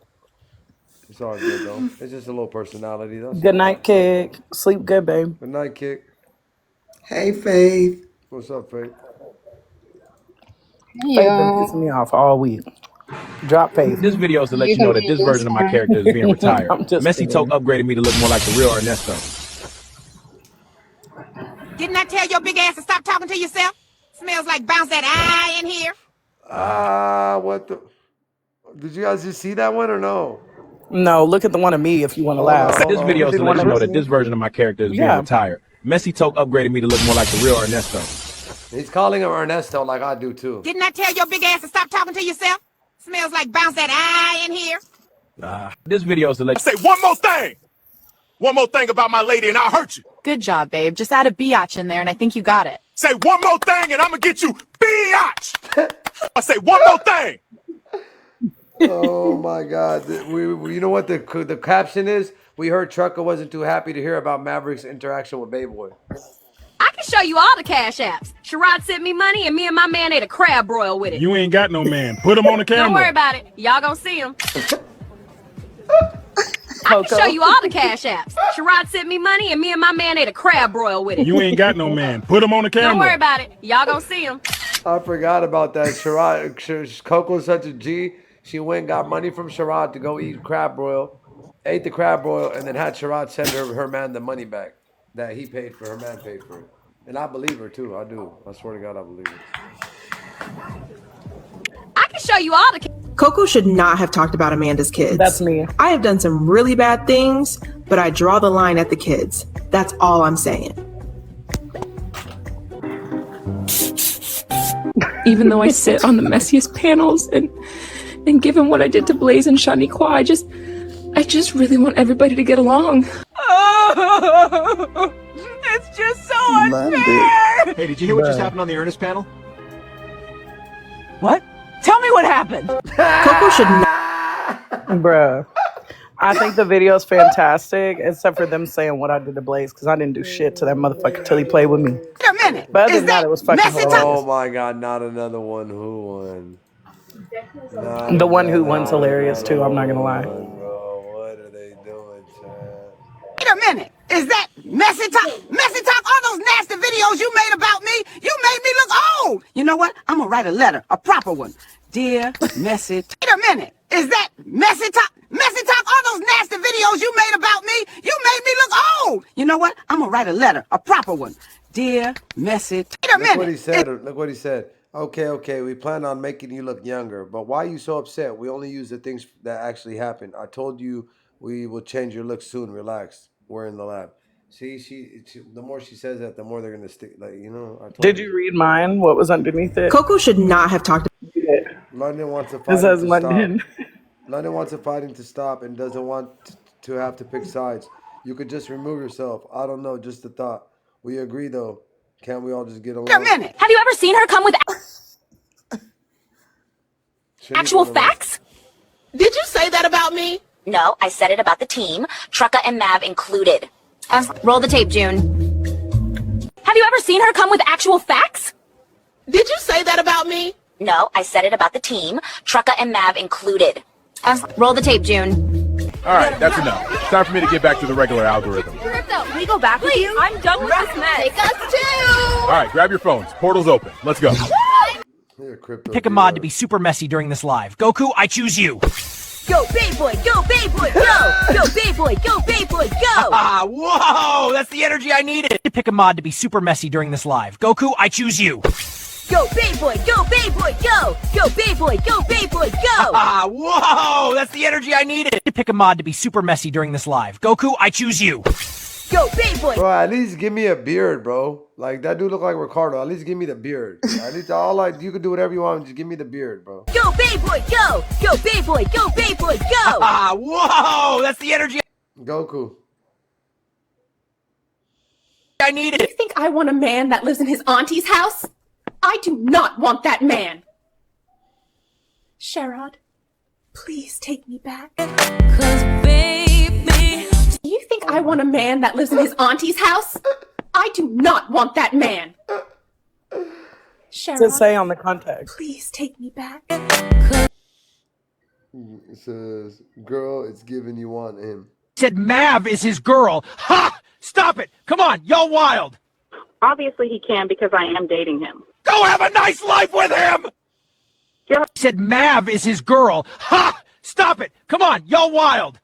It's all good though. It's just a little personality. That's Good all. night, Kick. Sleep good, babe. Good night, Kick. Hey, Faith. What's up, Faith? Faith been pissing me off all week. Drop Faith. This video is to let you know that this version of my character is being retired. I'm just Messy kidding. Talk upgraded me to look more like the real Ernesto. Didn't I tell your big ass to stop talking to yourself? Smells like bounce that eye in here. What the? Did you guys just see that one or no? No, look at the one of me if you want to laugh. This video is to let you know that this version of my character is being Yeah. retired. Messy Talk upgraded me to look more like the real Ernesto. He's calling him Ernesto like I do too. Didn't I tell your big ass to stop talking to yourself? Smells like bounce that eye in here. This video is to let Say one more thing. One more thing about my lady and I'll hurt you. Good job, babe. Just add a biatch in there and I think you got it. Say one more thing and I'm gonna get you biatch. I say one more thing. Oh my God! You know what the caption is? We heard Trucker wasn't too happy to hear about Maverick's interaction with Bayboy. I can show you all the cash apps. Sherrod sent me money and me and my man ate a crab broil with it. You ain't got no man. Put him on the camera. Don't worry about it. Y'all gonna see him. I Coco. can show you all the cash apps. Sherrod sent me money and me and my man ate a crab broil with it. You ain't got no man. Put him on the camera. Don't worry about it. Y'all gonna see him. I forgot about that. Sherrod, Coco's such a G. She went and got money from Sherrod to go eat crab broil, ate the crab broil, and then had Sherrod send her man the money back that he paid for. Her man paid for it. And I believe her too. I do. I swear to God, I believe her. I can show you all the. Coco should not have talked about Amanda's kids. That's me. I have done some really bad things, but I draw the line at the kids. That's all I'm saying. Even though I sit on the messiest panels and given what I did to Blaze and Shaniqua, I just really want everybody to get along. Oh, it's just so unfair. Hey, did you hear what just happened on the Ernest panel? What? Tell me what happened. Coco should not. Bruh. I think the video's fantastic, except for them saying what I did to Blaze, because I didn't do shit to that motherfucker till he played with me. A minute. But other than that, it was fucking hilarious. Oh my God! Not another one who won. The one who won's hilarious too, I'm not gonna lie. Bro, what are they doing, Chad? a minute. Is that messy talk? Messy talk? All those nasty videos you made about me, you made me look old. You know what? I'm gonna write a letter, a proper one. Dear Messy. Wait a minute. Is that messy talk? Messy talk? All those nasty videos you made about me, you made me look old. You know what? I'm gonna write a letter, a proper one. Dear Messy. Wait a Look what minute. he said. Look what he said. Okay, we plan on making you look younger, but why are you so upset? We only use the things that actually happened. I told you we will change your look soon. Relax. We're in the lab. See, the more she says that, the more they're gonna stick. Like, I told Did you. you read mine? What was underneath it? Coco should not have talked. London wants the It fighting says to stop. London. London wants the fighting to stop and doesn't want to have to pick sides. You could just remove yourself. I don't know, just a thought. We agree though. Can't we all just get along? Wait a minute. Have you ever seen her come with actual facts? Did you say that about me? No, I said it about the team, Trucka and Mav included. Roll the tape, June. Have you ever seen her come with actual facts? Did you say that about me? No, I said it about the team, Trucka and Mav included. Roll the tape, June. All right, that's enough. Time for me to get back to the regular algorithm. Crypto, we go back with you? I'm done with this mess. Take us too. All right, grab your phones. Portal's open. Let's go. Pick a mod to be super messy during this live. Goku, I choose you. Go, Bayboy, go, Bayboy, go! Go, Bayboy, go, Bayboy, go! Ah, whoa! That's the energy I needed. Pick a mod to be super messy during this live. Goku, I choose you. Go, Bayboy, go, Bayboy, go! Go, Bayboy, go, Bayboy, go! Ah, whoa! That's the energy I needed. Pick a mod to be super messy during this live. Goku, I choose you. Go, Bayboy! Bro, at least give me a beard, bro. Like, that dude look like Ricardo. At least give me the beard. At least you can do whatever you want. Just give me the beard, bro. Go, Bayboy, go! Go, Bayboy, go, Bayboy, go! Ah, whoa! That's the energy Goku. I needed. You think I want a man that lives in his auntie's house? I do not want that man. Sherrod, please take me back. 'Cause baby, do you think I want a man that lives in his auntie's house? I do not want that man. To say on the context. Please take me back. It says, girl, it's giving you want him. Said Mav is his girl. Ha! Stop it! Come on, y'all wild. Obviously he can because I am dating him. Go have a nice life with him! Said Mav is his girl. Ha! Stop it! Come on, y'all wild!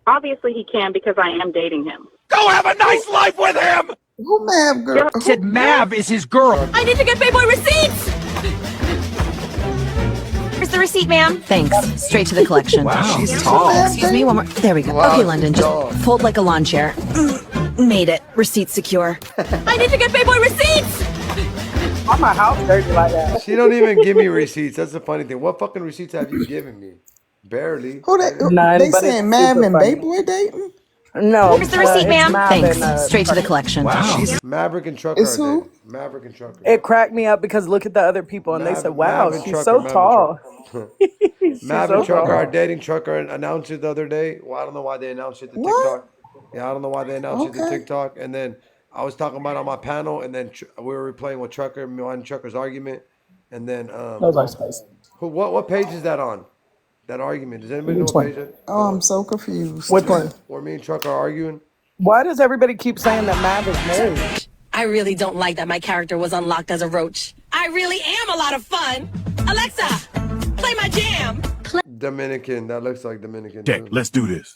Obviously he can because I am dating him. Go have a nice life with him! Who Mav girl? Said Mav is his girl. I need to get Bayboy receipts! Here's the receipt, ma'am. Thanks. Straight to the collection. Wow. She's tall. Excuse me, one more. There we go. Wow, Okay, London, just dog. fold like a lawn chair. Made it. Receipt secure. I need to get Bayboy receipts! Why my house dirty like that? She don't even give me receipts. That's the funny thing. What fucking receipts have you given me? Barely. Who None, they but saying it's Mav super and funny. Bayboy dating? No. Here's the receipt, it's ma'am. Mav Thanks. and, Straight to the collection. Wow. Maverick and Trucker. It's who? are dating. Maverick and Trucker. It cracked me up because look at the other people and they said, wow, Mav and she's Trucker, so Mav and tall. She's Mav so and Trucker tall. are dating. Trucker announced it the other day. Well, I don't know why they announced it to What? TikTok. Yeah, I don't know why they announced it to Okay. TikTok. And then I was talking about it on my panel, and then we were replaying with Trucker, me and Trucker's argument. And then Those are spicy. what page is that on? That argument. Does anybody know Which what one? page that? Oh, I'm so confused. Which one? Where me and Trucker are arguing? Why does everybody keep saying that Mav is married? I really don't like that my character was unlocked as a roach. I really am a lot of fun. Alexa, play my jam. Dominican. That looks like Dominican. Check. too. Let's do this.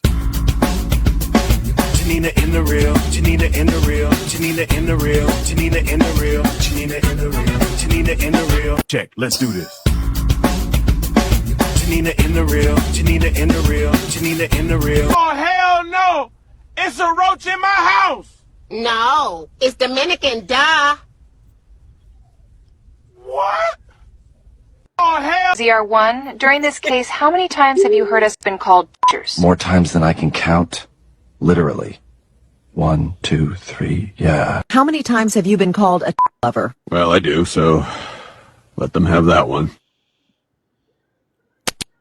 Janina in the real, Janina in the real, Janina in the real, Janina in the real, Janina in the real, Janina in the real. Check. Let's do this. Janina in the real, Janina in the real, Janina in the real. Oh, hell no! It's a roach in my house! No, it's Dominican, duh. What? Oh, hell! ZR1, during this case, how many times have you heard us been called bitchers? More times than I can count. Literally. 1, 2, 3, yeah. How many times have you been called a lover? Well, I do, so let them have that one.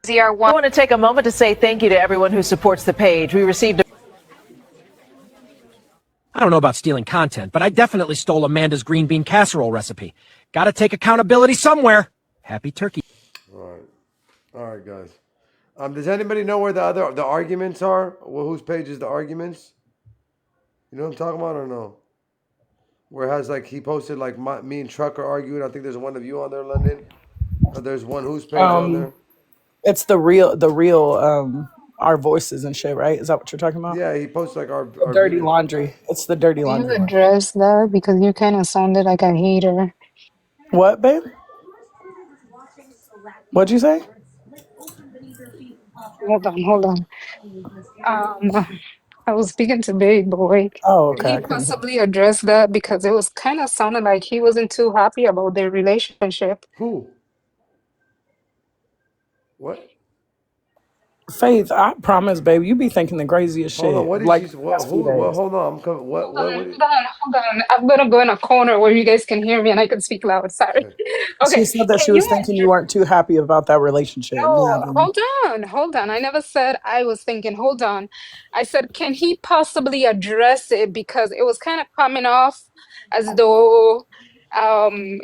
ZR1. I want to take a moment to say thank you to everyone who supports the page. We received a I don't know about stealing content, but I definitely stole Amanda's green bean casserole recipe. Gotta take accountability somewhere. Happy turkey. All right, guys. Does anybody know where the arguments are? Well, whose page is the arguments? You know what I'm talking about or no? Where it has like he posted like me and Trucker arguing. I think there's one of you on there, London. There's one whose page on Um, there. it's the real our voices and shit, right? Is that what you're talking about? Yeah, he posted like The our dirty videos. laundry. It's the dirty Can you laundry one. address that? Because you kind of sounded like a hater. What, babe? What'd you say? Hold on. I was speaking to Big Boy. Oh, Can okay. he I couldn't hear. possibly address that? Because it was kind of sounding like he wasn't too happy about their relationship. Who? What? Faith, I promise, baby, you be thinking the craziest Hold on. shit What did like she? the What? past few Who? What? days. Hold on. I'm coming. What? What? What? Hold on. I'm gonna go in a corner where you guys can hear me and I can speak loud. Sorry. Okay. She Okay. said that she Can was you thinking you weren't too happy about that relationship. No, Nabbing. hold on. I never said I was thinking, hold on. I said, can he possibly address it? Because it was kind of coming off as though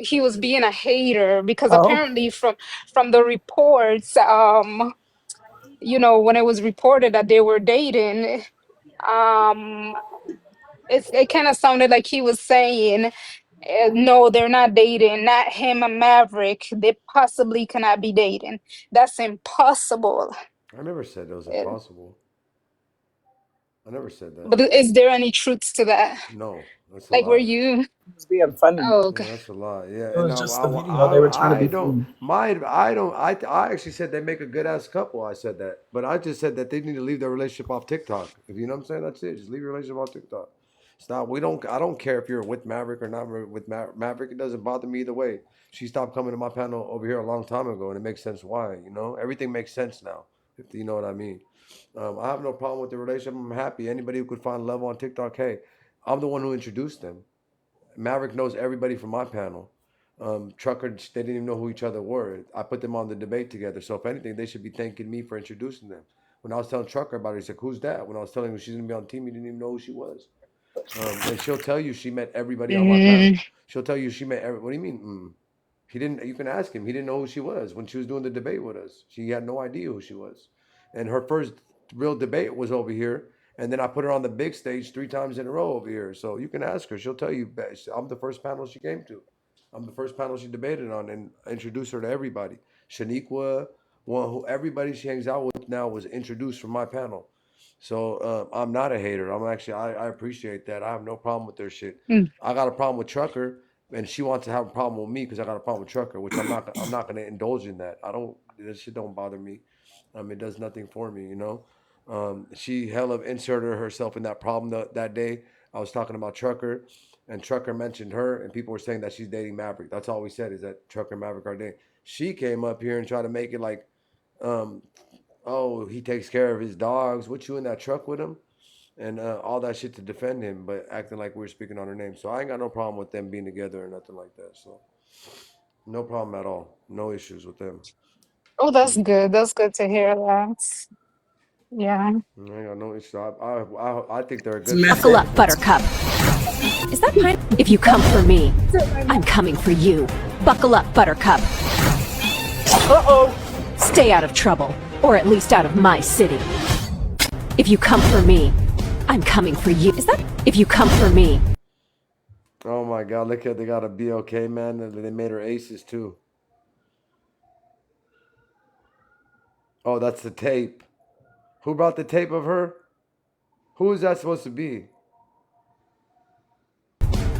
he was being a hater because Oh, apparently from the reports, when it was reported that they were dating, um it kind of sounded like he was saying, no, they're not dating, not him and Maverick. They possibly cannot be dating. That's impossible. I never said that was Uh, impossible. I never said that. But is there any truths to that? No, that's a Like, were lie. you? he was being funny. Oh, Yeah, okay. that's a lie. Yeah, It and was just the video. They were trying to I be don't funny. I don't I actually said they make a good ass couple. I said that, but I just said that they need to leave their relationship off TikTok. If you know what I'm saying, that's it. Just leave your relationship off TikTok. Stop. We don't. I don't care if you're with Maverick or not with Maverick. It doesn't bother me either way. She stopped coming to my panel over here a long time ago, and it makes sense why. You know, everything makes sense now. If you know what I mean. I have no problem with the relationship. I'm happy. Anybody who could find love on TikTok, hey, I'm the one who introduced them. Maverick knows everybody from my panel. Trucker, they didn't even know who each other were. I put them on the debate together. So if anything, they should be thanking me for introducing them. When I was telling Trucker about it, he's like, "Who's that?" When I was telling him she's gonna be on the team, he didn't even know who she was. And she'll tell you she met everybody on my panel. Mm, She'll tell you she met every. What do you mean? He didn't. You can ask him. He didn't know who she was when she was doing the debate with us. She had no idea who she was. And her first real debate was over here. And then I put her on the big stage 3 times in a row over here. So you can ask her. She'll tell you. I'm the first panel she came to. I'm the first panel she debated on and introduced her to everybody. Shaniqua, one who everybody she hangs out with now was introduced from my panel. So I'm not a hater. I'm actually I appreciate that. I have no problem with their shit. mm, I got a problem with Trucker, and she wants to have a problem with me because I got a problem with Trucker, which I'm not gonna indulge in that. I don't. This shit don't bother me. It does nothing for me. You know. She hella inserted herself in that problem that day. I was talking about Trucker, and Trucker mentioned her, and people were saying that she's dating Maverick. That's all we said is that Trucker and Maverick are dating. She came up here and tried to make it like, um, oh, he takes care of his dogs. What you in that truck with him? And all that shit to defend him, but acting like we were speaking on her name. So I ain't got no problem with them being together or nothing like that. So no problem at all. No issues with them. Oh, that's good. That's good to hear that. Yeah. I ain't got no issues. I think they're a It's good Buckle couple. method. up, Buttercup. Is that pine? If you come for me, I'm coming for you. Buckle up, Buttercup. Uh-oh. Stay out of trouble, or at least out of my city. If you come for me, I'm coming for you. Is that? If you come for me. Oh my God! Look at they got a BLK man. They made her aces too. Oh, that's the tape. Who brought the tape of her? Who is that supposed to be?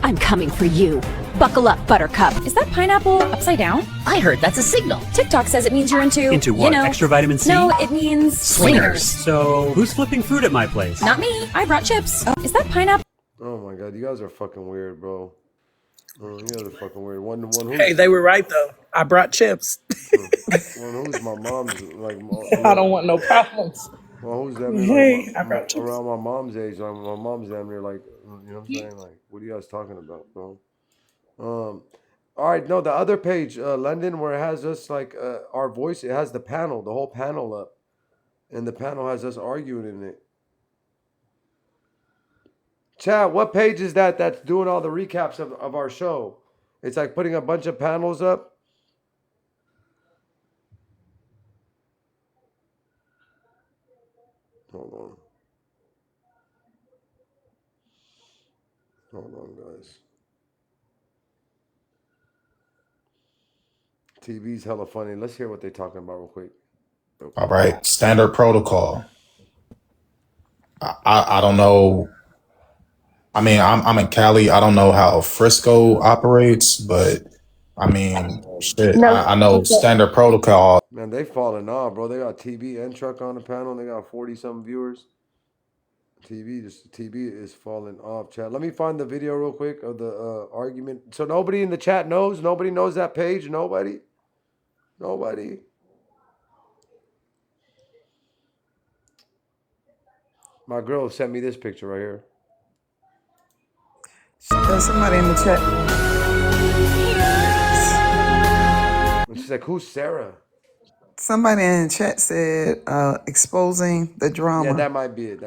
I'm coming for you. Buckle up, Buttercup. Is that pineapple upside down? I heard that's a signal. TikTok says it means you're into... Into what? Extra vitamin C? No, it means... Swingers. So, who's flipping fruit at my place? Not me. I brought chips. Oh, is that pineapple? Oh my God! You guys are fucking weird, bro. You guys are fucking weird. One Hey, who's they were right though. I brought chips. one who's my mom's like I don't want no problems. well, who's damn near like Hey, I brought chips. around my mom's age? Like my mom's damn near like you know what I'm saying? Like, what are you guys talking about, bro? All right, no, the other page, London, where it has us like our voice. It has the panel, the whole panel up, and the panel has us arguing in it. Chat, what page is that? That's doing all the recaps of our show. It's like putting a bunch of panels up. Hold on. TV's hella funny. Let's hear what they're talking about real quick. All right, standard protocol. I don't know. I mean, I'm in Cali. I don't know how Frisco operates, but I mean, shit. No, I know standard protocol. Man, they falling off, bro. They got TV and truck on the panel. They got 40-something viewers. TV is falling off, chat. Let me find the video real quick of the argument. So nobody in the chat knows. Nobody knows that page. Nobody. My girl sent me this picture right here. Somebody in the chat. And she's like, "Who's Sarah?" Somebody in the chat said exposing the drama. Yeah, that might be it.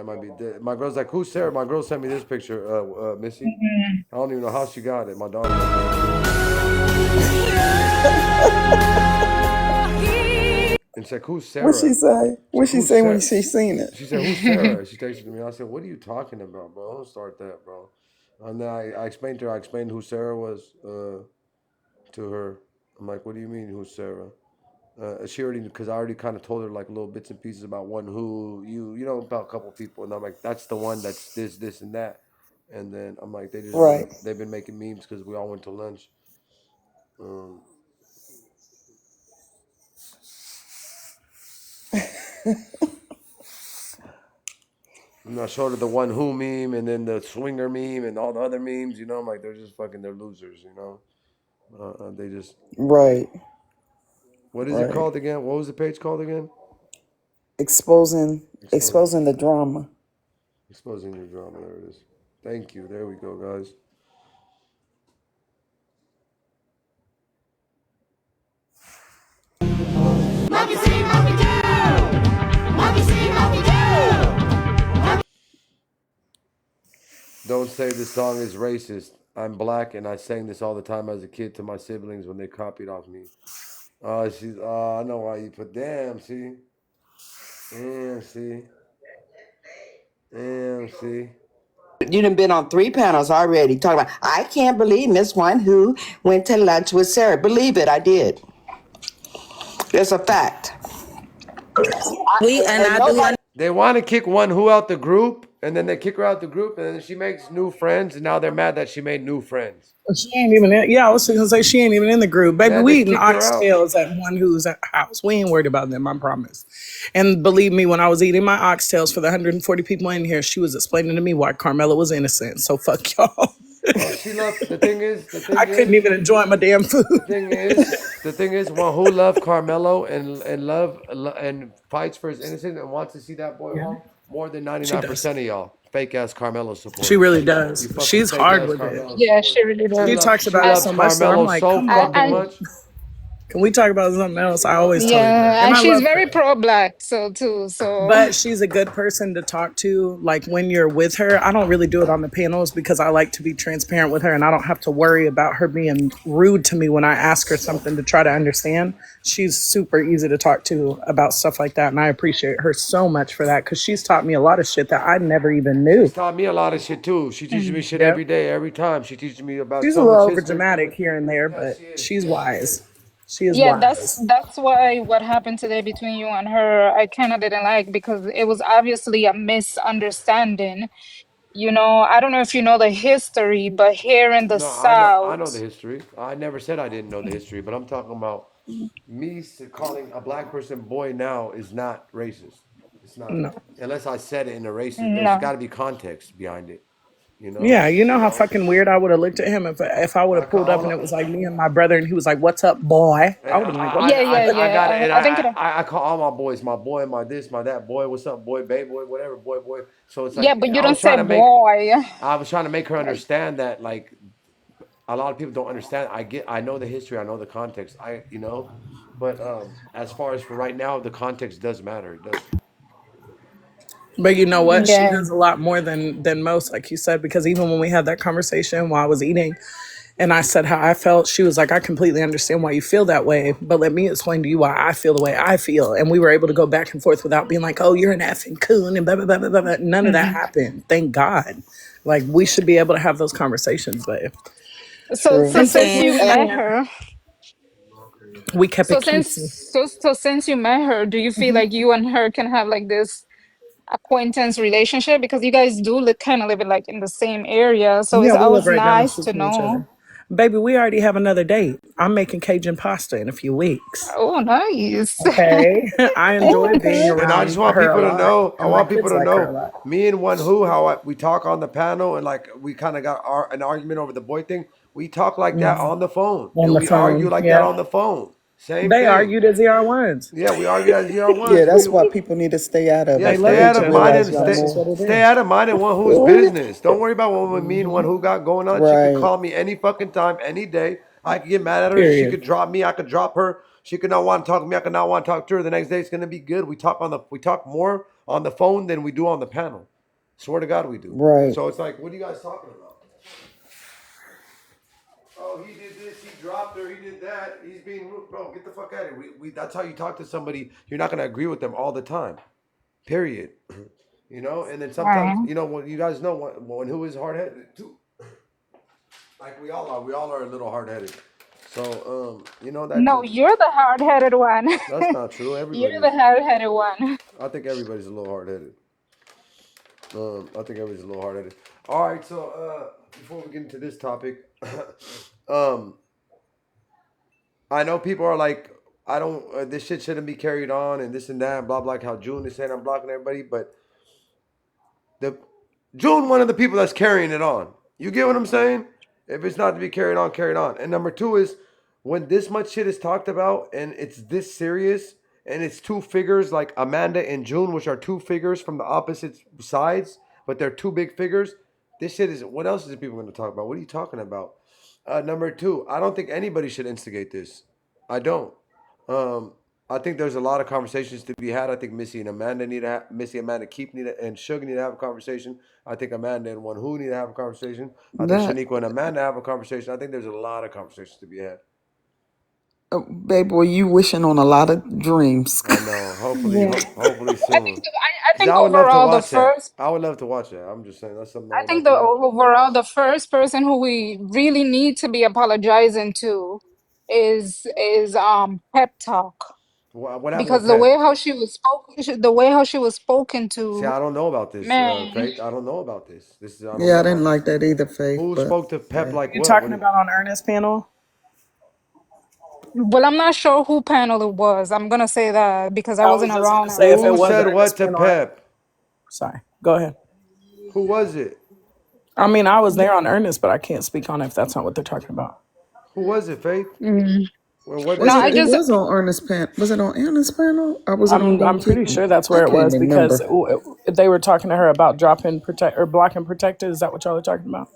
My girl's like, "Who's Sarah?" My girl sent me this picture, Missy. I don't even know how she got it. My daughter. And she's like, "Who's Sarah?" What she say? What she say when she seen it? She said, "Who's Sarah?" She texted me. I said, "What are you talking about, bro? Don't start that, bro." And then I explained to her. I explained who Sarah was to her. I'm like, "What do you mean, who's Sarah?" She already, because I already kind of told her like little bits and pieces about one who you know about a couple people, and I'm like, that's the one that's this and that, and then I'm like, they've been making memes because we all went to lunch. And I showed her the one who meme, and then the swinger meme, and all the other memes. You know, I'm like, they're just fucking, they're losers. You know, they just right. What is it called again? What was the page called again? Exposing the drama. Exposing your drama. There it is. Thank you. There we go, guys. Monkey see, monkey do. Monkey see, monkey do. Don't say the song is racist. I'm black, and I sang this all the time as a kid to my siblings when they copied off me. I know why you put damn, see? Damn, see? You done been on 3 panels already talking about, I can't believe Miss One who went to lunch with Sarah. Believe it, I did. It's a fact. They want to kick one who out the group, and then they kick her out the group, and then she makes new friends, and now they're mad that she made new friends. She ain't even in, I was gonna say she ain't even in the group. Baby, we eating oxtails at one who's house. We ain't worried about them, I promise. And believe me, when I was eating my oxtails for the 140 people in here, she was explaining to me why Carmela was innocent. So fuck y'all. She loved, the thing is, I couldn't even enjoy my damn food. The thing is, one who loved Carmelo and fights for his innocence and wants to see that boy home more than 99% of y'all fake ass Carmelo supporters. She really does. She's hard with it. Yeah, she really does. She talks about it so much. So I'm like, come on. much. Can we talk about something else? I always tell her that. And I she's love very her. pro-black, so too. So, but she's a good person to talk to. Like when you're with her, I don't really do it on the panels because I like to be transparent with her, and I don't have to worry about her being rude to me when I ask her something to try to understand. She's super easy to talk to about stuff like that, and I appreciate her so much for that because she's taught me a lot of shit that I never even knew. She's taught me a lot of shit too. She teaches me shit every day, every time. She teaches me about. She's a little over dramatic here and there, but she's wise. She is yeah, wise. that's why what happened today between you and her, I kind of didn't like because it was obviously a misunderstanding. You know, I don't know if you know the history, but here in the I know the South, history. I never said I didn't know the history, but I'm talking about me calling a black person boy now is not racist. It's not. No. Unless I said it in a racist. There's no. got to be context behind it. You know? Yeah, you know how fucking weird I would have looked at him if I would have pulled up and it was like me and my brother and he was like, "What's up, boy?" I would have been like, "What?" I call all my boys, my boy, my this, my that, boy, what's up, boy, babe, boy, whatever, boy. So it's like, Yeah, but you don't say boy. I was trying to make her understand that, like, a lot of people don't understand. I know the history, I know the context, but as far as for right now, the context does matter. It does. But you know what? Yeah. She does a lot more than most, like you said, because even when we had that conversation while I was eating and I said how I felt, she was like, I completely understand why you feel that way, but let me explain to you why I feel the way I feel. And we were able to go back and forth without being like, oh, you're an effing coon and blah, blah, blah, blah, blah. None of that happened. Thank God. Like, we should be able to have those conversations, babe. So since you met her, We kept So it since cutesy. since you met her, do you feel like you and her can have like this acquaintance relationship because you guys do live kind of live in like in the same area? So Yeah, it's we live always right down the nice street to from each know. other. Baby, we already have another date. I'm making Cajun pasta in a few weeks. Oh, nice. Okay. I enjoy being Okay. And I just around want her a people to lot. know. I And my want people kids to like her a know. lot. Me and one who we talk on the panel and like we kind of got an argument over the boy thing. We talk like that Mm. on the phone On and the we argue phone. like that Yeah. on the phone. Same They thing. argued as ER1s. Yeah, we argued as ER Yeah, ones. that's why people need to stay out of Yeah, They it. love stay They out each need to of other. mine realize and y'all That's stay just more. what it stay is. out of mine and one who's business. Don't worry about one with me and one who got going on. She could Right. call me any fucking time, any day. I could get mad at her. She Period. could drop me. I could drop her. She could not want to talk to me. I could not want to talk to her. The next day it's gonna be good. We talk more on the phone than we do on the panel. Swear to God we do. Right. So it's like, what are you guys talking about? Oh, he did this, he dropped her, he did that. He's being rude. Bro, get the fuck out of here. That's how you talk to somebody. You're not gonna agree with them all the time. Period. You know, and then sometimes, Right. you know, when you guys know when who is hard headed too. Like we all are. We all are a little hard headed. So, you know that No, too. you're the hard-headed one. That's not true. You're the Everybody's. hard-headed one. I think everybody's a little hard headed. I think everybody's a little hard headed. All right. So, before we get into this topic, um, I know people are like, I don't. This shit shouldn't be carried on, and this and that, and blah blah. Like how June is saying I'm blocking everybody, but the June, one of the people that's carrying it on. You get what I'm saying? If it's not to be carried on, carried on. And number two is when this much shit is talked about and it's this serious and it's two figures like Amanda and June, which are two figures from the opposite sides, but they're two big figures. This shit is what else is people going to talk about? What are you talking about? Number two, I don't think anybody should instigate this. I don't. Um, I think there's a lot of conversations to be had. I think Missy and Amanda need to have, Missy, Amanda, Keep need to, and Sugar need to have a conversation. I think Amanda and One Who need to have a conversation. I think That Shaniqua and Amanda have a conversation. I think there's a lot of conversations to be had. baby boy, you wishing on a lot of dreams. I know. Hopefully, Yeah. hopefully I think soon. I Cause think I would love to overall the watch that. first I would love to watch that. I'm just saying that's something I I would like think to the watch. overall the first person who we really need to be apologizing to is Pep Talk, What happened with because the way Pep? how she was spoken, the way how she was spoken See, to, I don't know about this, man. Faith. I don't know about this. I don't Yeah, know I didn't about like this. that either, Faith. Who But spoke to Pep yeah. like You what? talking about on Ernest panel? Well, I'm not sure who panel it was. I'm gonna say that because I I wasn't was just gonna around say if it Who Ernest. was said what Ernest to panel. Pep? Sorry. Go ahead. Who was it? I mean, I was there on Ernest, but I can't speak on it if that's not what they're talking about. Who was it, Faith? Mm. Well, what did No, they Was it? I say? It just was on Ernest Pan. Was it on Ernest panel or was it on I'm Don't Keep pretty 'Em? sure that's I where it can't was because remember. they were talking to her about dropping protect or blocking protected. Is that what y'all are talking about?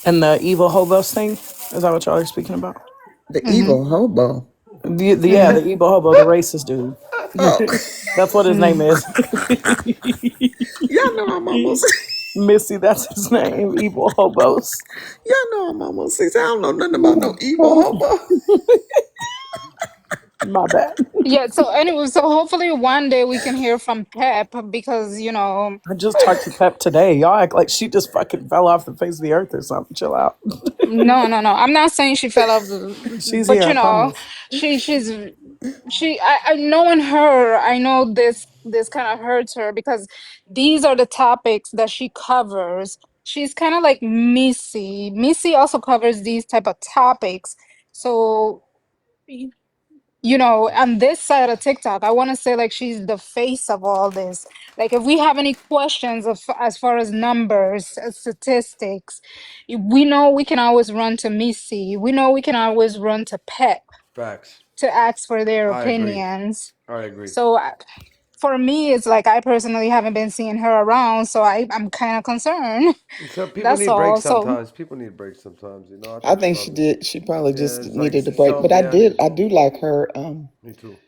And the evil hobos thing? Is that what y'all are speaking about? The hmm evil hobo. Yeah, the evil hobo, the racist dude. Oh, That's what his name hmm is. y'all know I'm almost. Missy, that's his name. Evil hobos. Y'all know I'm almost 6. I don't know nothing about no evil hobo. My bad. Yeah, so anyway, so hopefully one day we can hear from Pep because, I just talked to Pep today. Y'all act like she just fucking fell off the face of the earth or something. Chill out. no, no, no. I'm not saying she fell off She's but here, I promise. she's I knowing her, I know this kind of hurts her because these are the topics that she covers. She's kind of like Missy. Missy also covers these type of topics. So on this side of TikTok, I want to say like she's the face of all this. Like if we have any questions of as far as numbers, statistics, we know we can always run to Missy. We know we can always run to Pep Facts. to ask for their I agree. opinions. I agree. So for me, it's like I personally haven't been seeing her around, so I'm kind of concerned. So people That's need breaks all. So sometimes. People need breaks sometimes. You know, I I think think she probably. did. She probably Yeah, just it's like needed a break. But self. I Yeah, did. I do like her. me too.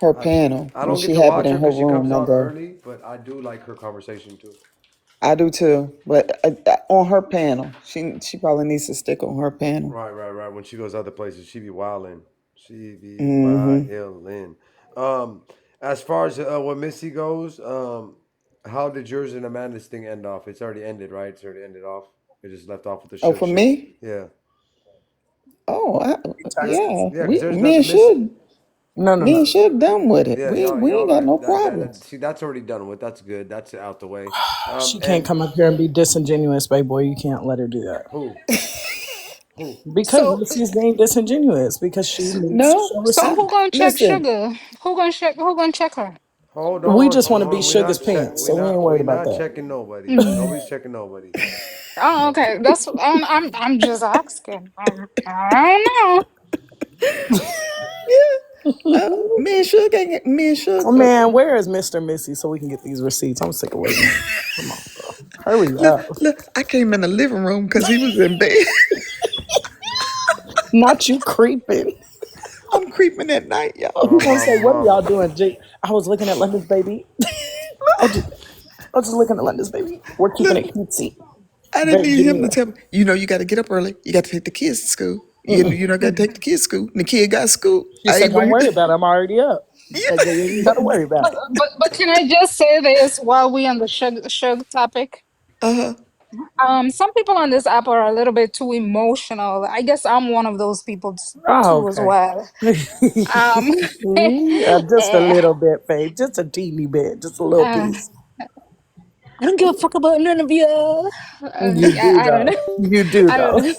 Her I panel I when don't get she to have it watch in her her because she room comes that on day. early, but I do like her conversation too. I do too. But on her panel, she probably needs to stick on her panel. Right, right, right. When she goes other places, she be wildin'. She be Hmm. wildin'. Um, as far as what Missy goes, how did yours and Amanda's thing end off? It's already ended, right? It's already ended off. It just left off with the Oh, shook for shit. me, Yeah. Oh, yeah. Yeah, because there's Me and nothing missing. Suge, No, no, me no. and Suge done with it. Yeah, We y'all ain't got are no that. problems. See, that's already done with. That's good. That's out the way. She can't And come up here and be disingenuous, baby boy. You can't let her do that. who? Who? Because So Missy's being disingenuous because she needs to No, show so respect. who gonna check listen. Sugar? Who gonna check her? Hold We on, just want hold to be on. Sugar's pants, so we ain't We worried about not that. checking nobody. Mm. Nobody's checking nobody. Oh, okay. That's I'm just asking. I don't know. Yeah. Me and Suge ain't me and Oh Suge. man, where is Mr. Missy so we can get these receipts? I'm sick of waiting. Come on, bro. Hurry Look, up. look, I came in the living room because he was in bed. Not you creeping. I'm creeping at night, y'all. He Oh gonna my say, "What are y'all mama. doing?" I was looking at London's baby. I was just looking at London's baby. We're keeping Look, it cutesy. I didn't Very need him to Janine. tell me. You know, you got to get up early. You got to take the kids to school. You know, got to take the kids to school. And the kid got school. She I said, ain't "Don't bring worry it. about it. I'm already up." You ain't got to worry about it. But can I just say this while we on the Suge topic? Uh huh. Some people on this app are a little bit too emotional. I guess I'm one of those people Oh, too as okay. well. Um, Just a little bit, babe. Just a teeny bit. Just a little uh, piece. I don't give a fuck about none of you. You do I don't know. though. You do I don't though. know.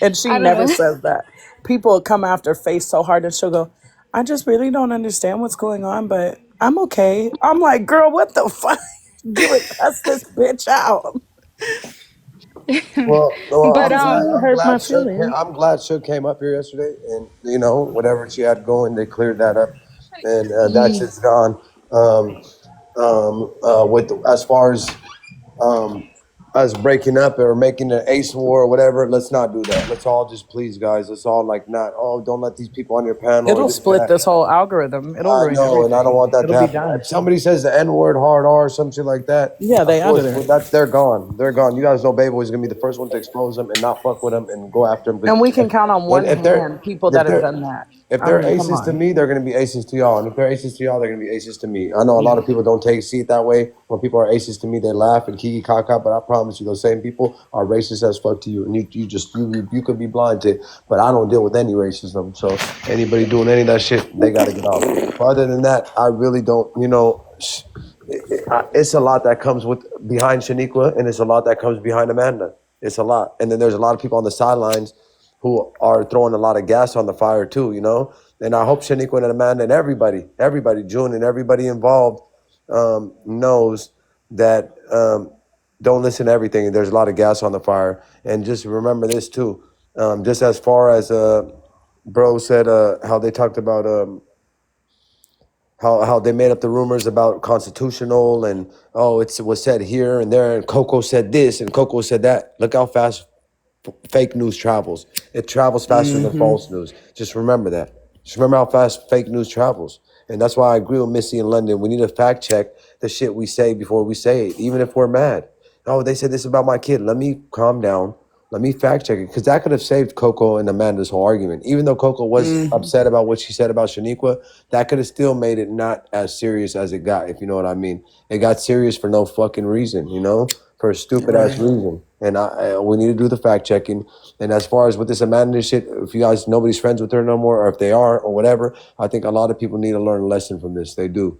And she I don't never know. says that. People come after Face so hard and she'll go, "I just really don't understand what's going on, but I'm okay." I'm like, girl, what the fuck? You would cuss this bitch out. Well, But I'm glad. It I'm hurt glad my Shook. feelings. I'm glad Shook came up here yesterday, and whatever she had going, they cleared that up, and that mm, shit's gone. With as far as um, us breaking up or making an ace war or whatever, let's not do that. Let's all just please, guys. Let's all like not. Oh, don't let these people on your panel or It'll this and split that. this whole algorithm. It'll I ruin know, and I don't everything. want that to It'll be happen. done. If somebody says the N word, hard R, some shit like that, Yeah, of they course, added it. they're gone. They're gone. You guys know Baby is gonna be the first one to expose them and not fuck with them and go after them. And we can count on one If they're hand people if that have they're done that. if I they're mean, come aces to on. me, they're gonna be aces to y'all, and if they're aces to y'all, they're gonna be aces to me. I know a lot Yeah. of people don't see it that way. When people are aces to me, they laugh and kiki kaka, but I promise you, those same people are racist as fuck to you, and you could be blind to it. But I don't deal with any racism, so anybody doing any of that shit, they gotta get off. But other than that, I really don't. It's a lot that comes with behind Shaniqua, and it's a lot that comes behind Amanda. It's a lot, and then there's a lot of people on the sidelines who are throwing a lot of gas on the fire too. And I hope Shaniqua and Amanda and everybody, June and everybody involved knows that don't listen to everything. There's a lot of gas on the fire, and just remember this too. Just as far as bro said, how they talked about. How they made up the rumors about constitutional and it was said here and there and Coco said this and Coco said that. Look how fast fake news travels. It travels faster than Mm-hmm. false news. Just remember that. Just remember how fast fake news travels. And that's why I agree with Missy in London. We need to fact check the shit we say before we say it, even if we're mad. Oh, they said this about my kid. Let me calm down. Let me fact check it. Because that could have saved Coco and Amanda's whole argument. Even though Coco was Mm-hmm. upset about what she said about Shaniqua, that could have still made it not as serious as it got, if you know what I mean. It got serious for no fucking reason, for a stupid ass Right. reason. And we need to do the fact checking. And as far as with this Amanda shit, if you guys nobody's friends with her no more, or if they are, or whatever, I think a lot of people need to learn a lesson from this. They do.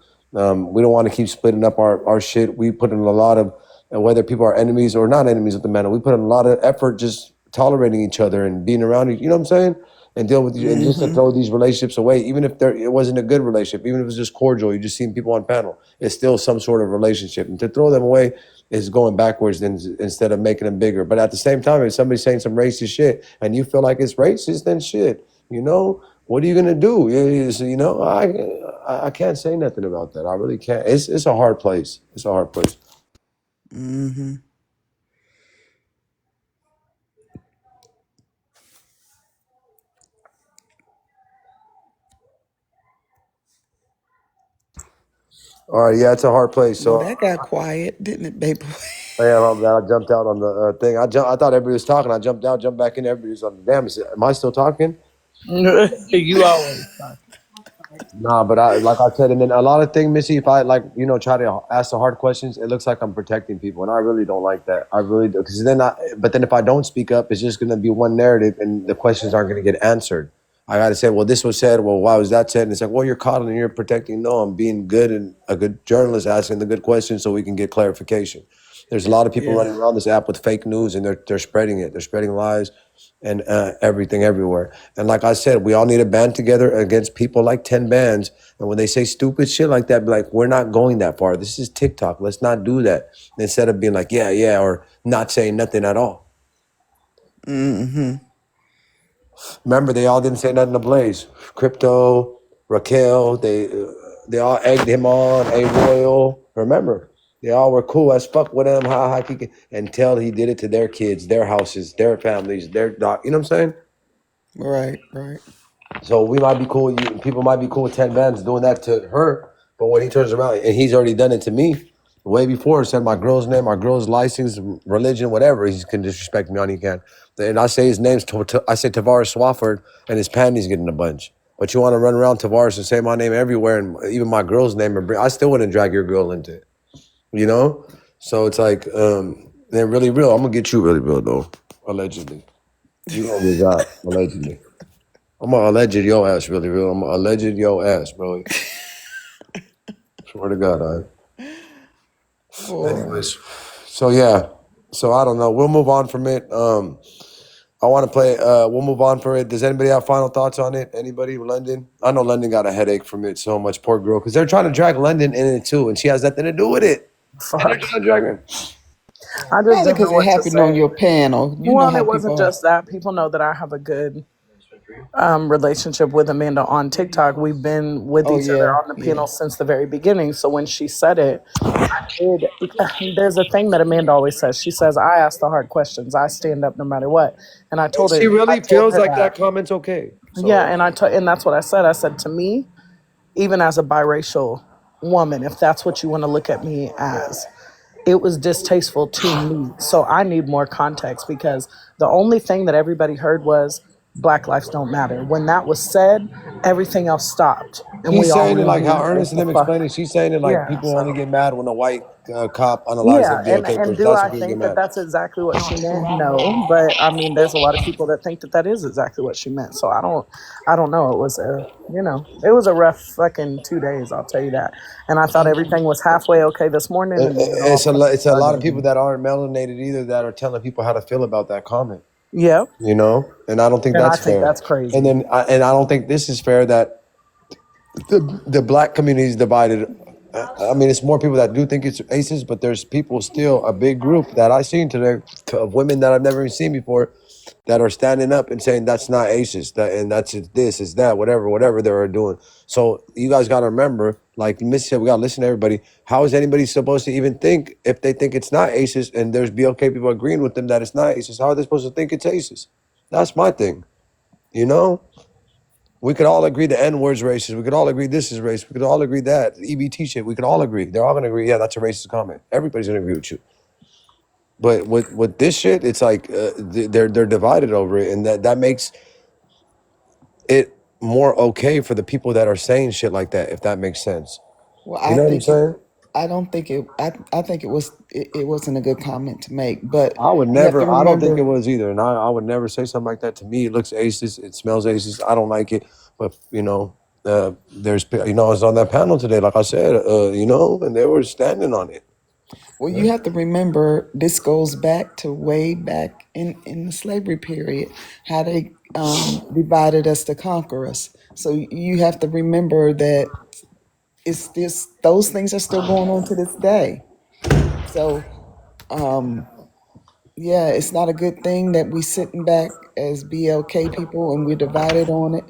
We don't want to keep splitting up our shit. We put in a lot of, and whether people are enemies or not enemies with Amanda, we put in a lot of effort just tolerating each other and being around each. You know what I'm saying? And dealing with and just to Mm-hmm. throw these relationships away, even if it wasn't a good relationship, even if it was just cordial, you just seen people on panel, it's still some sort of relationship. And to throw them away is going backwards instead of making them bigger. But at the same time, if somebody's saying some racist shit and you feel like it's racist, then shit, what are you gonna do? I can't say nothing about that. I really can't. It's a hard place. It's a hard place. Mm-hmm. All right, yeah, it's a hard place. Boy, So that got quiet, didn't it, baby? yeah, my bad. I jumped out on the thing. I thought everybody was talking. I jumped out, jumped back in. Everybody was on the damn. Am I still talking? You always talk. Nah, but like I said, and then a lot of things, Missy, if I like, try to ask the hard questions, it looks like I'm protecting people, and I really don't like that. I really do, because but then if I don't speak up, it's just gonna be one narrative, and the questions aren't gonna get answered. I gotta say, well, this was said. Well, why was that said? And it's like, well, you're coddling, you're protecting. No, I'm being good and a good journalist, asking the good questions so we can get clarification. There's a lot of people running around this app with fake news, and they're spreading it. They're spreading lies and everything everywhere. And like I said, we all need to band together against people like 10 bands. And when they say stupid shit like that, be like, we're not going that far. This is TikTok. Let's not do that. Instead of being like, yeah, yeah, or not saying nothing at all. Mm-hmm. Remember, they all didn't say nothing to Blaze. Crypto, Raquel, they all egged him on, A Royal. Remember, they all were cool as fuck with him, until he did it to their kids, their houses, their families, their dog. You know what I'm saying? Right, right. So we might be cool. People might be cool with 10 bands doing that to her, but when he turns around and he's already done it to me way before, said my girl's name, my girl's license, religion, whatever, he can disrespect me on he can. And I say his name's I say Tavares Swafford, and his panties getting a bunch. But you want to run around Tavares and say my name everywhere, and even my girl's name, and I still wouldn't drag your girl into it. You know? So it's like, they're really real. I'm gonna get you really real though, allegedly. You gonna get got, allegedly. I'm gonna alleged your ass really real. I'm gonna alleged your ass, bro. Swear to God, Anyways, so yeah. So I don't know. We'll move on from it. I want to play. We'll move on from it. Does anybody have final thoughts on it? Anybody? London? I know London got a headache from it so much. Poor girl, because they're trying to drag London in it too, and she has nothing to do with it. And they're trying to drag her. I just Probably didn't know because it what to happened on say. your panel. You know Well, and how it wasn't people are. just that. People know that I have a good relationship with Amanda on TikTok. We've been with Oh each other yeah, on the yeah. panel since the very beginning. So when she said it, there's a thing that Amanda always says. She says, "I ask the hard questions. I stand up no matter what." And I And told she her, I really told feels her like that. that comment's okay. Yeah, So and that's what I said. I said, to me, even as a biracial woman, if that's what you want to look at me as, it was distasteful to me. So I need more context, because the only thing that everybody heard was Black lives don't matter. When that was said, everything else stopped, and we she's all saying it really like knew how what Ernest and the them fuck. explained it. She's saying it like Yeah. people only So get mad when a white cop unalives a yeah, BLK and person. do That's I when people get think that mad. that's exactly what she meant? No, but I mean, there's a lot of people that think that that is exactly what she meant. So I don't know. It was it was a rough fucking 2 days. I'll tell you that. And I thought everything was halfway okay this morning, and then it all fucking It's a lot started of people again. that aren't melanated either that are telling people how to feel about that comment. Yep. And I don't think And I that's think fair. that's And crazy. then I don't think this is fair that the black community is divided. I mean, it's more people that do think it's racist, but there's people still, a big group that I seen today of women that I've never even seen before that are standing up and saying that's not racist, and that's this, is that, whatever they're doing. So you guys got to remember, like Miss said, we got to listen to everybody. How is anybody supposed to even think if they think it's not racist and there's BLK people agreeing with them that it's not racist? How are they supposed to think it's racist? That's my thing, you know? We could all agree the N word's racist. We could all agree this is racist. We could all agree that EBT shit. We could all agree. They're all gonna agree. Yeah, that's a racist comment. Everybody's gonna agree with you. But with this shit, it's like they're divided over it, and that makes it more okay for the people that are saying shit like that. If that makes sense, Well, you I know what I'm think it. saying? I don't think it. I think it wasn't a good comment to make. But I would you have to never. I don't think it remember. was either, and I would never say something like that to me. It looks racist. It smells racist. I don't like it. But there's I was on that panel today, like I said, and they were standing on it. Well, you have to remember this goes back to way back in the slavery period, how they divided us to conquer us. So you have to remember that it's this those things are still going on to this day. So yeah, it's not a good thing that we sitting back as BLK people and we're divided on it.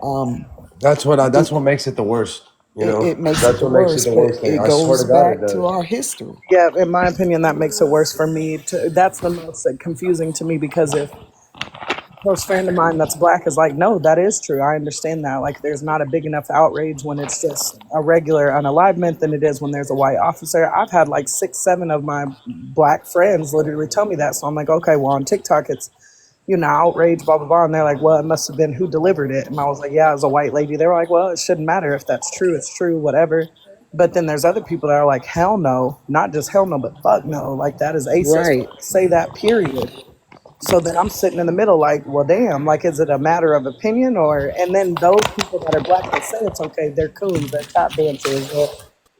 Um, That's it, what makes it the worst. it makes it That's the what makes it worst, the but worst thing. it I swear goes to God, it back to does. our history. Yeah, in my opinion, that makes it worse for me. That's the most confusing to me, because if a close friend of mine that's black is like, no, that is true. I understand that. Like, there's not a big enough outrage when it's just a regular unalivement than it is when there's a white officer. I've had like 6, 7 of my black friends literally tell me that. So I'm like, okay, well, on TikTok, it's outraged, blah, blah, blah. And they're like, well, it must have been who delivered it. And I was like, yeah, it was a white lady. They were like, well, it shouldn't matter if that's true. It's true, whatever. But then there's other people that are like, hell no, not just hell no, but fuck no. Like, that is racist. Right. Say that, period. So then I'm sitting in the middle, like, well, damn, like, is it a matter of opinion or, and then those people that are black that say it's okay, they're coons, they're tap dancers.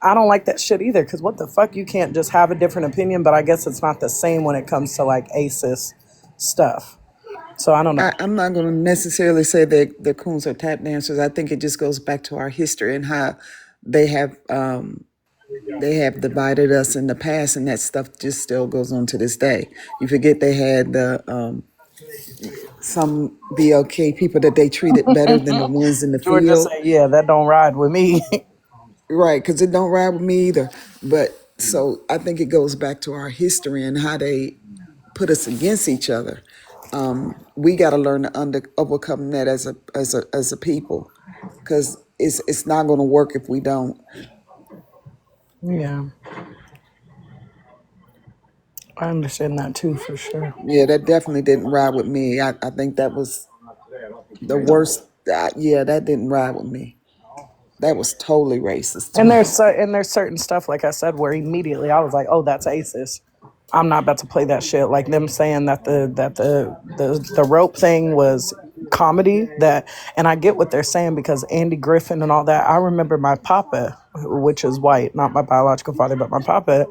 I don't like that shit either, because what the fuck, you can't just have a different opinion, but I guess it's not the same when it comes to like ACES stuff. So I don't know. I'm not going to necessarily say that the coons are tap dancers. I think it just goes back to our history and how they have divided us in the past, and that stuff just still goes on to this day. You forget they had some BLK people that they treated better than the ones in the Georgia field. say, yeah, that don't ride with me. Right, because it don't ride with me either. But so I think it goes back to our history and how they put us against each other. We got to learn to overcome that as a people, because it's not going to work if we don't. Yeah, I understand that too, for sure. Yeah, that definitely didn't ride with me. I think that was the worst. Yeah, that didn't ride with me. That was totally racist to And me. there's certain stuff, like I said, where immediately I was like, oh, that's ACES. I'm not about to play that shit. Like them saying that the rope thing was comedy. That, and I get what they're saying, because Andy Griffin and all that. I remember my papa, which is white, not my biological father, but my papa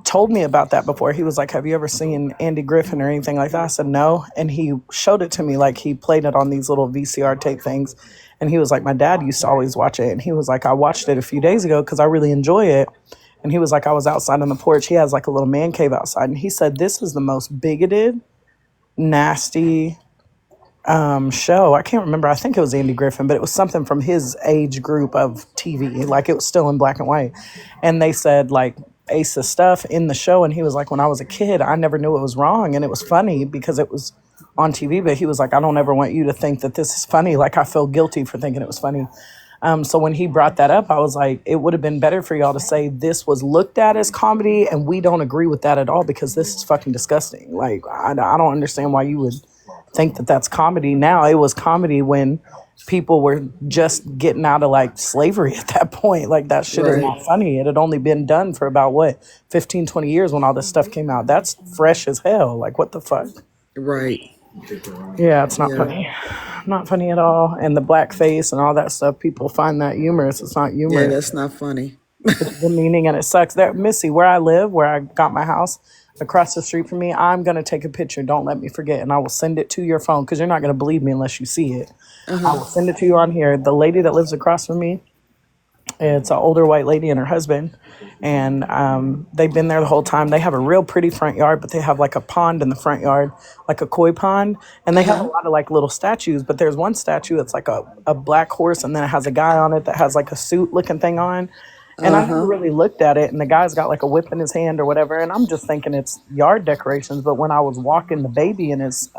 told me about that before. He was like, have you ever seen Andy Griffin or anything like that? I said, no. And he showed it to me, like he played it on these little VCR tape things. And he was like, my dad used to always watch it. And he was like, I watched it a few days ago because I really enjoy it. And he was like, I was outside on the porch. He has like a little man cave outside. And he said, this is the most bigoted, nasty show. I can't remember. I think it was Andy Griffin, but it was something from his age group of TV. Like it was still in black and white. And they said like Ace stuff in the show. And he was like, when I was a kid, I never knew it was wrong. And it was funny because it was on TV. But he was like, I don't ever want you to think that this is funny. Like I feel guilty for thinking it was funny. So when he brought that up, I was like, it would have been better for y'all to say this was looked at as comedy, and we don't agree with that at all, because this is fucking disgusting. Like, I don't understand why you would think that that's comedy now. It was comedy when people were just getting out of like slavery at that point. Like that shit is not funny. It had only been done for about 15, 20 years when all this stuff came out. That's fresh as hell. Like what the fuck? Right. Yeah, it's not funny. Not funny at all. And the blackface and all that stuff, people find that humorous. It's not humorous. Yeah, that's not funny. It's demeaning and it sucks. There, Missy, where I live, where I got my house, across the street from me, I'm going to take a picture. Don't let me forget. And I will send it to your phone, because you're not going to believe me unless you see it. I will send it to you on here. The lady that lives across from me, it's an older white lady and her husband. And they've been there the whole time. They have a real pretty front yard, but they have like a pond in the front yard, like a koi pond. And they have a lot of like little statues. But there's one statue that's like a black horse, and then it has a guy on it that has like a suit looking thing on. And I never really looked at it, and the guy's got like a whip in his hand or whatever, and I'm just thinking it's yard decorations. But when I was walking the baby in his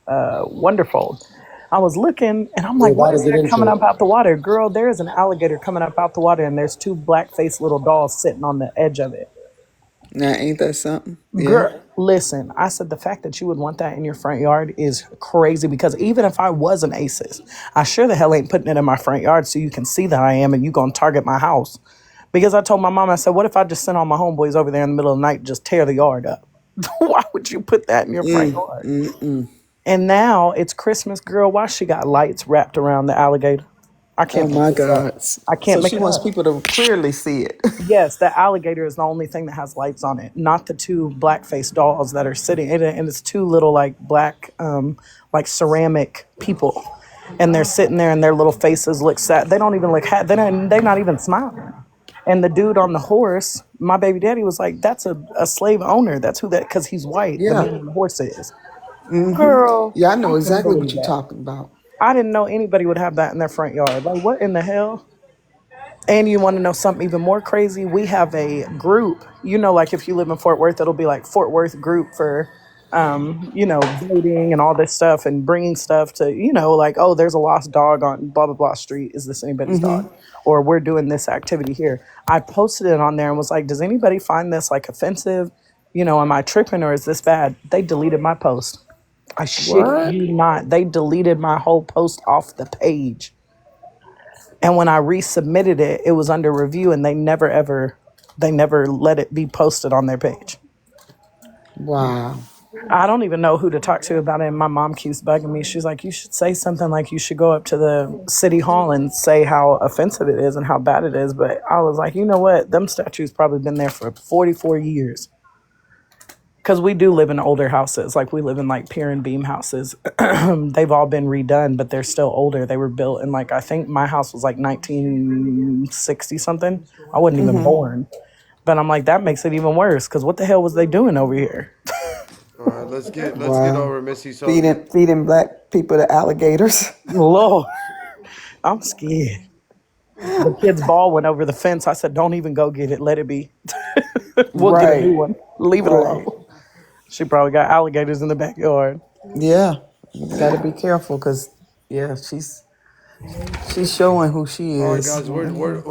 Wonderfold, I was looking, and I'm like, what is that coming up out the water? Girl, there is an alligator coming up out the water, and there's two black-faced little dolls sitting on the edge of it. Now, ain't that something? Girl, listen, I said the fact that you would want that in your front yard is crazy, because even if I was an ACES, I sure the hell ain't putting it in my front yard so you can see that I am and you gonna target my house. Because I told my mom, I said, what if I just sent all my homeboys over there in the middle of the night and just tear the yard up? Why would you put that in your front yard? And now it's Christmas, girl. Why she got lights wrapped around the alligator? I can't. Oh my God! I can't. So she wants people to clearly see it. Yes, the alligator is the only thing that has lights on it, not the two black-faced dolls that are sitting. And it's two little like black, like ceramic people, and they're sitting there, and their little faces look sad. They don't even look. They're not even smiling. And the dude on the horse, my baby daddy was like, "That's a slave owner. That's who that, because he's white. Yeah. The man on the horse is." Girl, yeah, I know I exactly what believe you're that. talking about. I didn't know anybody would have that in their front yard. Like, what in the hell? And you want to know something even more crazy? We have a group. You know, like if you live in Fort Worth, it'll be like Fort Worth group for, voting and all this stuff and bringing stuff to, like, oh, there's a lost dog on blah, blah, blah street. Is this anybody's dog? Or we're doing this activity here. I posted it on there and was like, does anybody find this like offensive? Am I tripping or is this bad? They deleted my post. I shit What? you not. They deleted my whole post off the page. And when I resubmitted it, it was under review and they never let it be posted on their page. Wow. I don't even know who to talk to about it. And my mom keeps bugging me. She's like, you should say something like you should go up to the city hall and say how offensive it is and how bad it is. But I was like, you know what? Them statues probably been there for 44 years. Because we do live in older houses. Like we live in like pier and beam houses. They've all been redone, but they're still older. They were built in like, I think my house was like 1960 something. I wasn't even born. But I'm like, that makes it even worse. Because what the hell was they doing over here? All right, let's get Wow. over Missy. So Feeding black people to alligators. Lord, I'm scared. The kid's ball went over the fence. I said, don't even go get it. Let it be. We'll get a new Right. one. Leave it Right. alone. She probably got alligators in the backyard. Yeah. You gotta be careful because yeah, she's showing who she all right, is. guys,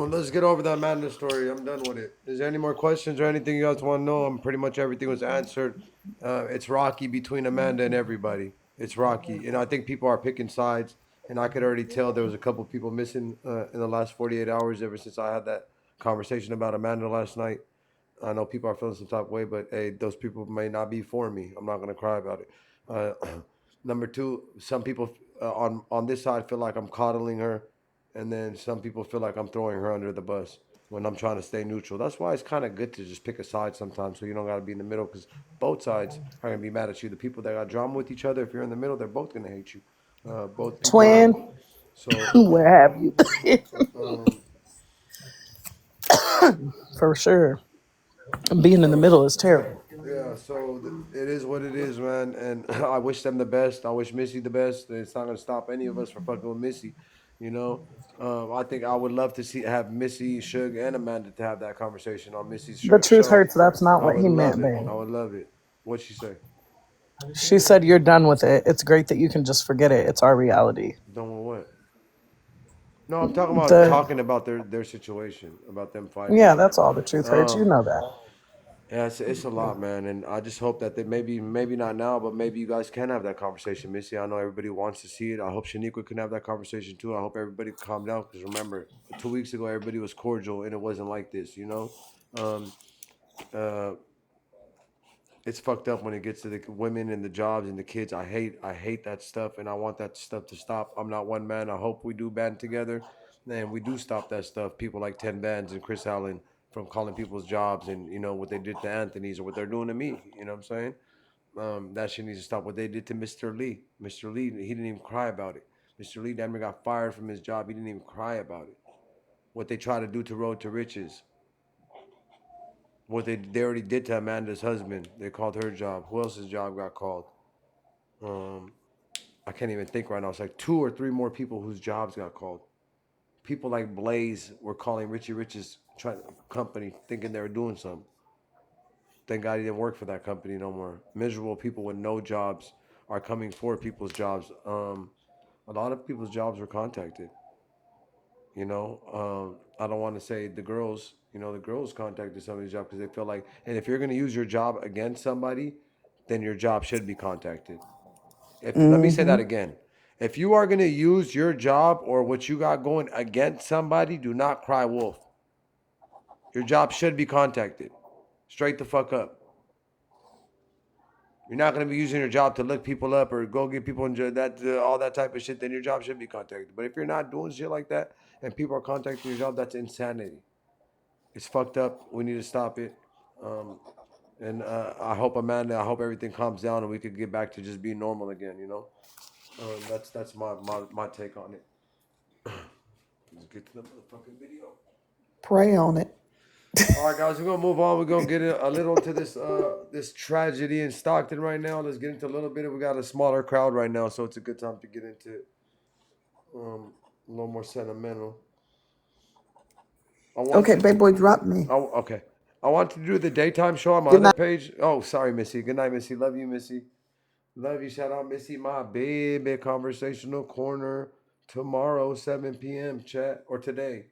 let's get over that Amanda story. I'm done with it. Is there any more questions or anything you guys want to know? Pretty much everything was answered. It's rocky between Amanda and everybody. It's rocky, and I think people are picking sides. And I could already tell there was a couple people missing in the last 48 hours ever since I had that conversation about Amanda last night. I know people are feeling some type of way, but hey, those people may not be for me. I'm not gonna cry about it. Uh, number two, some people on this side feel like I'm coddling her, and then some people feel like I'm throwing her under the bus when I'm trying to stay neutral. That's why it's kind of good to just pick a side sometimes, so you don't gotta be in the middle, because both sides are gonna be mad at you. The people that got drama with each other, if you're in the middle, they're both gonna hate you. Both people are gonna. Twin, So, where have you? um, For sure. Being in the middle is terrible. yeah, so it is what it is, man. And I wish them the best. I wish Missy the best. It's not gonna stop any of us from fucking with Missy, you know. I think I would love to have Missy, Suge, and Amanda to have that conversation on Missy's The truth show. hurts. That's not I what would he love meant, it. babe. I would love it. What'd she say? She said, you're done with it. It's great that you can just forget it. It's our reality. Done with what? No, I'm talking about The talking about their situation, about them fighting. Yeah, that's all the truth hurts. You Um, know that. Yeah, it's a lot, man, and I just hope that they maybe not now, but maybe you guys can have that conversation, Missy. I know everybody wants to see it. I hope Shaniqua can have that conversation too. I hope everybody calm down, because remember, 2 weeks ago everybody was cordial and it wasn't like this, you know. Um, uh, it's fucked up when it gets to the women and the jobs and the kids. I hate that stuff, and I want that stuff to stop. I'm not one man. I hope we do band together, and we do stop that stuff. People like 10 Bands and Chris Allen from calling people's jobs, and what they did to Anthony's or what they're doing to me. You know what I'm saying? That shit needs to stop. What they did to Mr. Lee. Mr. Lee, he didn't even cry about it. Mr. Lee damn near got fired from his job. He didn't even cry about it. What they try to do to Road to Riches, what they already did to Amanda's husband. They called her job. Who else's job got called? Um, I can't even think right now. It's like two or three more people whose jobs got called. People like Blaze were calling Richie Rich's company thinking they were doing something. Thank God he didn't work for that company no more. Miserable people with no jobs are coming for people's jobs. A lot of people's jobs were contacted. I don't want to say the girls. The girls contacted somebody's job because they feel like, and if you're going to use your job against somebody, then your job should be contacted. If Let me say that again. If you are going to use your job or what you got going against somebody, do not cry wolf. Your job should be contacted. Straight the fuck up. You're not going to be using your job to look people up or go get people in that all that type of shit. Then your job should be contacted. But if you're not doing shit like that and people are contacting your job, that's insanity. It's fucked up. We need to stop it. And I hope Amanda. I hope everything calms down and we could get back to just being normal again. That's my take on it. Let's get to the motherfucking video. Pray on it. All right, guys, we're gonna move on. We're gonna get a little into this tragedy in Stockton right now. Let's get into a little bit. We got a smaller crowd right now, so it's a good time to get into a little more sentimental. Okay, babe boy, drop me. Oh, okay. I want to do the daytime show on my Good other night. page. Oh, sorry, Missy. Good night, Missy. Love you, Missy. Love you. Shout out, Missy. My baby. Conversational corner tomorrow, 7 p.m. Chat or today.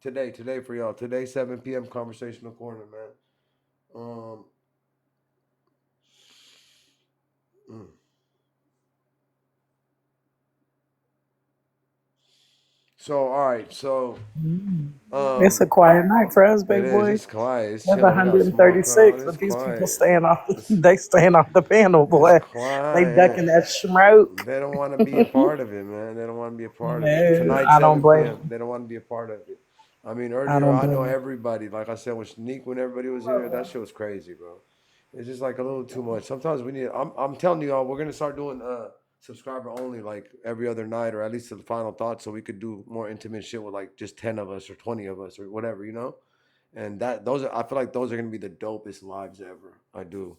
Today for y'all. Today, 7 p.m. Conversational corner, man. Um. mm. So all right, so It's a quiet night for us, it big is. boy. It's quiet. It's That's chilling. We got a small crowd. 136, It's but these people quiet. staying off. It's They staying off the panel, it's boy. They quiet. ducking that smoke. They don't want to be a part of it, man. They don't want to be a part of it. No, Tonight, I don't 7 blame p.m. them. They don't want to be a part of it. I mean, I earlier don't I know blame them. everybody. Like I said, with Sneak, when everybody was in there, that shit was crazy, bro. It's just like a little too much. Sometimes we need. I'm telling you all, we're gonna start doing subscriber only like every other night, or at least to the final thought, so we could do more intimate shit with like just 10 of us or 20 of us or whatever, you know. And I feel like those are gonna be the dopest lives ever. I do.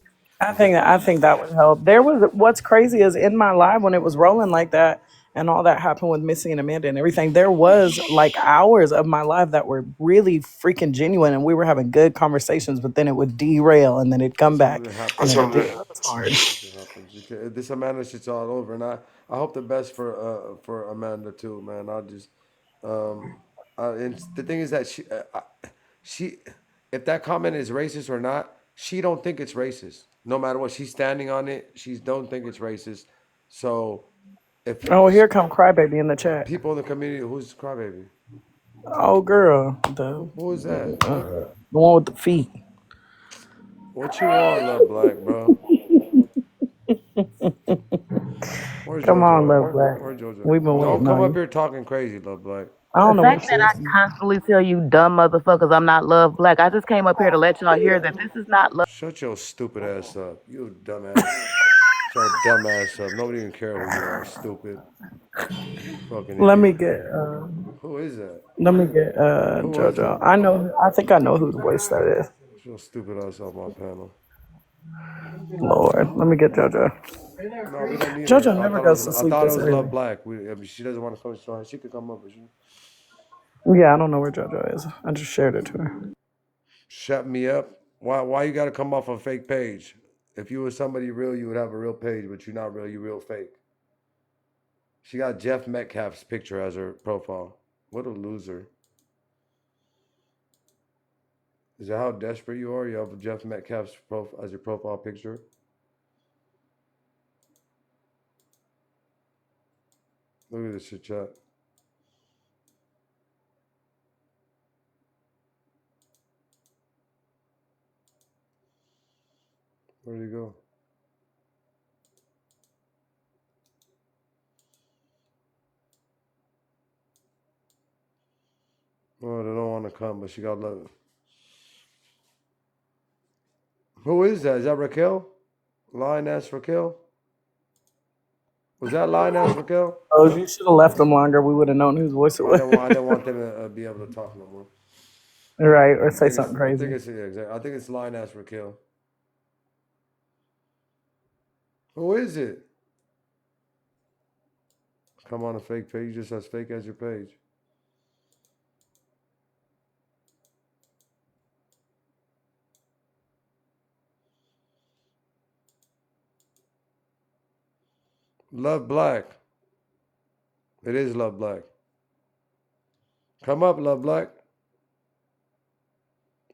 It's just I think that would help. There was what's crazy is in my live when it was rolling like that and all that happened with Missy and Amanda and everything. There was like hours of my life that were really freaking genuine, and we were having good conversations. But then it would derail, and then it'd come back, something that and happens. then it was hard. It happens. This Amanda shit's all over, and I hope the best for Amanda too, man. I just um, and the thing is that she if that comment is racist or not, she don't think it's racist. No matter what, she's standing on it. She don't think it's racist. So if Oh, here come Crybaby in the chat. people in the community, who's crybaby? Oh, girl, Who is that? the one with the feet. What you want, Love Black, bro? Where's Come on, JoJo at? Love Black. Where's JoJo? We've been Don't waiting come on up you. here talking crazy, Love Black. I The don't know where fact she that I is. constantly tell you dumb motherfuckers I'm not love black, I just came up here to let y'all hear that this is not love. Shut your stupid ass up. You dumbass. Shut your dumb ass up. Nobody even care who you are, stupid. Fucking Let me idiot. get. Who is that? Let me get Who is JoJo. it? I know. I think I know whose voice that is. Shut your stupid ass off my panel. Lord, let me get JoJo. No, we don't need her. JoJo never goes to I sleep thought it this was Love early. Black. I mean, she doesn't want to come. She could come up, but she Yeah, I don't know where JoJo is. I just shared it to her. shut me up. Why you got to come off a fake page? If you were somebody real, you would have a real page, but you're not real. You're real fake. She got Jeff Metcalf's picture as her profile. What a loser. Is that how desperate you are? You have Jeff Metcalf's profile as your profile picture? Look at this shit, chat. Where'd he go? Oh, they don't want to come, but she got love. Who is that? Is that Raquel? Lioness Raquel? Was that Lioness Raquel? Oh, you should have left them longer. We would have known whose voice it I was. didn't want them to be able to talk no more. Right, or say something I think crazy. it's yeah, exactly. I think it's Lioness Raquel. Who is it? Come on a fake page, just as fake as your page. Love Black. It is Love Black. Come up, Love Black.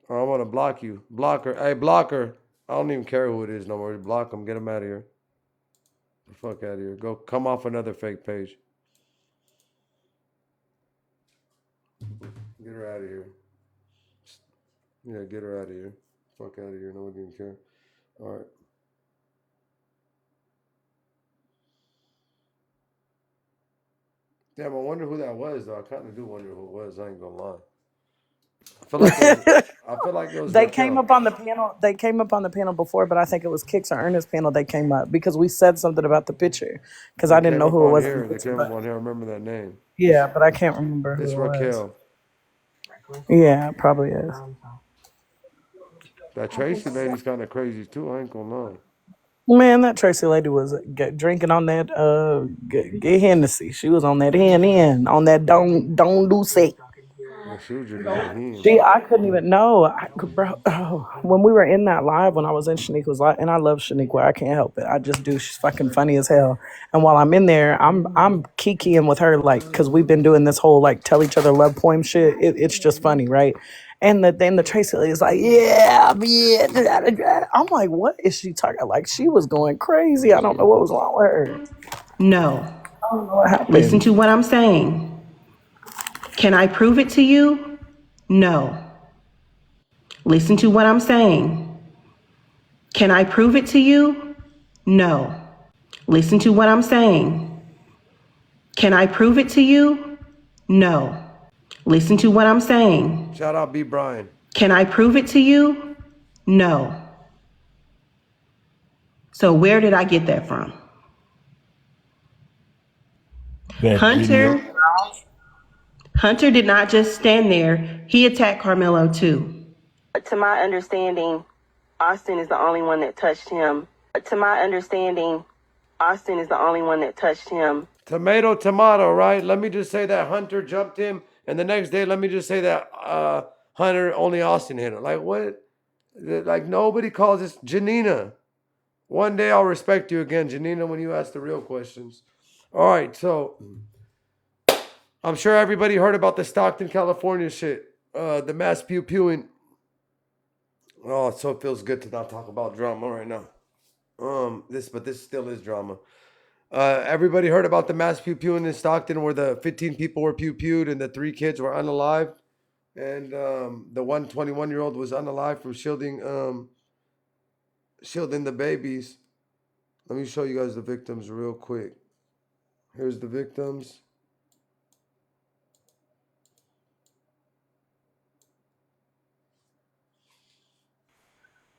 Or I want to block you. Block her. Hey, block her. I don't even care who it is no more. Block him. Get him out of here. The fuck out of here. Go come off another fake page. Get her out of here. Yeah, get her out of here. Fuck out of here. No one even care. All right. Damn, I wonder who that was, though. I kind of do wonder who it was. I ain't gonna lie. I feel like it was They Raquel. came up on the panel. They came up on the panel before, but I think it was Kicks or Ernest panel. They came up because we said something about the picture because I didn't know who it was. They came up on here. I remember that name. Yeah, but I can't remember who It's it was. Raquel. Yeah, it probably is. That Tracy lady's kind of crazy too. I ain't gonna lie. Man, that Tracy lady was drinking on that Hennessy. She was on that on that don't do say. Yeah, she was drinking that hen. I couldn't even know, when we were in that live, when I was in Shaniqua's live, and I love Shaniqua, I can't help it. I just do. She's fucking funny as hell. And while I'm in there, I'm kikiing with her, like, because we've been doing this whole like tell each other love poem shit. It's just funny, right? And then the Tracy lady is like, yeah, yeah. Da, da, da. I'm like, what is she talking? Like, she was going crazy. I don't know what was wrong with her. No. I don't know what happened. Listen to what I'm saying. Can I prove it to you? No. Listen to what I'm saying. Can I prove it to you? No. Listen to what I'm saying. Can I prove it to you? No. Listen to what I'm saying. Shout out B. Brian. Can I prove it to you? No. So where did I get that from? Hunter did not just stand there. He attacked Carmelo too. To my understanding, Austin is the only one that touched him. To my understanding, Austin is the only one that touched him. Tomato, tomato, right? Let me just say that Hunter jumped him, and the next day, let me just say that Hunter, only Austin hit him. Like, what? Like, nobody calls this Janina. One day I'll respect you again, Janina, when you ask the real questions. All right, so I'm sure everybody heard about the Stockton, California shit. The mass pew-pewing. Oh, it so feels good to not talk about drama right now. But this still is drama. Everybody heard about the mass pew-pewing in Stockton where the 15 people were pew-pewed and the 3 kids were unalived. And the 21-year-old was unalived from shielding the babies. Let me show you guys the victims real quick. Here's the victims.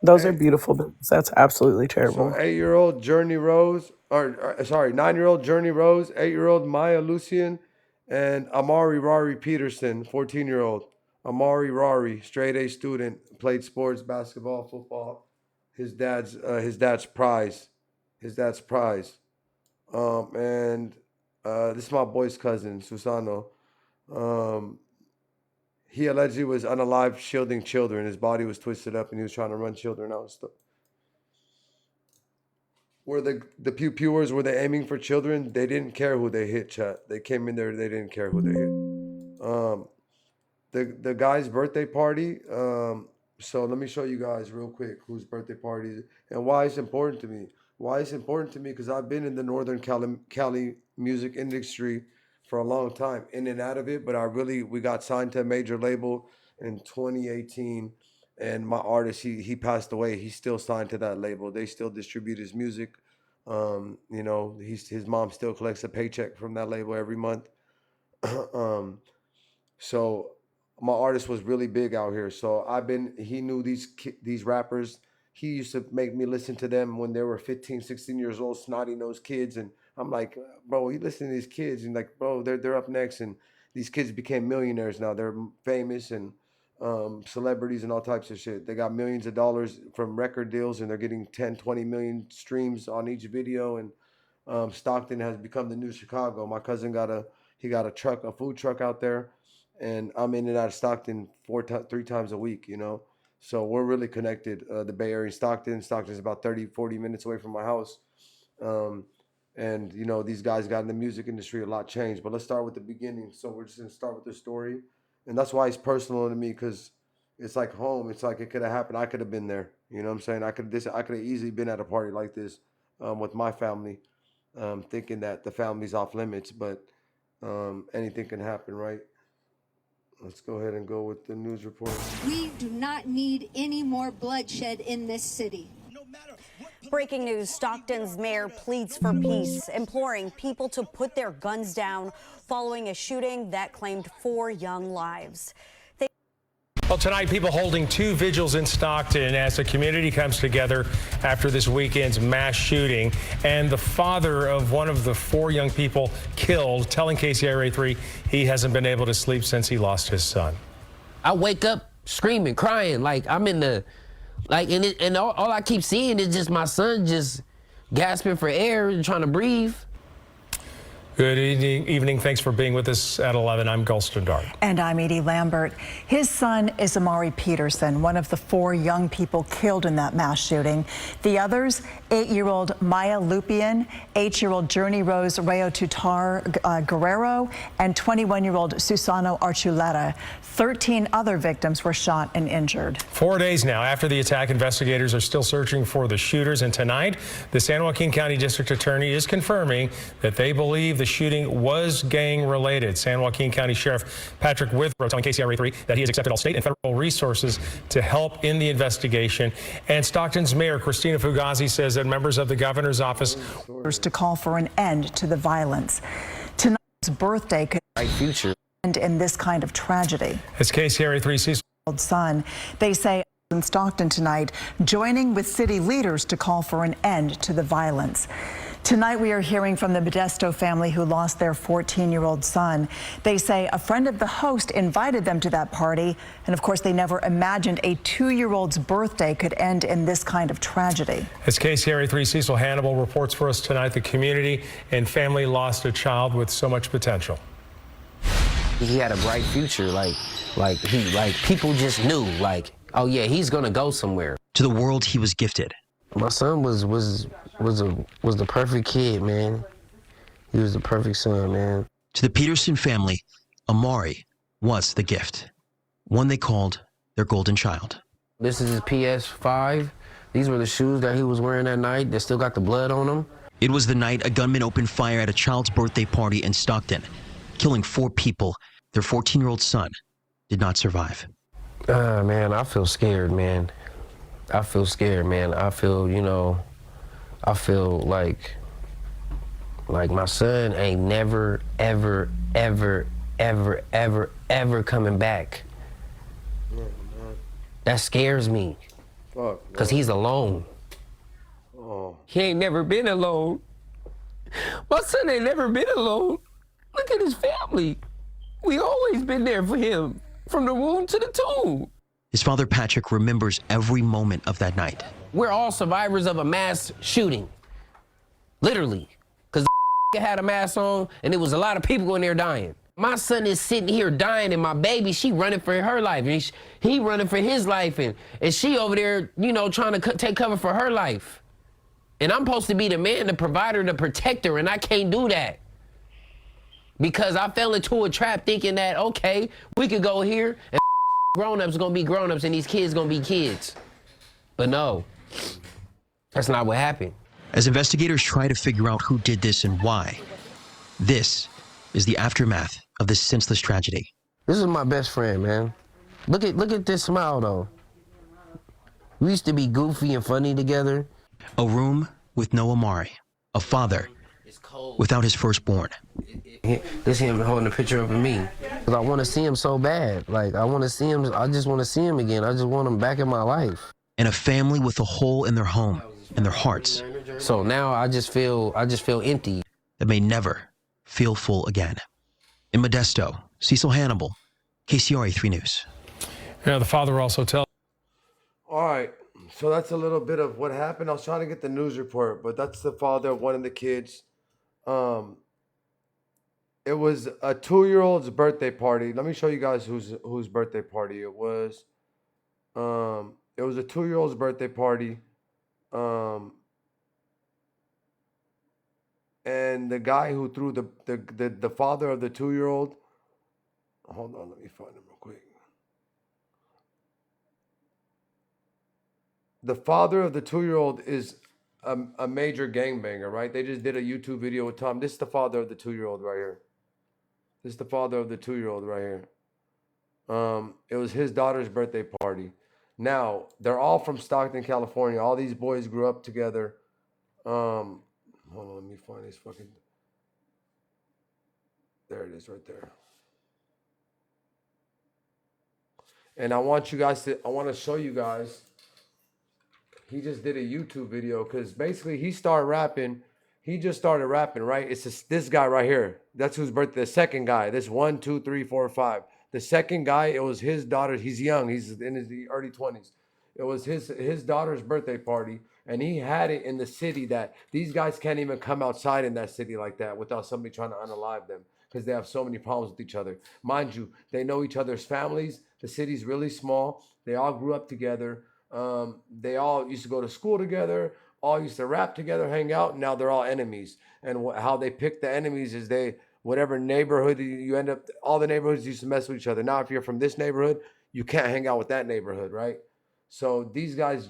Those are beautiful babies. That's absolutely terrible. So 8-year-old Journey Rose, 9-year-old Journey Rose, 8-year-old Maya Lucian, and Amari Rari Peterson, 14-year-old. Amari Rari, straight A student, played sports, basketball, football. His dad's prize. And this is my boy's cousin, Susano. He allegedly was unalived shielding children. His body was twisted up and he was trying to run children out and stuff. Were the pew-pewers, were they aiming for children? They didn't care who they hit, chat. They came in there, they didn't care who they hit. The guy's birthday party, so let me show you guys real quick whose birthday party is and why it's important to me. Why it's important to me, because I've been in the Northern Cali music industry for a long time, in and out of it, but we got signed to a major label in 2018, and my artist, he passed away. He's still signed to that label. They still distribute his music. His mom still collects a paycheck from that label every month. So my artist was really big out here. So he knew these rappers. He used to make me listen to them when they were 15, 16 years old, snotty-nosed kids. And I'm like, bro, you listen to these kids. And like, bro, they're up next. And these kids became millionaires now. They're famous and celebrities and all types of shit. They got millions of dollars from record deals and they're getting 10, 20 million streams on each video. And Stockton has become the new Chicago. My cousin got a food truck out there. And I'm in and out of Stockton 3 times a week, So we're really connected. The Bay Area, Stockton is about 30, 40 minutes away from my house. And, these guys got in the music industry, a lot changed. But let's start with the beginning. So we're just going to start with the story. And that's why it's personal to me, because it's like home. It's like it could have happened. I could have been there. You know what I'm saying? I could have easily been at a party like this with my family, thinking that the family's off limits. But anything can happen, right? Let's go ahead and go with the news report. We do not need any more bloodshed in this city. Breaking news, Stockton's mayor pleads for peace, imploring people to put their guns down following a shooting that claimed 4 young lives. Well, tonight, people holding 2 vigils in Stockton as the community comes together after this weekend's mass shooting. And the father of one of the 4 young people killed, telling KCRA 3 he hasn't been able to sleep since he lost his son. I wake up screaming, crying, like I'm in the, and all I keep seeing is just my son just gasping for air and trying to breathe. Good evening. Thanks for being with us at 11. I'm Gulston Dart. And I'm Edie Lambert. His son is Amari Peterson, one of the 4 young people killed in that mass shooting. The others, 8-year-old Maya Lupian, 8-year-old Journey Rose Rayo Tutar Guerrero, and 21-year-old Susano Archuleta. 13 other victims were shot and injured. 4 days now after the attack, investigators are still searching for the shooters. And tonight, the San Joaquin County District Attorney is confirming that they believe the shooting was gang-related. San Joaquin County Sheriff Patrick Withrow telling KCRA3 that he has accepted all state and federal resources to help in the investigation. And Stockton's Mayor Christina Fugazi says that members of the governor's office to call for an end to the violence. Tonight's birthday could end in this kind of tragedy. As KCRA3 sees son, they say in Stockton tonight, joining with city leaders to call for an end to the violence. Tonight we are hearing from the Modesto family who lost their 14-year-old son. They say a friend of the host invited them to that party, and of course they never imagined a 2-year-old's birthday could end in this kind of tragedy. As KCRA3 Cecil Hannibal reports for us tonight, the community and family lost a child with so much potential. He had a bright future, like people just knew, like, oh yeah, he's gonna go somewhere. To the world he was gifted. My son was the perfect kid, man. He was the perfect son, man. To the Peterson family, Amari was the gift, one they called their golden child. This is his PS5. These were the shoes that he was wearing that night. They still got the blood on them. It was the night a gunman opened fire at a child's birthday party in Stockton, killing 4 people. Their 14-year-old son did not survive. Man, I feel scared, man. I feel scared, man. I feel, I feel like my son ain't never, ever, ever, ever, ever, ever coming back. That scares me. Because he's alone. He ain't never been alone. My son ain't never been alone. Look at his family. We always been there for him, from the womb to the tomb. His father, Patrick, remembers every moment of that night. We're all survivors of a mass shooting. Literally. Because the had a mask on, and there was a lot of people in there dying. My son is sitting here dying, and my baby, she running for her life. And he running for his life, and she over there, trying to take cover for her life. And I'm supposed to be the man, the provider, the protector, and I can't do that. Because I fell into a trap thinking that, okay, we could go here, and grown-ups gonna be grown-ups, and these kids gonna be kids. But no, that's not what happened. As investigators try to figure out who did this and why, this is the aftermath of this senseless tragedy. This is my best friend, man. Look at this smile, though. We used to be goofy and funny together. A room with no Amari, a father without his firstborn. This him holding a picture of me. Because I want to see him so bad. Like, I want to see him. I just want to see him again. I just want him back in my life. And a family with a hole in their home and their hearts. So now I just feel empty. That may never feel full again. In Modesto, Cecil Hannibal, KCRA 3 News. The father also tells. All right. So that's a little bit of what happened. I was trying to get the news report, but that's the father of one of the kids. It was a 2-year-old's birthday party. Let me show you guys whose birthday party it was. It was a 2-year-old's birthday party. And the guy who threw the father of the 2-year-old. Hold on, let me find him real quick. The father of the 2-year-old is a major gangbanger, right? They just did a YouTube video with Tom. This is the father of the 2-year-old right here. This is the father of the 2-year-old right here. It was his daughter's birthday party. Now, they're all from Stockton, California. All these boys grew up together. Hold on, let me find this fucking... There it is right there. And I want to show you guys... He just did a YouTube video because basically he started rapping. He just started rapping, right? It's this guy right here. That's whose birthday. The second guy. This 1, 2, 3, 4, 5. The second guy. It was his daughter. He's young. He's in his early 20s. It was his daughter's birthday party, and he had it in the city that these guys can't even come outside in that city like that without somebody trying to unalive them because they have so many problems with each other. Mind you, they know each other's families. The city's really small. They all grew up together. They all used to go to school together, all used to rap together, hang out. Now they're all enemies. And how they pick the enemies is whatever neighborhood you end up, all the neighborhoods used to mess with each other. Now, if you're from this neighborhood, you can't hang out with that neighborhood, right? So these guys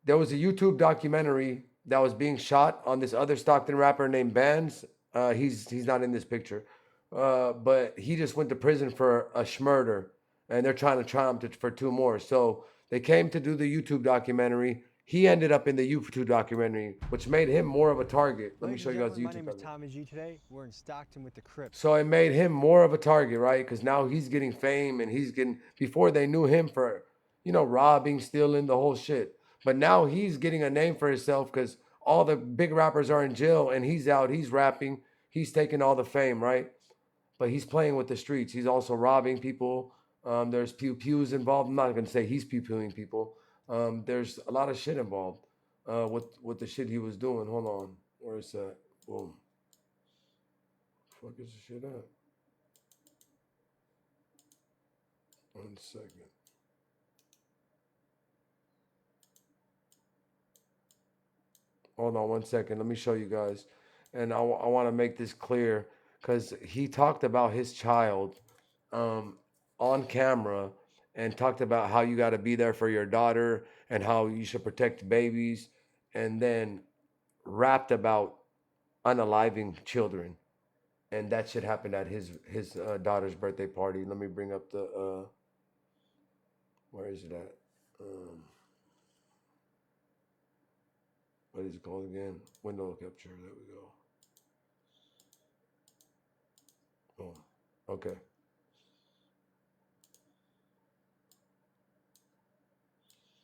there was a YouTube documentary that was being shot on this other Stockton rapper named Bands. He's not in this picture, but he just went to prison for a schmurder, and they're trying to try him for 2 more. So they came to do the YouTube documentary. He ended up in the YouTube documentary, which made him more of a target. Let me show you guys the YouTube documentary. My name is Tommy G today. We're in Stockton with the Crips. So it made him more of a target, right? Because now he's getting fame, and he's getting, before they knew him for, robbing, stealing, the whole shit. But now he's getting a name for himself because all the big rappers are in jail, and he's out, he's rapping, he's taking all the fame, right? But he's playing with the streets. He's also robbing people. There's pews involved. I'm not going to say he's pewing people. There's a lot of shit involved with the shit he was doing. Hold on. Where is that? Boom. Fuck is the shit at? 1 second. Hold on 1 second. Let me show you guys. And I want to make this clear because he talked about his child on camera and talked about how you got to be there for your daughter and how you should protect babies, and then rapped about unaliving children. And that shit happened at his daughter's birthday party. Let me bring up the where is it at? What is it called again? Window capture. There we go. Oh, okay.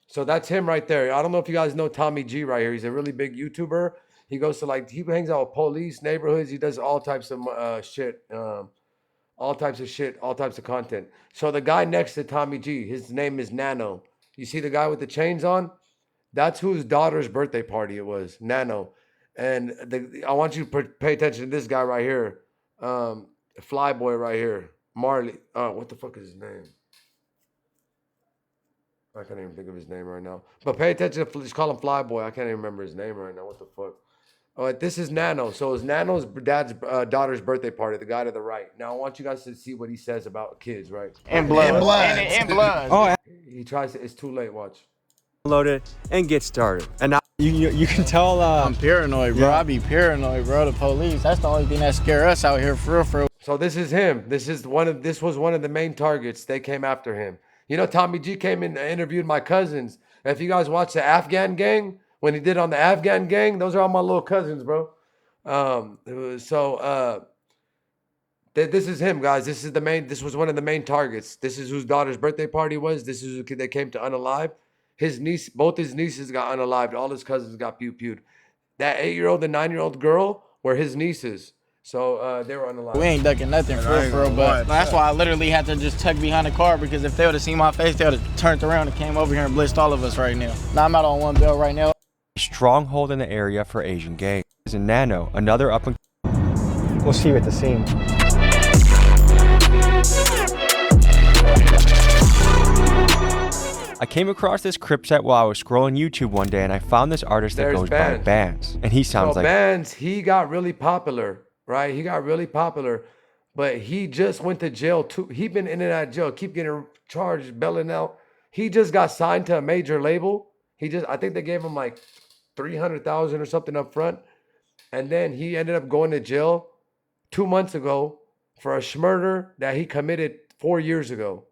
So that's him right there. I don't know if you guys know Tommy G right here. He's a really big YouTuber. He goes to he hangs out with police, neighborhoods. He does all types of shit. All types of shit, all types of content. So the guy next to Tommy G, his name is Nano. You see the guy with the chains on? That's whose daughter's birthday party it was, Nano. And I want you to pay attention to this guy right here. Flyboy right here. Marley. What the fuck is his name? I can't even think of his name right now. But pay attention to, just call him Flyboy. I can't even remember his name right now. What the fuck? All right, this is Nano. So it's Nano's dad's daughter's birthday party, the guy to the right. Now I want you guys to see what he says about kids, right? And blood. And blood. And blood. Oh, he tries to, it's too late, watch. Load it and get started. And now you can tell I'm paranoid, bro. I be paranoid, bro. The police. That's the only thing that scare us out here for real. So this is him. This was one of the main targets. They came after him. Tommy G came in and interviewed my cousins. If you guys watch the Afghan gang, when he did on the Afghan gang, those are all my little cousins, bro. This is him, guys. This was one of the main targets. This is whose daughter's birthday party was. This is who they came to unalive. Both his nieces got unalived. All his cousins got pewed. That 8-year-old and 9-year-old girl were his nieces. So they were unalived. We ain't ducking nothing for real, but that's why I literally had to just tuck behind the car, because if they would have seen my face, they would have turned around and came over here and blitzed all of us right now. Now I'm out on one bill right now. stronghold in the area for Asian gays. And Nano, another up and we'll see you at the scene. I came across this Crip set while I was scrolling YouTube one day, and I found this artist that goes by Bands, and he sounds like Bands. He got really popular, right? He got really popular, but he just went to jail too. He been in and out of jail, keep getting charged, bailing out. He just got signed to a major label. I think they gave him like $300,000 or something up front, and then he ended up going to jail 2 months ago for a murder that he committed 4 years ago.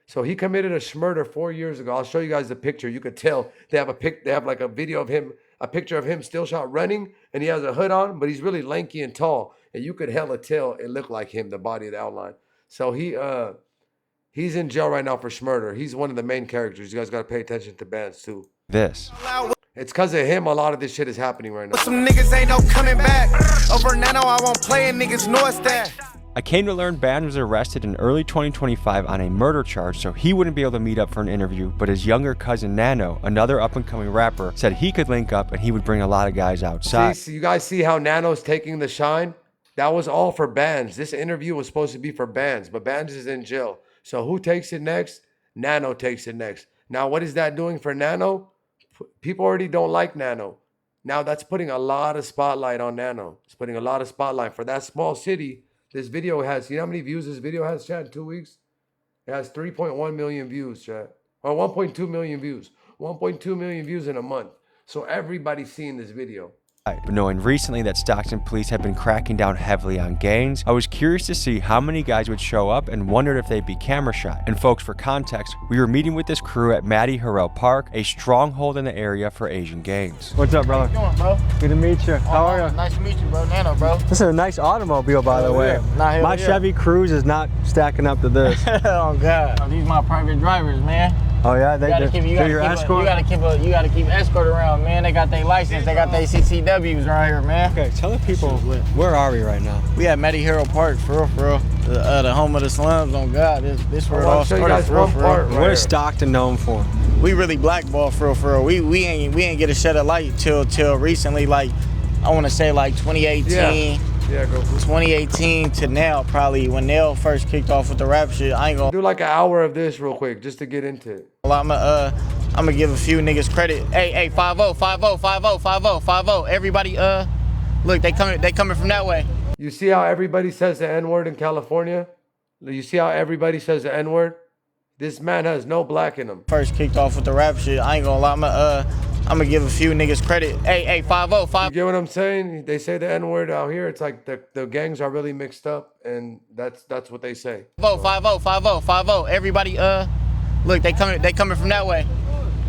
So he committed a murder 4 years ago. I'll show you guys the picture. You could tell they have like a video of him, a picture of him still shot running, and he has a hood on, but he's really lanky and tall, and you could hella tell it looked like him, the body, the outline. So he's in jail right now for murder. He's one of the main characters. You guys got to pay attention to Bands too. this. It's because of him a lot of this shit is happening right now. Some niggas ain't no coming back. Over Nano, I won't play and niggas know it's that. I came to learn Bands was arrested in early 2025 on a murder charge, so he wouldn't be able to meet up for an interview, but his younger cousin Nano, another up-and-coming rapper, said he could link up and he would bring a lot of guys outside. See, you guys see how Nano's taking the shine? That was all for Bands. This interview was supposed to be for Bands, but Bands is in jail. So who takes it next? Nano takes it next. Now, what is that doing for Nano? People already don't like Nano. Now that's putting a lot of spotlight on Nano. It's putting a lot of spotlight for that small city. This video has, you know how many views this video has, Chad, in 2 weeks? It has 3.1 million views, Chad. Or 1.2 million views. 1.2 million views in a month. So everybody's seeing this video. But knowing recently that Stockton police have been cracking down heavily on gangs, I was curious to see how many guys would show up and wondered if they'd be camera shy. And folks, for context, we were meeting with this crew at Matty Harrell Park, a stronghold in the area for Asian gangs. What's up, brother? How you doing, bro? Good to meet you. How are you? Nice to meet you, bro. Nano, bro. This is a nice automobile, by the way. My Chevy Cruze is not stacking up to this. Oh God. These my private drivers, man. Oh yeah, they're your escort. You gotta keep escort around, man. They got their license, they got their CCWs right here, man. Okay, tell the people where are we right now? We at Matty Harrell Park, for real. The home of the slums. On God, this where it all started. For real. What is Stockton known for? We really blackball, for real. We ain't get a shed of light till recently. Like I want to say like 2018. Yeah, go. 2018 to now, probably when Nell first kicked off with the rap shit. I ain't gonna do like an hour of this real quick just to get into it. Well, I'ma give a few niggas credit. Hey, 5-0, 5-0, 5-0, 5-0, 5-0. Everybody, look, they coming from that way. You see how everybody says the N-word in California? You see how everybody says the N-word? This man has no black in him. First kicked off with the rap shit. I ain't gonna lie, I'ma give a few niggas credit. Hey, 5-0, 5. You get what I'm saying? They say the N-word out here. It's like the gangs are really mixed up, and that's what they say. 5-0, 5-0, 5-0. Everybody, look, they coming from that way.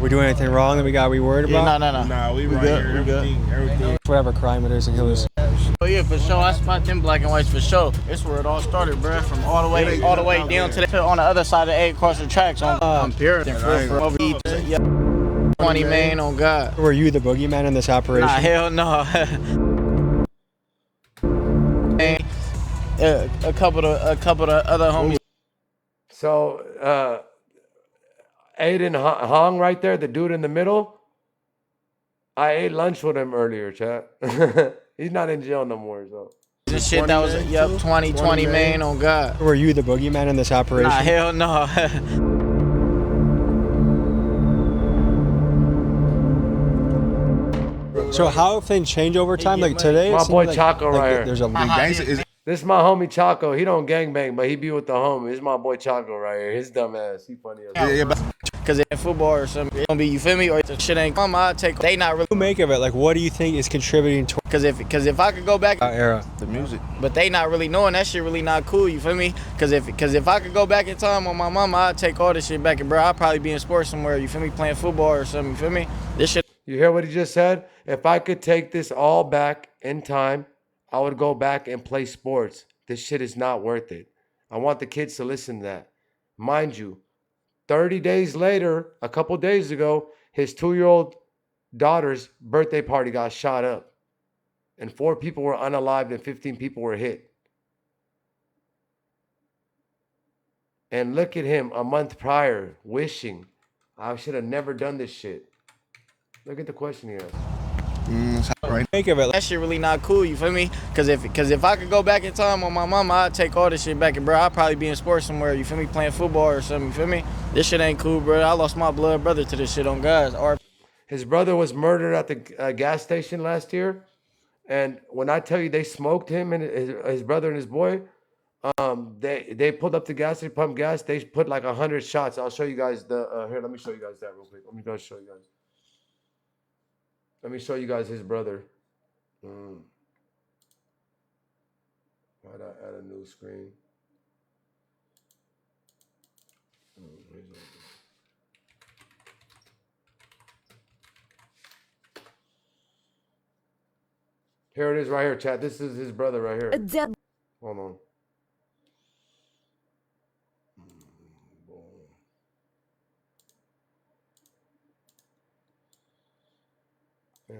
We doing anything wrong that we gotta be worried about? No. Nah, we right good. here. We good. Everything. Whatever crime it is in Hillis. Oh yeah, for sure. I spot them black and whites for sure. It's where it all started, bruh. From all the way down to on the other side of the A across the tracks on Pure. For over 20 man on God. Were you the boogeyman in this operation? Nah, hell no. a couple of other homies. So Aiden Hong right there, the dude in the middle. I ate lunch with him earlier, chat. He's not in jail no more, so. This shit that was 20 man on God. Were you the boogeyman in this operation? Nah, hell no. So how have things changed over time? Like today, my boy Chaco right here. There's a this is my homie Chaco. He don't gangbang, but he be with the homie. This is my boy Chaco right here. His dumb ass. He funny as hell. Cause in football or something, it gonna be, you feel me, or the shit ain't come. I take. They not really. What do you make of it? Like, what do you think is contributing to? Cause if I could go back era, the music, but they not really knowing that shit really not cool. You feel me? Cause if I could go back in time on my mama, I'd take all this shit back, and bro, I'd probably be in sports somewhere. You feel me? Playing football or something. You feel me? This shit. You hear what he just said? If I could take this all back in time, I would go back and play sports. This shit is not worth it. I want the kids to listen to that. Mind you, 30 days later, a couple days ago, his 2-year-old daughter's birthday party got shot up. And 4 people were unalived and 15 people were hit. And look at him a month prior, wishing, I should have never done this shit. Look at the question he asked. Right. Think of it. That shit really not cool. You feel me? Cause if I could go back in time on my mama, I'd take all this shit back, and bro, I'd probably be in sports somewhere. You feel me? Playing football or something. You feel me? This shit ain't cool, bro. I lost my blood brother to this shit on guys. His brother was murdered at the gas station last year, and when I tell you they smoked him and his brother and his boy, they pulled up the gas station, pumped gas. They put like 100 shots. I'll show you guys the here. Let me show you guys that real quick. Let me go show you guys. Let me show you guys his brother. Why'd I add a new screen? Here it is right here, chat. This is his brother right here. Hold on. Yeah.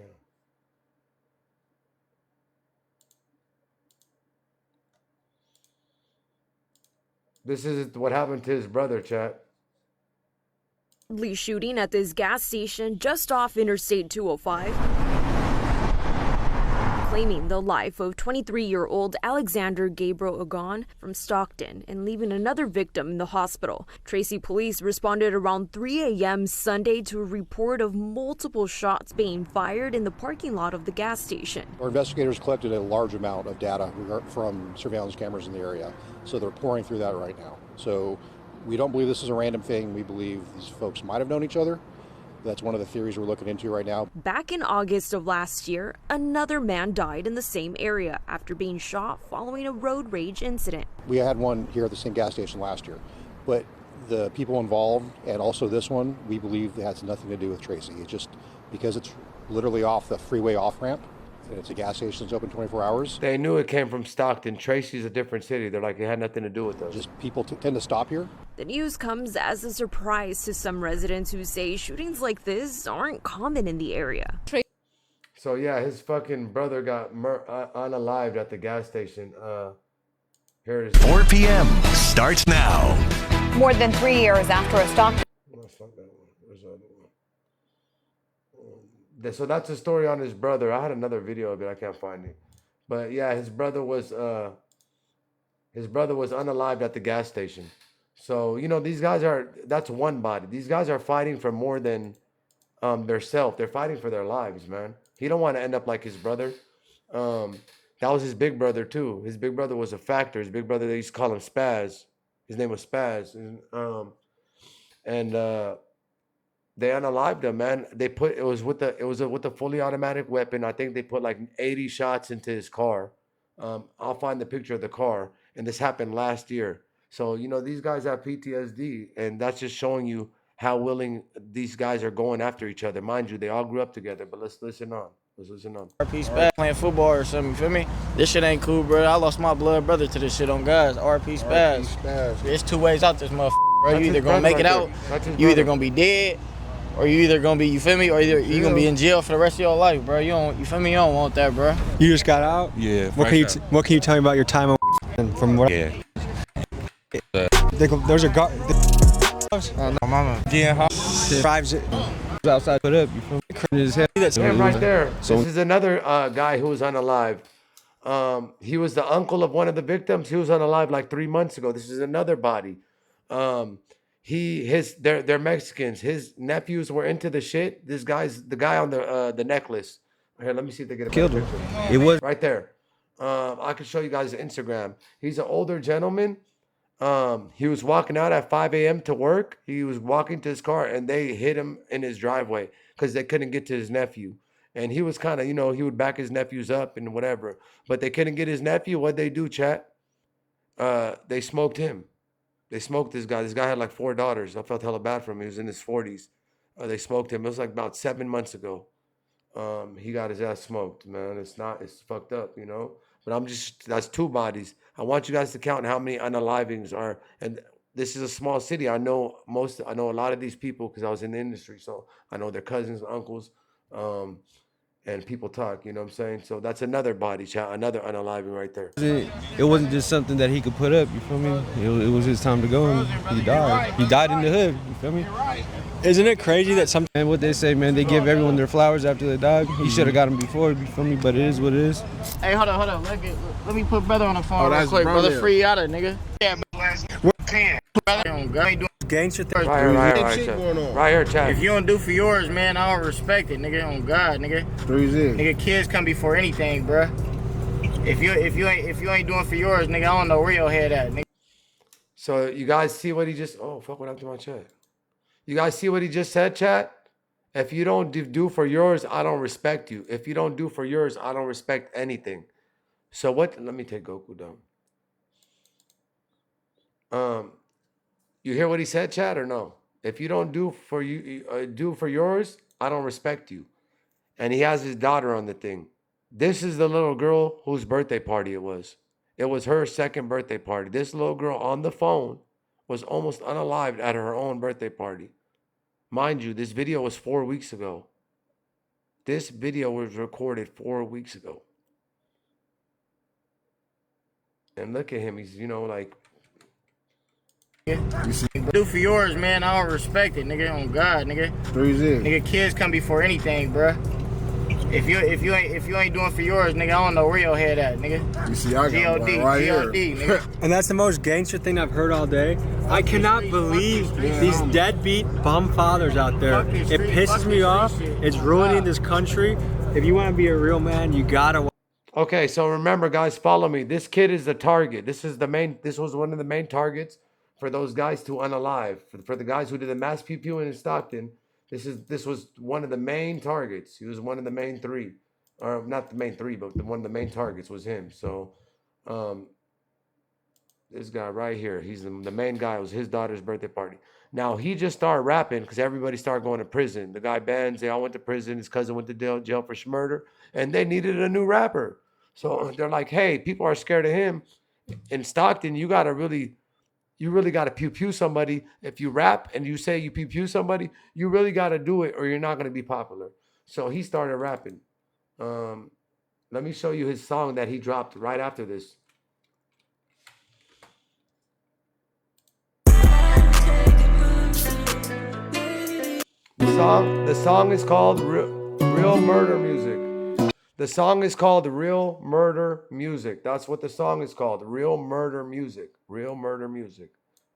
This is what happened to his brother, chat. Shooting at this gas station just off Interstate 205, claiming the life of 23-year-old Alexander Gabriel Agon from Stockton and leaving another victim in the hospital. Tracy police responded around 3 a.m. Sunday to a report of multiple shots being fired in the parking lot of the gas station. Our investigators collected a large amount of data from surveillance cameras in the area, so they're pouring through that right now. So we don't believe this is a random thing. We believe these folks might have known each other. That's one of the theories we're looking into right now. Back in August of last year, another man died in the same area after being shot following a road rage incident. We had one here at the same gas station last year, but the people involved and also this one, we believe that has nothing to do with Tracy. It's just because it's literally off the freeway off-ramp, and it's a gas station that's open 24 hours. They knew it came from Stockton. Tracy's a different city. They're like, it had nothing to do with us. Just people tend to stop here. The news comes as a surprise to some residents who say shootings like this aren't common in the area. So yeah, his fucking brother got unalived at the gas station. Here it is. 4 p.m. starts now. More than 3 years after a Stockton. So that's a story on his brother. I had another video of it. I can't find it. But yeah, his brother was unalived at the gas station. So, you know, these guys that's one body. These guys are fighting for more than their self. They're fighting for their lives, man. He don't want to end up like his brother. That was his big brother too. His big brother was a factor. His big brother, they used to call him Spaz. His name was Spaz. They unalived him, man. It was with a fully automatic weapon. I think they put like 80 shots into his car. I'll find the picture of the car. And this happened last year. So, you know, these guys have PTSD, and that's just showing you how willing these guys are going after each other. Mind you, they all grew up together, but let's listen on. RP Spaz playing football or something, you feel me? This shit ain't cool, bro. I lost my blood brother to this shit on guys. RP Spaz. There's two ways out this motherfucker, bro. You either gonna make it out, you either gonna be dead, or you either gonna be, you feel me, or you gonna be in jail for the rest of your life, bro. You feel me? You don't want that, bro. You just got out? Yeah. What can you tell me about your time on and from what? Yeah. There's a guard. No, mama. Drives it outside. Put up. You feel me? His head. That's him right there. So this is another guy who was unalived. He was the uncle of one of the victims. He was unalived like 3 months ago. This is another body. They're Mexicans. His nephews were into the shit. This guy's the guy on the necklace. Here, let me see if they get a Killed him. picture. It was right there. I can show you guys Instagram. He's an older gentleman. He was walking out at 5 a.m. to work. He was walking to his car, and they hit him in his driveway because they couldn't get to his nephew. And he was kind of, you know, he would back his nephews up and whatever. But they couldn't get his nephew. What'd they do, chat? They smoked him. They smoked this guy. This guy had like 4 daughters. I felt hella bad for him. He was in his 40s. They smoked him. It was like about 7 months ago. He got his ass smoked, man. It's fucked up, you know? But that's 2 bodies. I want you guys to count how many unalivings are. And this is a small city. I know a lot of these people because I was in the industry. So I know their cousins, uncles, and people talk, you know what I'm saying? So that's another body, chat, another unaliving right there. It wasn't just something that he could put up, you feel me? It was his time to go, and he died. He died in the hood, you feel me? Isn't it crazy that sometimes what they say, man, they give everyone their flowers after they die? He should have got them before, you feel me? But it is what it is. Hey, hold on. Let me put brother on the phone real quick. Brother free out of nigga. Yeah, brother. Gangster thing. Right here, chat. If you don't do for yours, man, I don't respect it, nigga. On God, nigga. Nigga, kids come before anything, bruh. If you ain't doing for yours, nigga, I don't know where your head at, nigga. So you guys see what he just? Oh fuck! What happened to my chat? You guys see what he just said, chat? If you don't do for yours, I don't respect you. If you don't do for yours, I don't respect anything. So what? Let me take Goku down. You hear what he said, chat, or no? If you don't do for yours, I don't respect you. And he has his daughter on the thing. This is the little girl whose birthday party it was. It was her second birthday party. This little girl on the phone was almost unalived at her own birthday party. Mind you, this video was 4 weeks ago. This video was recorded 4 weeks ago. And look at him. He's, you know, like... Do for yours, man. I don't respect it, nigga. On God, nigga. Nigga, kids come before anything, bruh. If you ain't doing for yours, nigga, I don't know where your head at, nigga. You see, I got one right here. Nigga. And that's the most gangster thing I've heard all day. I cannot believe these deadbeat bum fathers out there. It pisses me off. It's ruining this country. If you want to be a real man, you gotta. Okay, so remember, guys, follow me. This kid is the target. This was one of the main targets for those guys to unalive. For the guys who did the mass pew pew in Stockton, This was one of the main targets. He was one of the main three, or not the main three, but one of the main targets was him. So, this guy right here, he's the main guy. It was his daughter's birthday party. Now he just started rapping because everybody started going to prison. The guy Benz, they all went to prison. His cousin went to jail for murder, and they needed a new rapper. So they're like, hey, people are scared of him. In Stockton, you really got to pew pew somebody. If you rap and you say you pew pew somebody, you really got to do it or you're not going to be popular. So he started rapping. Let me show you his song that he dropped right after this. The song is called Real Murder Music. The song is called Real Murder Music. That's what the song is called. Real Murder Music. Real Murder Music.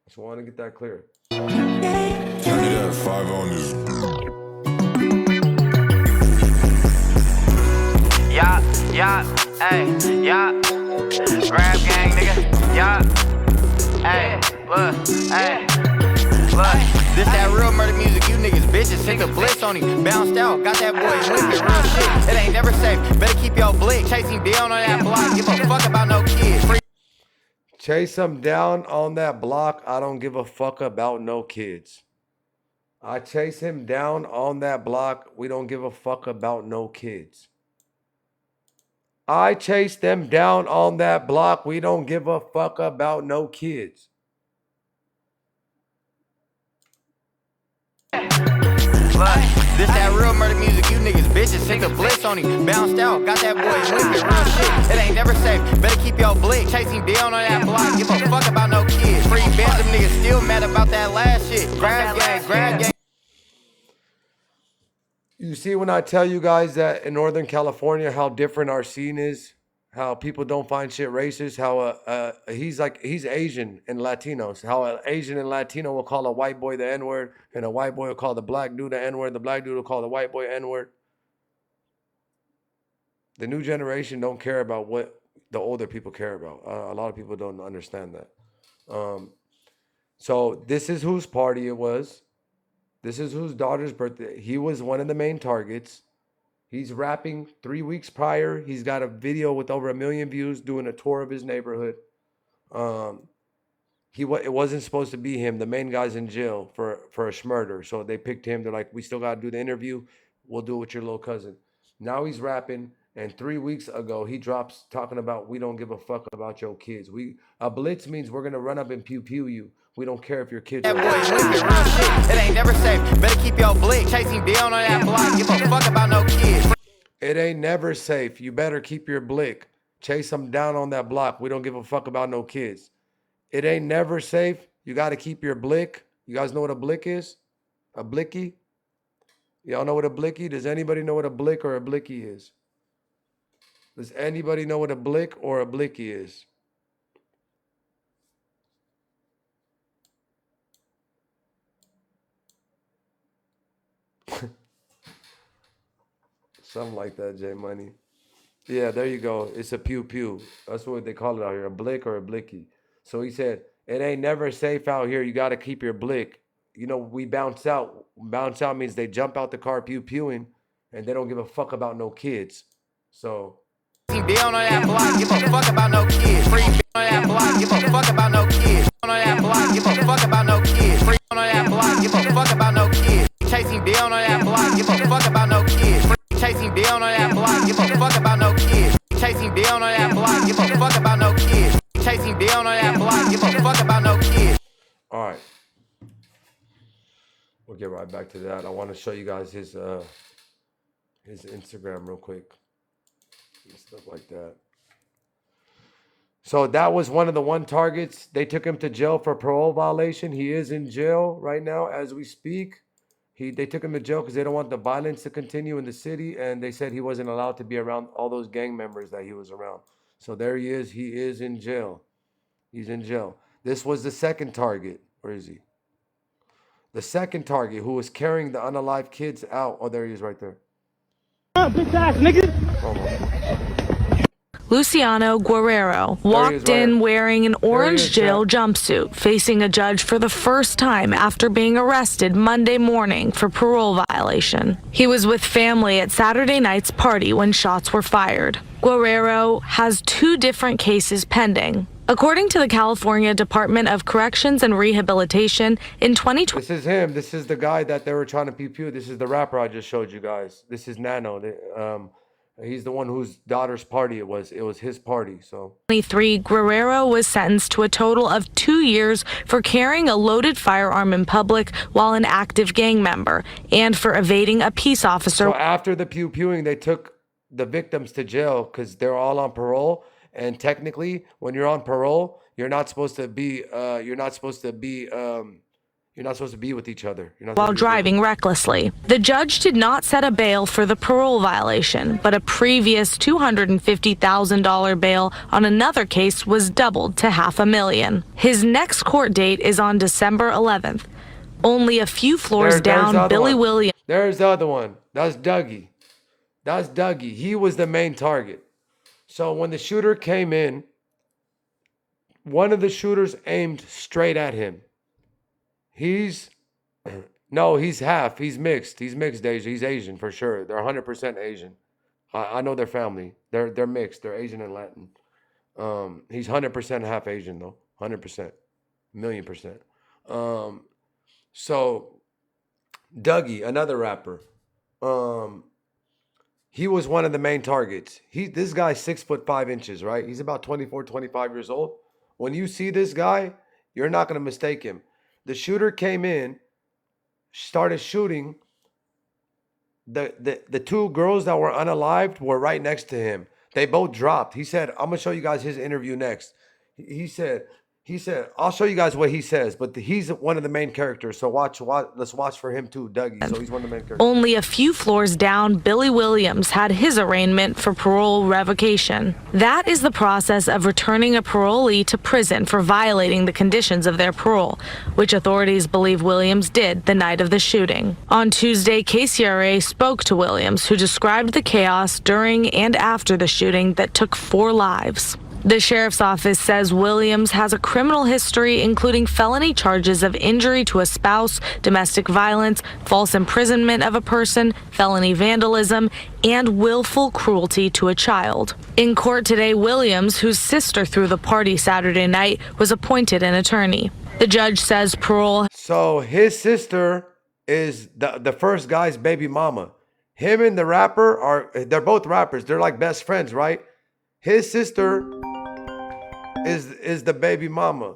Just want to get that clear. Turn it up, 5 on this. Yeah, hey, yeah. Grab gang, nigga. Yeah. Hey, look, hey, look. This that real murder music, you niggas bitches. Take a blitz on him, bounced out, got that boy whipping real shit. It ain't never safe, better keep your blick. Chasing down on that block, give a fuck about no kids. Chase him down on that block. I don't give a fuck about no kids. I chase him down on that block. We don't give a fuck about no kids. I chase them down on that block. We don't give a fuck about no kids. Look, this that real murder music, you niggas bitches. Take a blitz on him, bounced out, got that boy whipping real shit. It ain't never safe, better keep your blick. Chasing down on that block, give a fuck about no kids. Free bands, them niggas still mad about that last shit. Grab gang. You see, when I tell you guys that in Northern California, how different our scene is, how people don't find shit racist, how he's Asian and Latinos, how an Asian and Latino will call a white boy the N-word, and a white boy will call the black dude the N-word, the black dude will call the white boy N-word. The new generation don't care about what the older people care about. A lot of people don't understand that. So this is whose party it was. This is whose daughter's birthday. He was one of the main targets. He's rapping 3 weeks prior. He's got a video with over 1 million views doing a tour of his neighborhood. It wasn't supposed to be him. The main guy's in jail for a murder. So they picked him. They're like, we still got to do the interview. We'll do it with your little cousin. Now he's rapping. And 3 weeks ago, he drops talking about, we don't give a fuck about your kids. A blitz means we're going to run up and pew pew you. We don't care if your kids are. It ain't never safe, better keep your blick. Chasing down on that block, give a fuck about no kids. It ain't never safe. You better keep your blick. Chase them down on that block. We don't give a fuck about no kids. It ain't never safe. You got to keep your blick. You guys know what a blick is? A blicky? Y'all know what a blicky? Does anybody know what a blick or a blicky is? Does anybody know what a blick or a blicky is? Something like that, J Money. Yeah, there you go. It's a pew pew. That's what they call it out here, a blick or a blicky. So he said, it ain't never safe out here. You got to keep your blick. You know, we bounce out. Bounce out means they jump out the car pew pewing, and they don't give a fuck about no kids. So. Down on that block, give a fuck about no kids. Free on that block, give a fuck about no kids. On that block, give a fuck about no kids. Free on that block, give a fuck about no kids. Chasing down on that block, give a fuck about no kids. Chasing down on that block, give a fuck about no kids. Chasing down on that block, give a fuck about no kids. Chasing down on that block, give a fuck about no kids. All right. We'll get right back to that. I want to show you guys his Instagram real quick. And stuff like that. So that was one of the targets. They took him to jail for parole violation. He is in jail right now as we speak. They took him to jail because they don't want the violence to continue in the city, and they said he wasn't allowed to be around all those gang members that he was around. So there he is. He is in jail. He's in jail. This was the second target. Where is he? The second target who was carrying the unalived kids out. Oh, there he is right there. Bitch ass nigga. Hold on. Luciano Guerrero walked in wearing an orange jail jumpsuit, facing a judge for the first time after being arrested Monday morning for parole violation. He was with family at Saturday night's party when shots were fired. Guerrero has 2 different cases pending. According to the California Department of Corrections and Rehabilitation, in 2020, This is him. This is the guy that they were trying to pew. This is the rapper I just showed you guys. This is Nano. He's the one whose daughter's party it was. It was his party. So 2023, Guerrero was sentenced to a total of 2 years for carrying a loaded firearm in public while an active gang member and for evading a peace officer. So after the pewing, they took the victims to jail because they're all on parole. And technically, when you're on parole, you're not supposed to be with each other. While driving recklessly. The judge did not set a bail for the parole violation, but a previous $250,000 bail on another case was doubled to $500,000. His next court date is on December 11th. Only a few floors down, Billy Williams. There's the other one. That's Dougie. He was the main target. So when the shooter came in, one of the shooters aimed straight at him. He's half. He's mixed. He's mixed Asian. He's Asian for sure. They're 100% Asian. I know their family. They're mixed. They're Asian and Latin. He's 100% half Asian though. 100%. $1,000,000%. So Dougie, another rapper. He was one of the main targets. This guy's 6'5", right? He's about 24, 25 years old. When you see this guy, you're not going to mistake him. The shooter came in, started shooting. The 2 girls that were unalived were right next to him. They both dropped. He said, I'm going to show you guys his interview next. He said, I'll show you guys what he says, but he's one of the main characters. So let's watch for him too, Dougie. So he's one of the main characters. Only a few floors down, Billy Williams had his arraignment for parole revocation. That is the process of returning a parolee to prison for violating the conditions of their parole, which authorities believe Williams did the night of the shooting. On Tuesday, KCRA spoke to Williams, who described the chaos during and after the shooting that took 4 lives. The sheriff's office says Williams has a criminal history, including felony charges of injury to a spouse, domestic violence, false imprisonment of a person, felony vandalism, and willful cruelty to a child. In court today, Williams, whose sister threw the party Saturday night, was appointed an attorney. The judge says parole. So his sister is the first guy's baby mama. Him and the rapper they're both rappers. They're like best friends, right? His sister is the baby mama.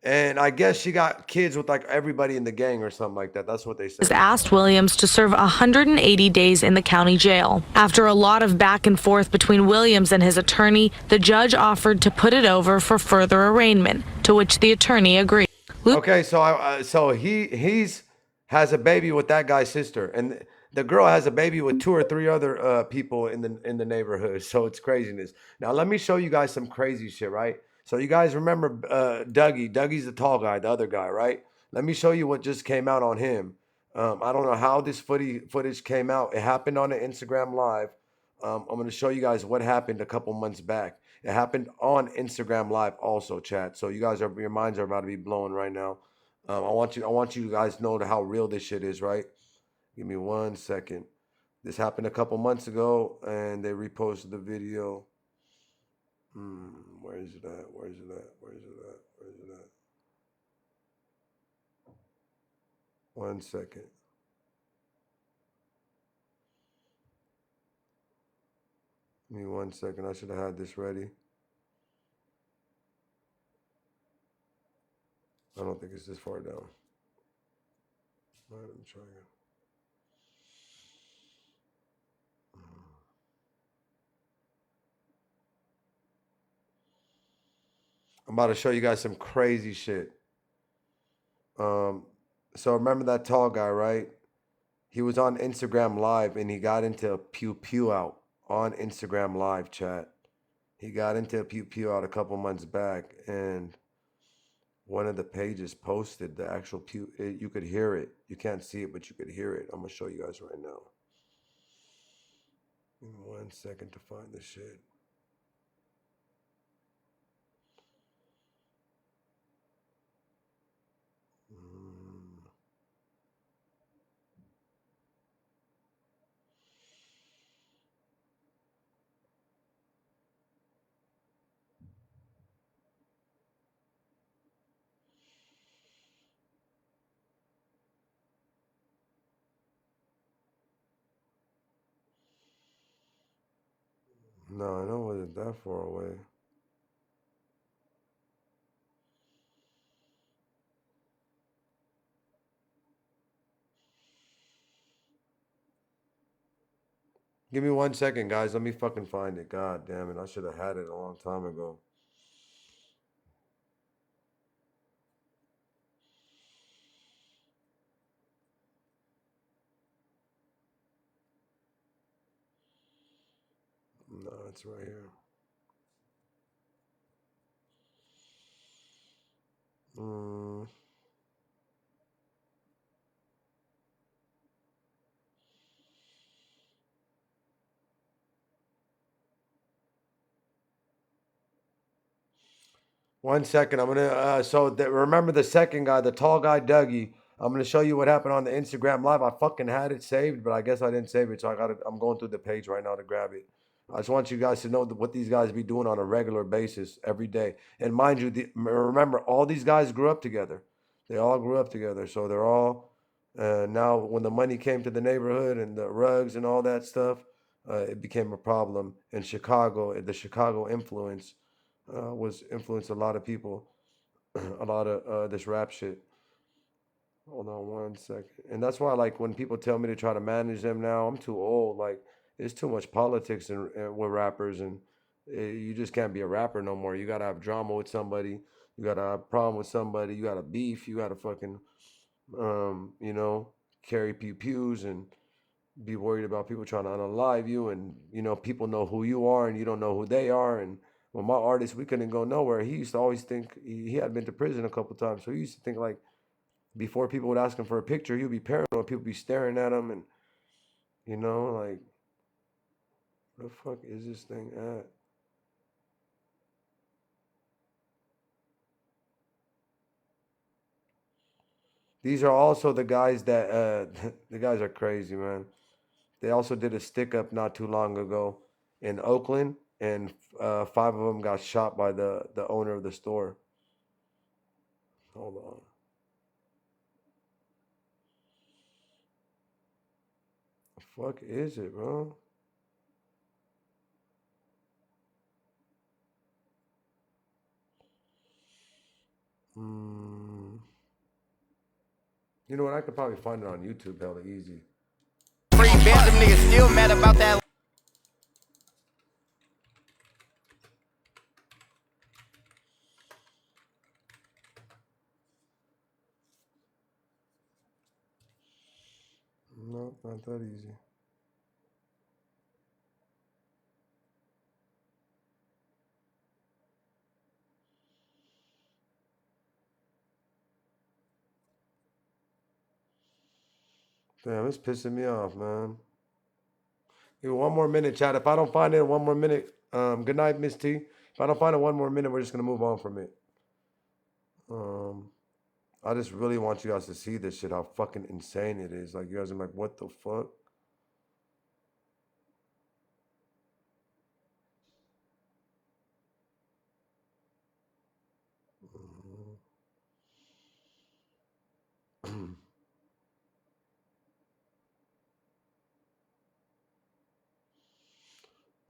And I guess she got kids with like everybody in the gang or something like that. That's what they said. Asked Williams to serve 180 days in the county jail. After a lot of back and forth between Williams and his attorney, the judge offered to put it over for further arraignment, to which the attorney agreed. Okay, so he has a baby with that guy's sister, and the girl has a baby with 2 or 3 other people in the neighborhood. So it's craziness. Now let me show you guys some crazy shit, right? So you guys remember Dougie? Dougie's the tall guy, the other guy, right? Let me show you what just came out on him. I don't know how this footage came out. It happened on an Instagram Live. I'm going to show you guys what happened a couple months back. It happened on Instagram Live also, chat. So your minds are about to be blown right now. I want you guys to know how real this shit is, right? Give me 1 second. This happened a couple months ago, and they reposted the video. Where is it at? 1 second. Give me 1 second. I should have had this ready. I don't think it's this far down. All right, let me try again. I'm about to show you guys some crazy shit. So remember that tall guy, right? He was on Instagram Live and he got into a pew out on Instagram Live, chat. He got into a pew out a couple months back, and one of the pages posted the actual pew. You could hear it. You can't see it, but you could hear it. I'm gonna show you guys right now. Give me 1 second to find the shit. No, I know it wasn't that far away. Give me 1 second, guys. Let me fucking find it. God damn it. I should have had it a long time ago. No, it's right here. 1 second. I'm gonna. Remember the second guy, the tall guy, Dougie. I'm gonna show you what happened on the Instagram live. I fucking had it saved, but I guess I didn't save it, so I'm going through the page right now to grab it. I just want you guys to know what these guys be doing on a regular basis every day. And mind you, remember, all these guys grew up together. They all grew up together, so they're all now. When the money came to the neighborhood and the rugs and all that stuff, it became a problem in Chicago. The Chicago influence was influenced a lot of people, a lot of this rap shit. Hold on 1 second. And that's why, like, when people tell me to try to manage them now, I'm too old. Like, there's too much politics with rappers, and you just can't be a rapper no more. You gotta have drama with somebody. You gotta have a problem with somebody. You gotta beef. You gotta fucking, carry pew-pews and be worried about people trying to unalive you, and people know who you are and you don't know who they are. And when my artist, we couldn't go nowhere. He used to always think he had been to prison a couple times, so he used to think, like, before people would ask him for a picture, he'd be paranoid. People be staring at him, and like, where the fuck is this thing at? These are also the guys that the guys are crazy, man. They also did a stick up not too long ago in Oakland, and 5 of them got shot by the owner of the store. Hold on. The fuck is it, bro? You know what? I could probably find it on YouTube hella easy. Free bands, them niggas still mad about that. No, not that easy. Damn, it's pissing me off, man. Give me 1 more minute, chat. If I don't find it in 1 more minute, good night, Miss T. If I don't find it 1 more minute, we're just gonna move on from it. I just really want you guys to see this shit, how fucking insane it is. Like, you guys are like, what the fuck?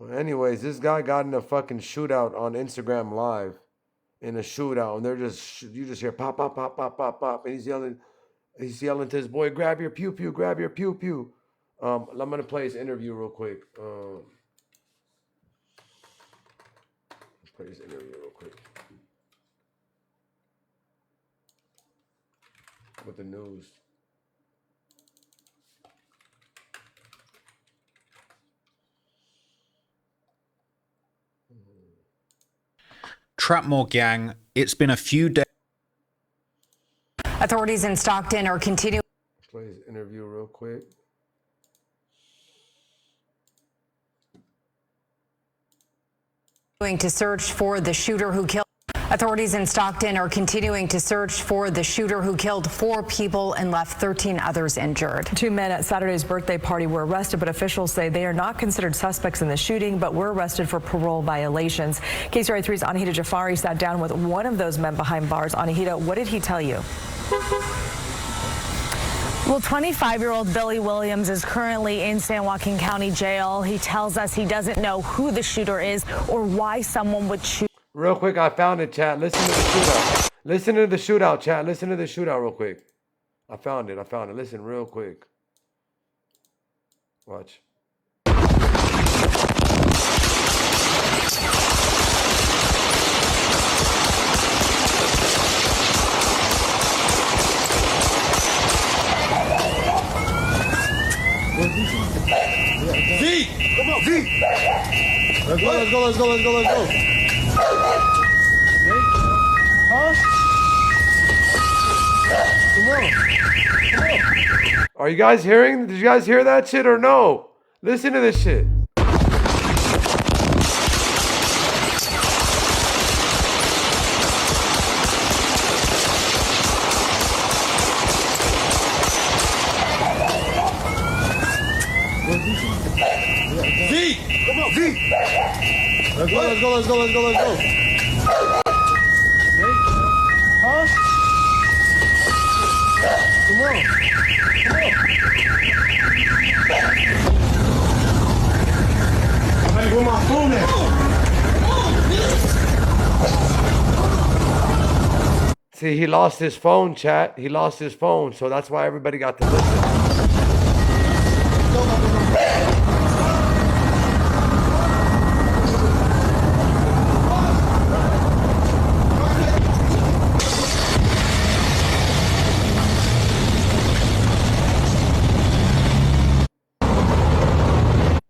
Well, anyways, this guy got in a fucking shootout on Instagram Live. In a shootout, and they're just, you just hear pop, pop, pop, pop, pop, pop, and he's yelling to his boy, grab your pew pew, grab your pew pew. I'm gonna play his interview real quick. Play his interview real quick with the news. Trapmore gang, it's been a few days. Authorities in Stockton are continuing. Play his interview real quick. To search for the shooter who killed. Authorities in Stockton are continuing to search for the shooter who killed 4 people and left 13 others injured. 2 men at Saturday's birthday party were arrested, but officials say they are not considered suspects in the shooting, but were arrested for parole violations. KCRA 3's Anahita Jafari sat down with one of those men behind bars. Anahita, what did he tell you? Well, 25-year-old Billy Williams is currently in San Joaquin County Jail. He tells us he doesn't know who the shooter is or why someone would shoot. Real quick, I found it, chat. Listen to the shootout. Listen to the shootout, chat. Listen to the shootout real quick. I found it. Listen real quick. Watch. Z! Come on, Z! Let's go. Huh? Come on. Are you guys hearing? Did you guys hear that shit or no? Listen to this shit. Z! Come on, Z! Let's go. Huh? Come on. Hey, where my phone at? See, he lost his phone, chat. He lost his phone, so that's why everybody got to listen.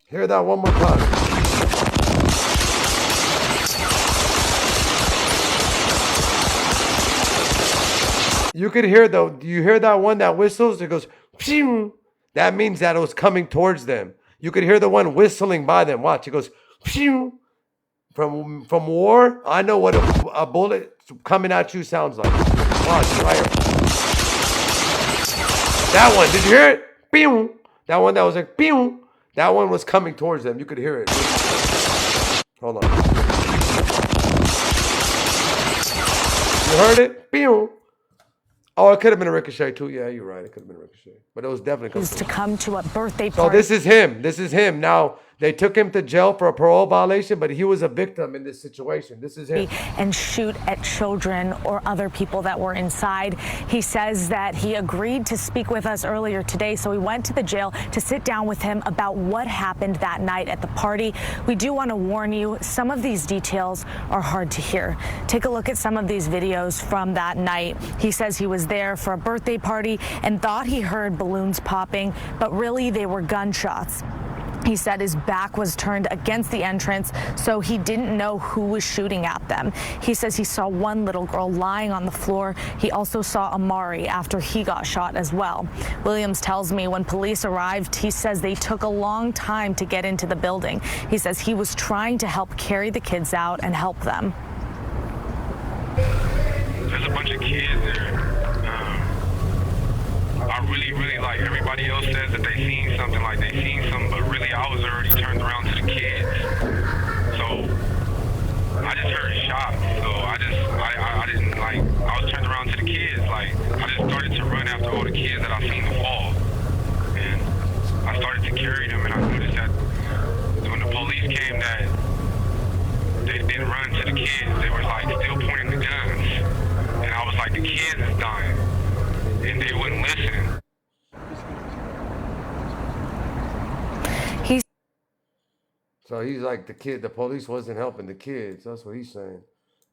Hear that one more time. You could hear though. Do you hear that one that whistles? It goes, phew. That means that it was coming towards them. You could hear the one whistling by them. Watch, it goes, phew. From war, I know what a bullet coming at you sounds like. Watch, right here. That one, did you hear it? Pew. That one that was like, pew. That one was coming towards them. You could hear it. Hold on. You heard it? Pew. Oh, it could have been a ricochet too. Yeah, you're right. It could have been a ricochet. But it was definitely coming To come to a birthday So party. this is him. This is him. Now, they took him to jail for a parole violation, but he was a victim in this situation. This is him. And shoot at children or other people that were inside. He says that he agreed to speak with us earlier today, so we went to the jail to sit down with him about what happened that night at the party. We do want to warn you, some of these details are hard to hear. Take a look at some of these videos from that night. He says he was there for a birthday party and thought he heard balloons popping, but really they were gunshots. He said his back was turned against the entrance, so he didn't know who was shooting at them. He says he saw one little girl lying on the floor. He also saw Amari after he got shot as well. Williams tells me when police arrived, he says they took a long time to get into the building. He says he was trying to help carry the kids out and help them. There's a bunch of kids there. I really like everybody else says that they seen something, but really I was already turned around to the kids. So I just heard shots. So I didn't I was turned around to the kids. I just started to run after all the kids that I seen fall. And I started to carry them, and I noticed that when the police came that they didn't run to the kids. They were still pointing the guns. And I was like, the kids is dying. And they wouldn't listen. So he's like, the police wasn't helping the kids. That's what he's saying.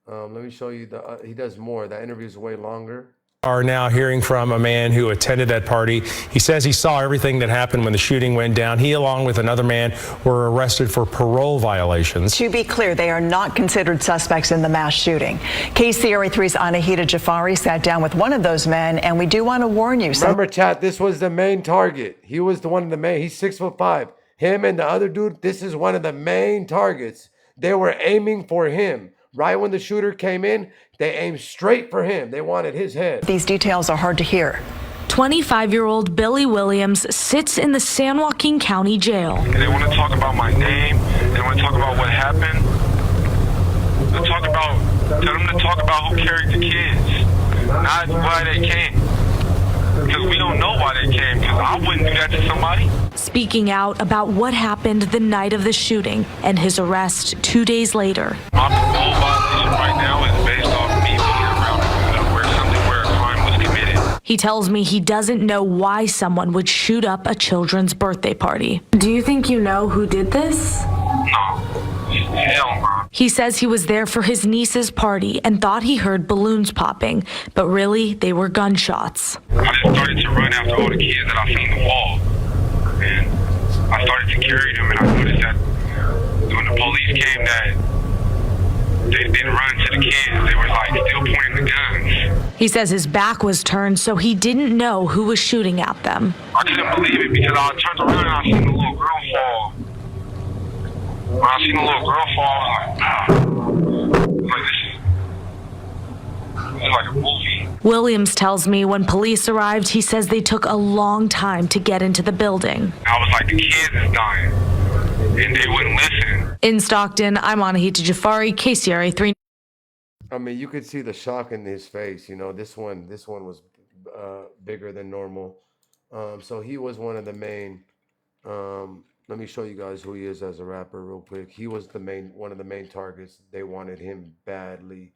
Let me show you he does more. That interview is way longer. Are now hearing from a man who attended that party. He says he saw everything that happened when the shooting went down. He, along with another man, were arrested for parole violations. To be clear, they are not considered suspects in the mass shooting. KCRA 3's Anahita Jafari sat down with one of those men, and we do want to warn you. Remember, chat, this was the main target. He was the one in the main. He's 6'5". Him and the other dude, this is one of the main targets. They were aiming for him. Right when the shooter came in, they aimed straight for him. They wanted his head. These details are hard to hear. 25-year-old Billy Williams sits in the San Joaquin County Jail. And they want to talk about my name. They want to talk about what happened. Tell them to talk about who carried the kids, not why they came. Because we don't know why they came, because I wouldn't do that to somebody. Speaking out about what happened the night of the shooting and his arrest 2 days later. My parole violation right now is based off me being around where a crime was committed. He tells me he doesn't know why someone would shoot up a children's birthday party. Do you think you know who did this? No. Hell no. He says he was there for his niece's party and thought he heard balloons popping, but really they were gunshots. I just started to run after all the kids that I seen the wall. And I started to carry them, and I noticed that when the police came that they didn't run to the kids. They were like still pointing the guns. He says his back was turned, so he didn't know who was shooting at them. I couldn't believe it because I turned around and I seen the little girl fall. When I seen the little girl fall, I was like, this is like a movie. Williams tells me when police arrived, he says they took a long time to get into the building. I was like, the kids is dying, and they wouldn't listen. In Stockton, I'm Anahita Jafari, KCRA 3. I mean, you could see the shock in his face. You know, this one was bigger than normal. So he was one of the main. Let me show you guys who he is as a rapper real quick. He was one of the main targets. They wanted him badly.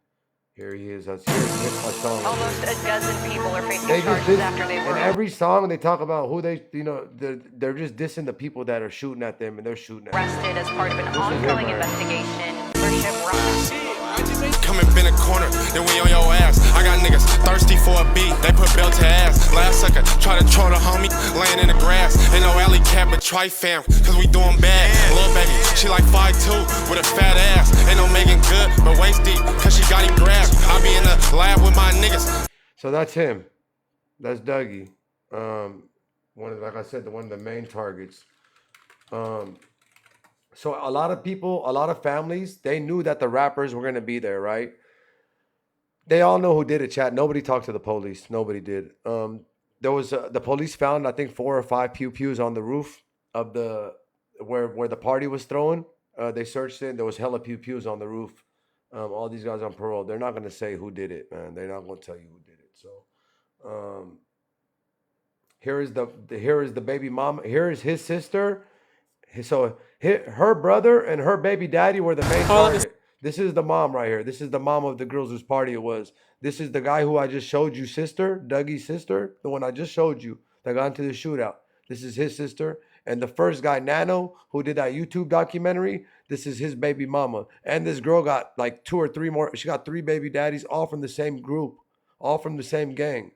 Here he is. That's a song. Almost a dozen people are facing charges after they were. In every song, they talk about who they, they're just dissing the people that are shooting at them, and they're shooting at them. Arrested as part of an ongoing investigation. Come and bend a corner, then we on your ass. I got niggas thirsty for a beat, they put belt to ass. Last sucker, try to troll the homie, laying in the grass. Ain't no alley cat, but try fam, cause we doing bad. Lil' baby, she like 5'2", with a fat ass. Ain't no Megan good, but waist deep, cause she got him grabbed. I be in the lab with my niggas. So that's him. That's Dougie. Like I said, one of the main targets. So a lot of people, a lot of families, they knew that the rappers were going to be there, right? They all know who did it, chat. Nobody talked to the police. Nobody did. There was the police found, I think, 4 or 5 pew-pews on the roof of where the party was thrown. They searched it. There was hella pew-pews on the roof. All these guys on parole. They're not going to say who did it, man. They're not going to tell you who did it. So here is the baby mama. Here is his sister. So her brother and her baby daddy were the main target. This is the mom right here. This is the mom of the girls whose party it was. This is the guy who I just showed you, sister, Dougie's sister, the one I just showed you that got into the shootout. This is his sister. And the first guy, Nano, who did that YouTube documentary, this is his baby mama. And this girl got like 2 or 3 more. She got 3 baby daddies, all from the same group, all from the same gang.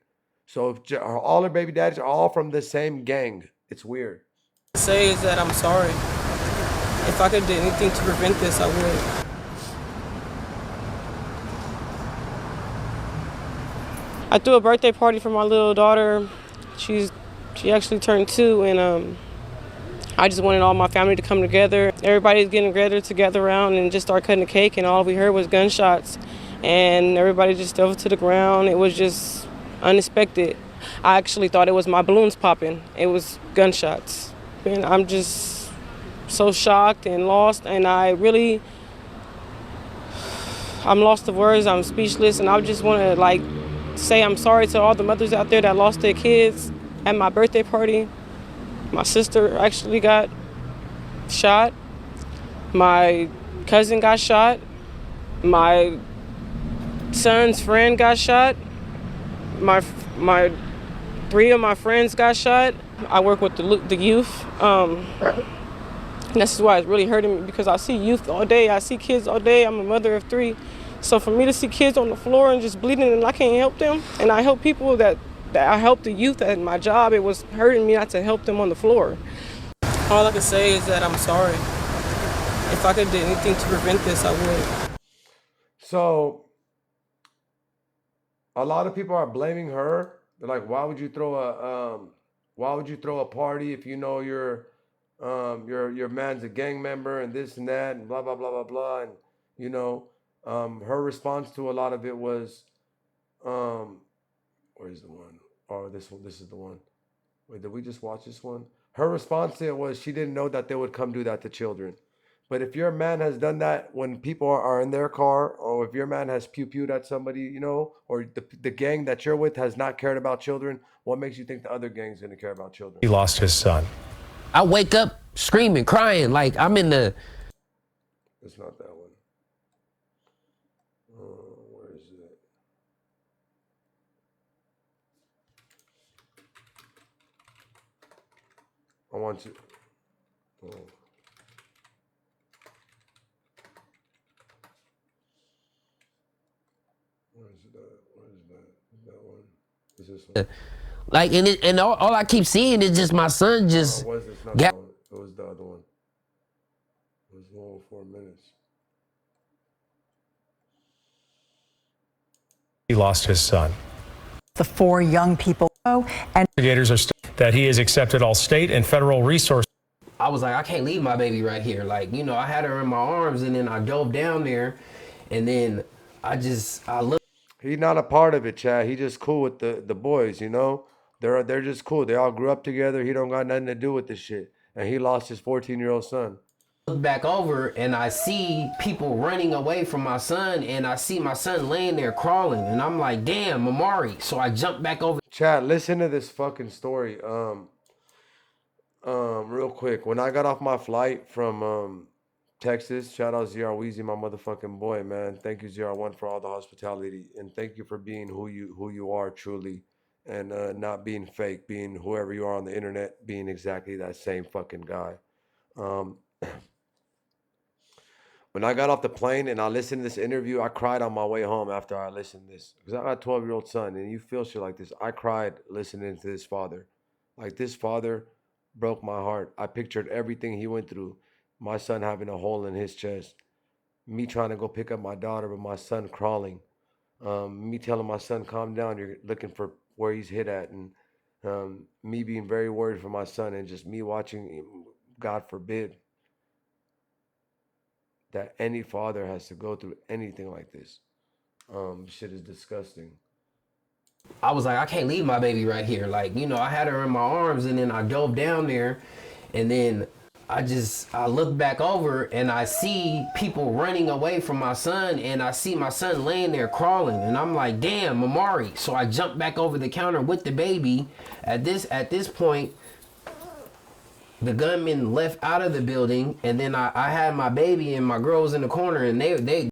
So all her baby daddies are all from the same gang. It's weird. Say is that I'm sorry. If I could do anything to prevent this, I would. I threw a birthday party for my little daughter. She actually turned 2, and I just wanted all my family to come together. Everybody's getting together around and just start cutting the cake, and all we heard was gunshots, and everybody just fell to the ground. It was just unexpected. I actually thought it was my balloons popping. It was gunshots. And I'm just so shocked and lost, and I'm lost of words. I'm speechless, and I just want to say I'm sorry to all the mothers out there that lost their kids at my birthday party. My sister actually got shot. My cousin got shot. My son's friend got shot. My 3 of my friends got shot. I work with the youth. And this is why it's really hurting me, because I see youth all day. I see kids all day. I'm a mother of 3. So for me to see kids on the floor and just bleeding and I can't help them, and I help people that I help the youth at my job, it was hurting me not to help them on the floor. All I can say is that I'm sorry. If I could do anything to prevent this, I would. So a lot of people are blaming her. They're like, why would you throw a party if you know your man's a gang member and this and that and blah blah blah blah blah, and her response to a lot of it was where's the one? Oh, this is the one. Wait, did we just watch this one? Her response to it was she didn't know that they would come do that to children. But if your man has done that when people are in their car, or if your man has pew-pewed at somebody, you know, or the gang that you're with has not cared about children, what makes you think the other gang's going to care about children? He lost his son. I wake up screaming, crying, like I'm in the... It's not that one. Where is it? I want you... Oh. Where is that one? Is this one? Like, and all I keep seeing is just my son just... No, it's not that one. It was the other one. It was 1 over 4 minutes. He lost his son. The 4 young people and investigators are that he has accepted all state and federal resources. I was like, I can't leave my baby right here. Like, you know, I had her in my arms, and then I dove down there, and then I looked. He's not a part of it, Chad. He just cool with the boys, you know? They're just cool. They all grew up together. He don't got nothing to do with this shit. And he lost his 14-year-old son. Look back over, and I see people running away from my son, and I see my son laying there crawling, and I'm like, damn, Amari. So I jumped back over. Chad, listen to this fucking story. Real quick. When I got off my flight from Texas, shout out ZR Weezy, my motherfucking boy, man. Thank you, ZR1, for all the hospitality, and thank you for being who you are truly, and not being fake, being whoever you are on the internet, being exactly that same fucking guy. When I got off the plane and I listened to this interview, I cried on my way home after I listened to this, because I got a 12-year-old son, and you feel shit like this. I cried listening to this father. Like, this father broke my heart. I pictured everything he went through. My son having a hole in his chest. Me trying to go pick up my daughter, but my son crawling. Me telling my son, calm down, you're looking for where he's hit at. And me being very worried for my son, and just me watching, God forbid, that any father has to go through anything like this. Shit is disgusting. I was like, I can't leave my baby right here. Like, you know, I had her in my arms, and then I dove down there, and then I look back over, and I see people running away from my son, and I see my son laying there crawling, and I'm like, damn, Amari. So I jumped back over the counter with the baby. At this point, the gunman left out of the building, and then I had my baby and my girls in the corner, and they